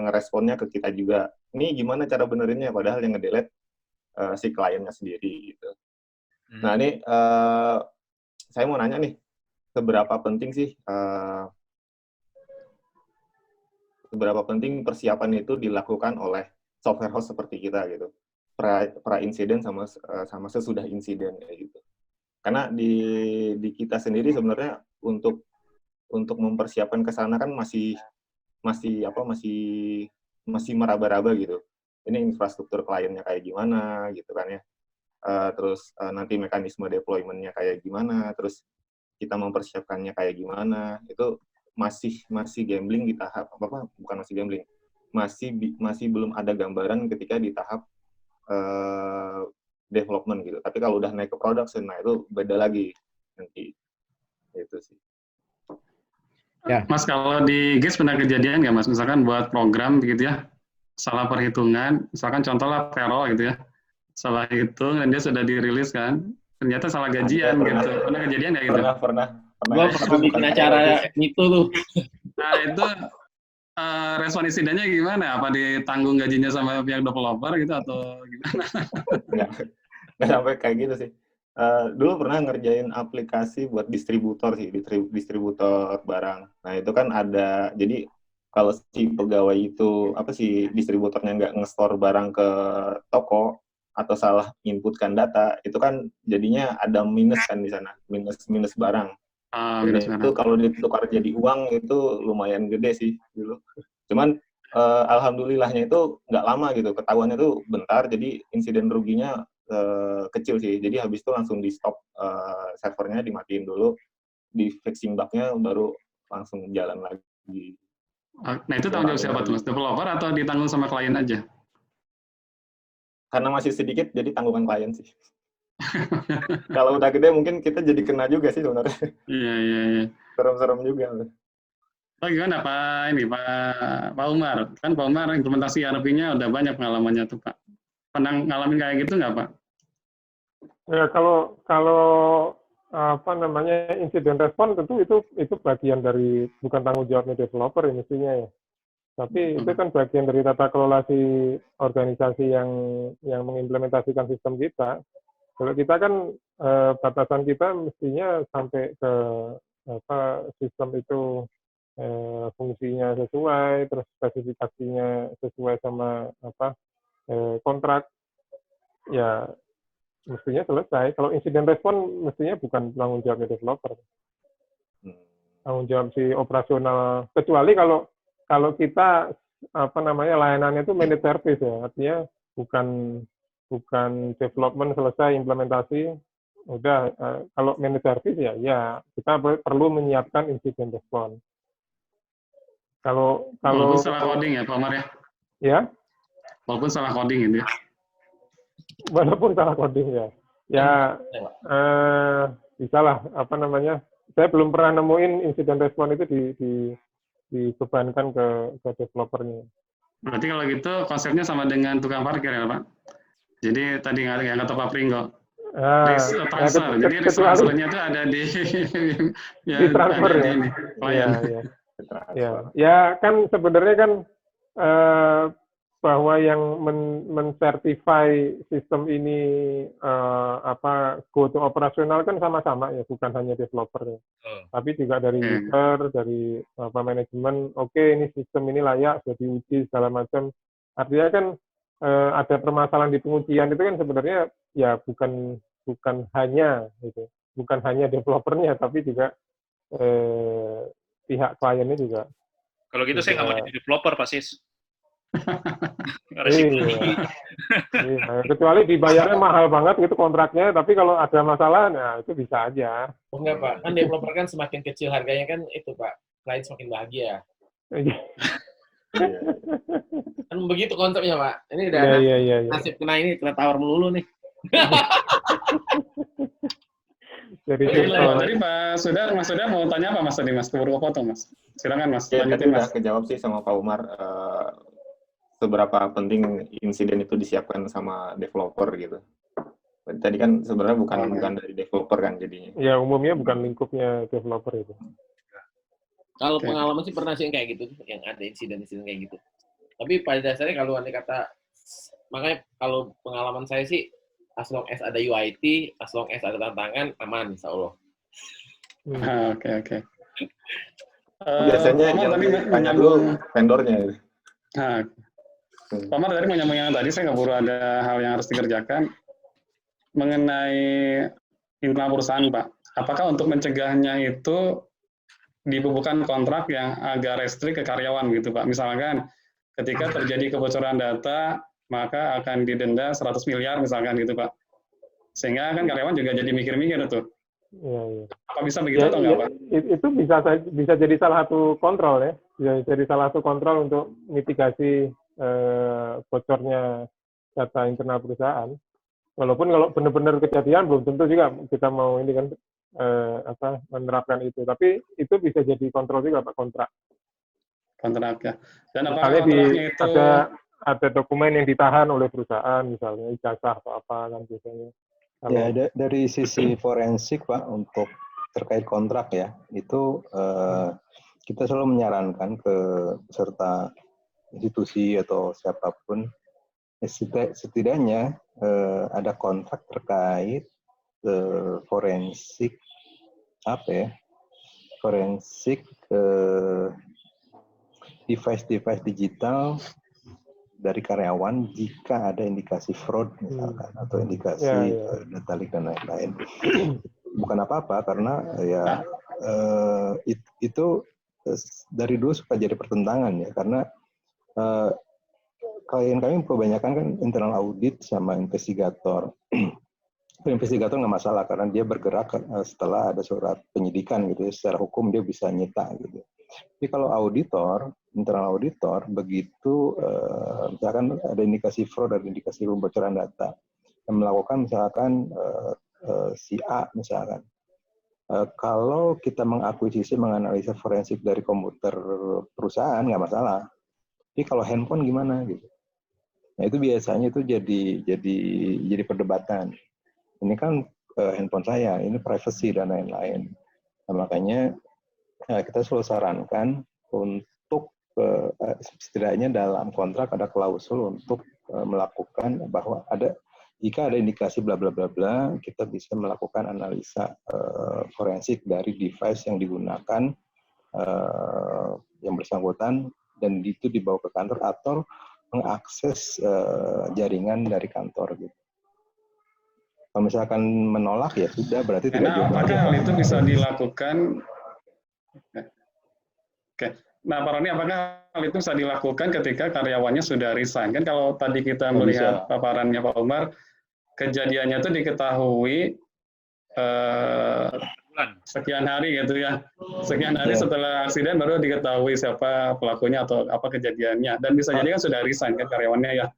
ngeresponnya ke kita juga. Ini gimana cara benerinnya? Padahal yang nge-delete si kliennya sendiri gitu. Nah, ini saya mau nanya nih, seberapa penting sih seberapa penting persiapan itu dilakukan oleh software house seperti kita gitu, pra insiden sama sesudah insiden kayak gitu. Karena di kita sendiri sebenarnya untuk mempersiapkan ke sana kan masih meraba-raba gitu. Ini infrastruktur kliennya kayak gimana gitu kan ya. Terus nanti mekanisme deployment-nya kayak gimana, terus kita mempersiapkannya kayak gimana, itu masih gambling di tahap bukan masih gambling, masih belum ada gambaran ketika di tahap development gitu. Tapi kalau udah naik ke production, nah itu beda lagi nanti. Itu sih. Ya. Mas, kalau di GIS pernah kejadian nggak, Mas? Misalkan buat program gitu ya, salah perhitungan, misalkan contoh lah payroll gitu ya, salah hitung dan dia sudah dirilis kan, ternyata salah gajian gitu. Pernah kejadian nggak gitu? Pernah. Gua pernah bikin acara itu tuh. Nah, itu respon insidennya gimana? Apa ditanggung gajinya sama pihak developer gitu atau gimana? Nggak sampai kayak gitu sih. Dulu pernah ngerjain aplikasi buat distributor sih, distributor barang. Nah, itu kan ada, jadi kalau si pegawai itu, si distributornya nggak nge-store barang ke toko, atau salah inputkan data, itu kan jadinya ada minus kan di sana, minus barang. Itu kalau ditukar jadi uang, itu lumayan gede sih dulu. Cuman, alhamdulillahnya itu nggak lama gitu, ketahuannya tuh bentar, jadi insiden ruginya kecil sih. Jadi habis itu langsung di stop servernya, dimatiin dulu, di fixing bug-nya baru langsung jalan lagi. Nah, itu tanggung jawab siapa tuh, Mas? Developer atau ditanggung sama klien aja? Karena masih sedikit, jadi tanggungan klien sih. Kalau udah gede mungkin kita jadi kena juga sih sebenarnya. Iya. Serem-serem juga. Oh, gimana Pak Umar? Kan Pak Umar implementasi ERP-nya udah banyak pengalamannya tuh, Pak. Pernah ngalamin kayak gitu nggak, Pak? Ya, kalau insiden respon tentu itu bagian dari, bukan tanggung jawabnya developer ya mestinya ya. Tapi itu kan bagian dari tata kelola si organisasi yang mengimplementasikan sistem kita. Kalau kita kan batasan kita mestinya sampai ke sistem itu fungsinya sesuai, terus spesifikasinya sesuai sama kontrak, ya mestinya selesai. Kalau insiden respon mestinya bukan tanggung jawabnya developer, tanggung jawab si operasional. Kecuali kalau kita layanannya itu managed service ya, artinya bukan development selesai, implementasi udah. Kalau managed service ya kita perlu menyiapkan insiden respon. Kalau walaupun salah coding ya, Pak Umar ya? Ya? Walaupun salah coding gitu ya? Walaupun salah coding ya. Ya, bisa lah, saya belum pernah nemuin insiden respon itu dibebankan ke developernya. Berarti kalau gitu konsepnya sama dengan tukang parkir ya, Pak? Jadi tadi nggak kata Pak Pringgo. Risk transfer. Jadi risk transfernya itu ada di di transfer ya. Ya kan sebenarnya kan bahwa yang mensertify sistem ini go to operasional kan sama-sama ya, bukan hanya developer ya. Tapi juga dari user, dari manajemen, oke, ini sistem ini layak, sudah diuji segala macam. Artinya kan ada permasalahan di pengujian itu kan sebenarnya ya bukan hanya gitu, bukan hanya developernya, tapi juga pihak kliennya juga. Kalau gitu saya nggak mau jadi developer, Pak Sis. Iya. Kecuali dibayarnya mahal banget gitu kontraknya, tapi kalau ada masalah, nah itu bisa aja. Oh enggak, Pak. Kan developer kan semakin kecil harganya kan itu, Pak. Klien semakin bahagia. Kan begitu konsepnya, Pak. Ini udah nasib kena ini, kena tawar melulu nih. Jadi Mas Sudar mau tanya apa Mas tadi, Mas? Keburu potong, Mas. Silakan, Mas. Ya, tadi udah kejawab sih sama Pak Umar. Seberapa penting insiden itu disiapkan sama developer gitu. Tadi kan sebenarnya bukan dari developer kan jadinya. Ya, umumnya bukan lingkupnya developer itu. Kalau pengalaman sih pernah sih yang kayak gitu, yang ada insiden-insiden kayak gitu. Tapi pada dasarnya kalau andai kata, makanya kalau pengalaman saya sih, as long as ada UIT, as long as ada tantangan, aman, insya Allah. Oke. Biasanya yang tanya dulu vendornya. Nah, Pak Mar tadi menyambung yang tadi, saya nggak buru ada hal yang harus dikerjakan mengenai internal perusahaan, Pak. Apakah untuk mencegahnya itu dibubuhkan kontrak yang agak restrik ke karyawan gitu, Pak? Misalkan ketika terjadi kebocoran data, maka akan didenda 100 miliar misalkan gitu, Pak. Sehingga kan karyawan juga jadi mikir-mikir tuh. Iya. Apa bisa begitu atau enggak, Pak? Itu bisa jadi salah satu kontrol ya. Bisa jadi salah satu kontrol untuk mitigasi bocornya data internal perusahaan. Walaupun kalau benar-benar kejadian belum tentu juga kita mau ini kan menerapkan itu. Tapi itu bisa jadi kontrol juga Pak, kontrak. Kontrak ya. Dan apakah kontraknya itu ada dokumen yang ditahan oleh perusahaan, misalnya ijazah atau apa kan biasanya. Ya, dari sisi forensik Pak, untuk terkait kontrak ya, itu kita selalu menyarankan ke peserta institusi atau siapapun, setidaknya ada kontrak terkait forensik forensik device digital dari karyawan jika ada indikasi fraud misalkan atau indikasi data leak dan lain-lain. Bukan apa-apa karena ya itu dari dulu suka jadi pertentangan ya, karena klien kami kebanyakan kan internal audit sama investigator. Investigator nggak masalah karena dia bergerak setelah ada surat penyidikan gitu ya, secara hukum dia bisa nyita gitu. Tapi kalau auditor, internal auditor, begitu misalkan ada indikasi fraud, ada indikasi kebocoran data, yang melakukan misalkan si A misalkan, kalau kita mengakuisisi, menganalisa forensik dari komputer perusahaan nggak masalah. Tapi kalau handphone gimana gitu? Nah itu biasanya itu jadi perdebatan. Ini kan handphone saya, ini privacy dan lain-lain. Nah, makanya kita selalu sarankan untuk setidaknya dalam kontrak ada klausul untuk melakukan bahwa jika ada indikasi bla bla bla bla, kita bisa melakukan analisa forensik dari device yang digunakan yang bersangkutan, dan itu dibawa ke kantor atau mengakses jaringan dari kantor gitu. Kalau misalkan menolak ya sudah, berarti tidak juga. Apakah hal itu bisa dilakukan? Oke. Nah, Pak Roni, apakah hal itu bisa dilakukan ketika karyawannya sudah resign? Kan kalau tadi kita melihat paparannya Pak Umar, kejadiannya itu diketahui sekian hari gitu ya. Sekian hari setelah aksiden baru diketahui siapa pelakunya atau apa kejadiannya. Dan bisa jadi kan sudah resign kan karyawannya ya.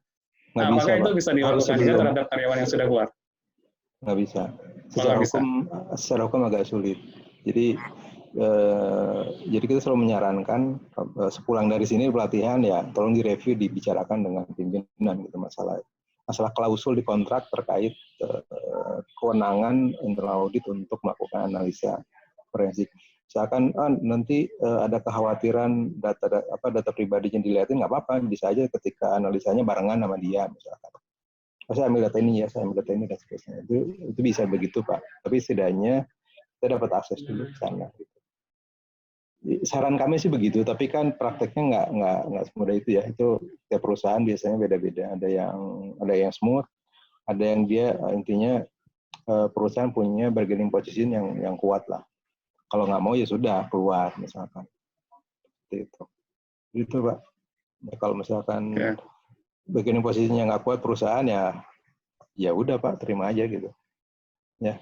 Nah, apakah itu bisa dilakukan juga terhadap karyawan yang sudah keluar? Nggak bisa. Secara hukum agak sulit. Jadi kita selalu menyarankan sepulang dari sini pelatihan ya tolong direview, dibicarakan dengan pimpinan gitu masalah klausul di kontrak terkait kewenangan internal audit untuk melakukan analisa forensik. Misalkan nanti ada kekhawatiran data pribadinya dilihatin, nggak apa-apa, bisa aja ketika analisanya barengan sama dia misalkan. Saya ambil data ini ya, saya ambil data ini dan sebagainya. Itu bisa begitu Pak. Tapi setidaknya kita dapat akses dulu ke sana. Gitu. Saran kami sih begitu, tapi kan prakteknya nggak semudah itu ya. Itu tiap perusahaan biasanya beda-beda. Ada yang smooth, ada yang dia intinya perusahaan punya bargaining position yang kuat lah. Kalau nggak mau ya sudah keluar misalkan. Itu Pak. Ya, kalau misalkan bargaining posisinya nggak kuat perusahaan ya udah Pak, terima aja gitu. Ya.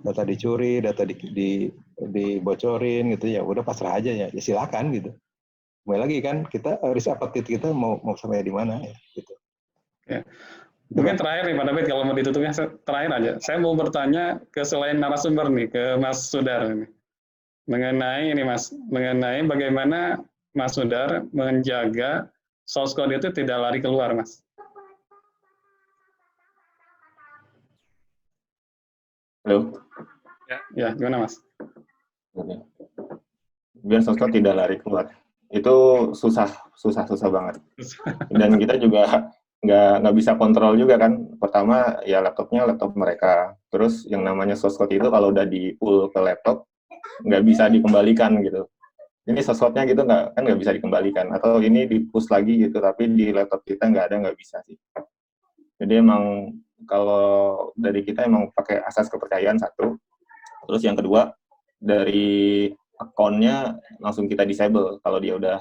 Data dicuri, data dibocorin gitu ya udah pasrah aja ya silakan gitu. Kembali lagi kan kita risk appetite kita mau sampai di mana ya gitu. Ya. Mungkin terakhir nih Pak David, kalau mau ditutupnya terakhir aja. Saya mau bertanya ke selain narasumber nih, ke Mas Sudar nih. Mengenai bagaimana Mas Sudar menjaga source code itu tidak lari keluar, Mas. Halo. Ya, gimana Mas? Biar source code tidak lari keluar. Itu susah banget. Dan kita juga nggak bisa kontrol juga kan. Pertama ya laptopnya laptop mereka. Terus yang namanya source code itu kalau udah di-pull ke laptop nggak bisa dikembalikan gitu. Ini source code-nya gitu nggak bisa dikembalikan. Atau ini di-push lagi gitu, tapi di laptop kita nggak bisa sih. Jadi emang kalau dari kita emang pakai asas kepercayaan satu. Terus yang kedua dari akunnya langsung kita disable kalau dia udah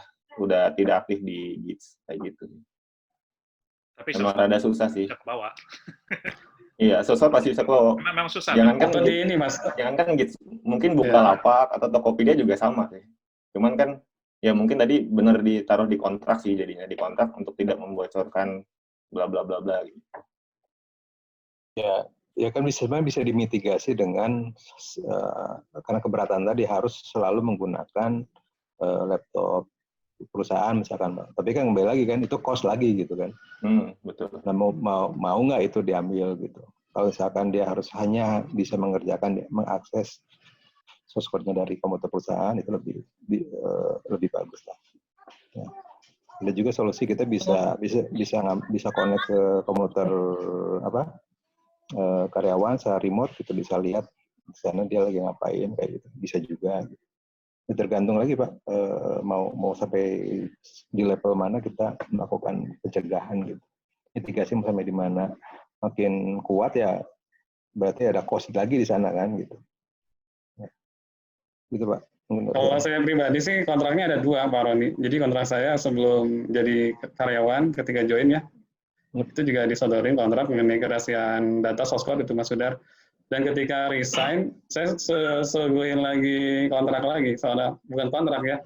tidak aktif di Gits kayak gitu. Tapi emang rada susah sih. Bisa ke bawah. Iya, sosok pasti bisa kebawa. Memang susah. Jangankan di ini Mas. Jangankan Gits, mungkin Bukalapak atau Tokopedia juga sama sih. Cuman kan ya mungkin tadi benar ditaruh di kontrak sih, jadinya di kontrak untuk tidak membocorkan bla bla bla bla gitu. Ya kan bisa dimitigasi dengan karena keberatan tadi harus selalu menggunakan laptop perusahaan misalkan, tapi kan kembali lagi kan itu cost lagi gitu kan. Betul. Nah, mau nggak itu diambil gitu. Kalau misalkan dia harus hanya bisa mengakses source code-nya dari komputer perusahaan itu lebih bagus lah. Ya. Ada juga solusi kita bisa connect ke komputer karyawan secara remote, kita bisa lihat di sana dia lagi ngapain kayak gitu, bisa juga. Gitu. Tergantung lagi Pak, mau sampai di level mana kita melakukan pencegahan gitu. Mitigasi sampai di mana. Makin kuat ya berarti ada cost lagi di sana kan gitu. Ya. Gitu Pak. Kalau saya pribadi sih kontraknya ada 2 Pak Roni. Jadi kontrak saya sebelum jadi karyawan ketika join ya, itu juga disodorin kontrak mengenai kerahasiaan data source code itu Mas Sudar. Dan ketika resign, saya seguin lagi kontrak lagi, bukan kontrak ya,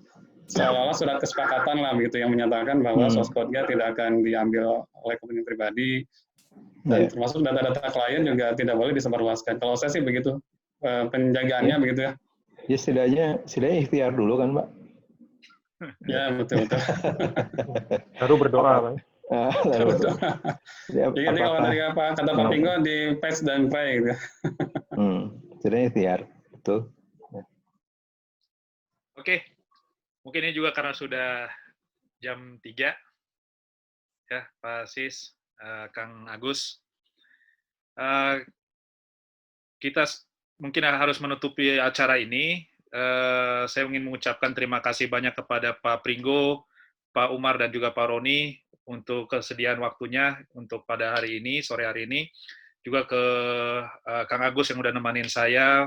seolah-olah surat kesepakatan lah begitu yang menyatakan bahwa source code-nya tidak akan diambil oleh kepentingan pribadi, dan termasuk data-data klien juga tidak boleh disebarluaskan. Kalau saya sih begitu, penjagaannya begitu ya. Ya setidaknya ikhtiar dulu kan Pak. Ya betul. Baru berdoa Pak. Jadi kalau dari kata Pak Pinggo di patch dan pray gitu. Jadi ikhtiar, betul. Oke, mungkin ini juga karena sudah jam 3 ya Pak Sis, Kang Agus. Kita mungkin harus menutupi acara ini. Saya ingin mengucapkan terima kasih banyak kepada Pak Pringgo, Pak Umar dan juga Pak Roni untuk kesediaan waktunya untuk pada hari ini, sore hari ini. Juga ke Kang Agus yang udah nemenin saya,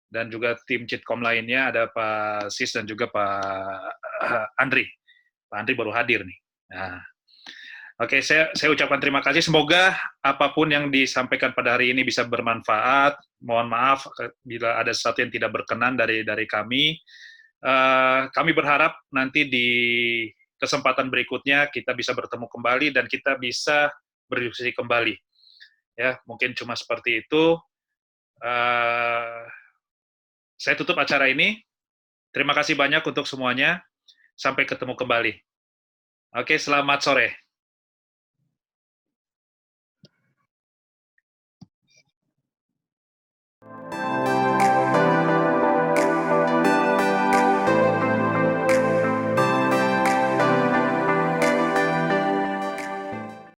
dan juga tim Citkom lainnya, ada Pak Sis dan juga Pak Andri. Pak Andri baru hadir nih. Nah, oke, saya ucapkan terima kasih. Semoga apapun yang disampaikan pada hari ini bisa bermanfaat. Mohon maaf bila ada sesuatu yang tidak berkenan dari kami. Kami berharap nanti di kesempatan berikutnya kita bisa bertemu kembali dan kita bisa berdiskusi kembali. Ya, mungkin cuma seperti itu. Saya tutup acara ini. Terima kasih banyak untuk semuanya. Sampai ketemu kembali. Oke, selamat sore.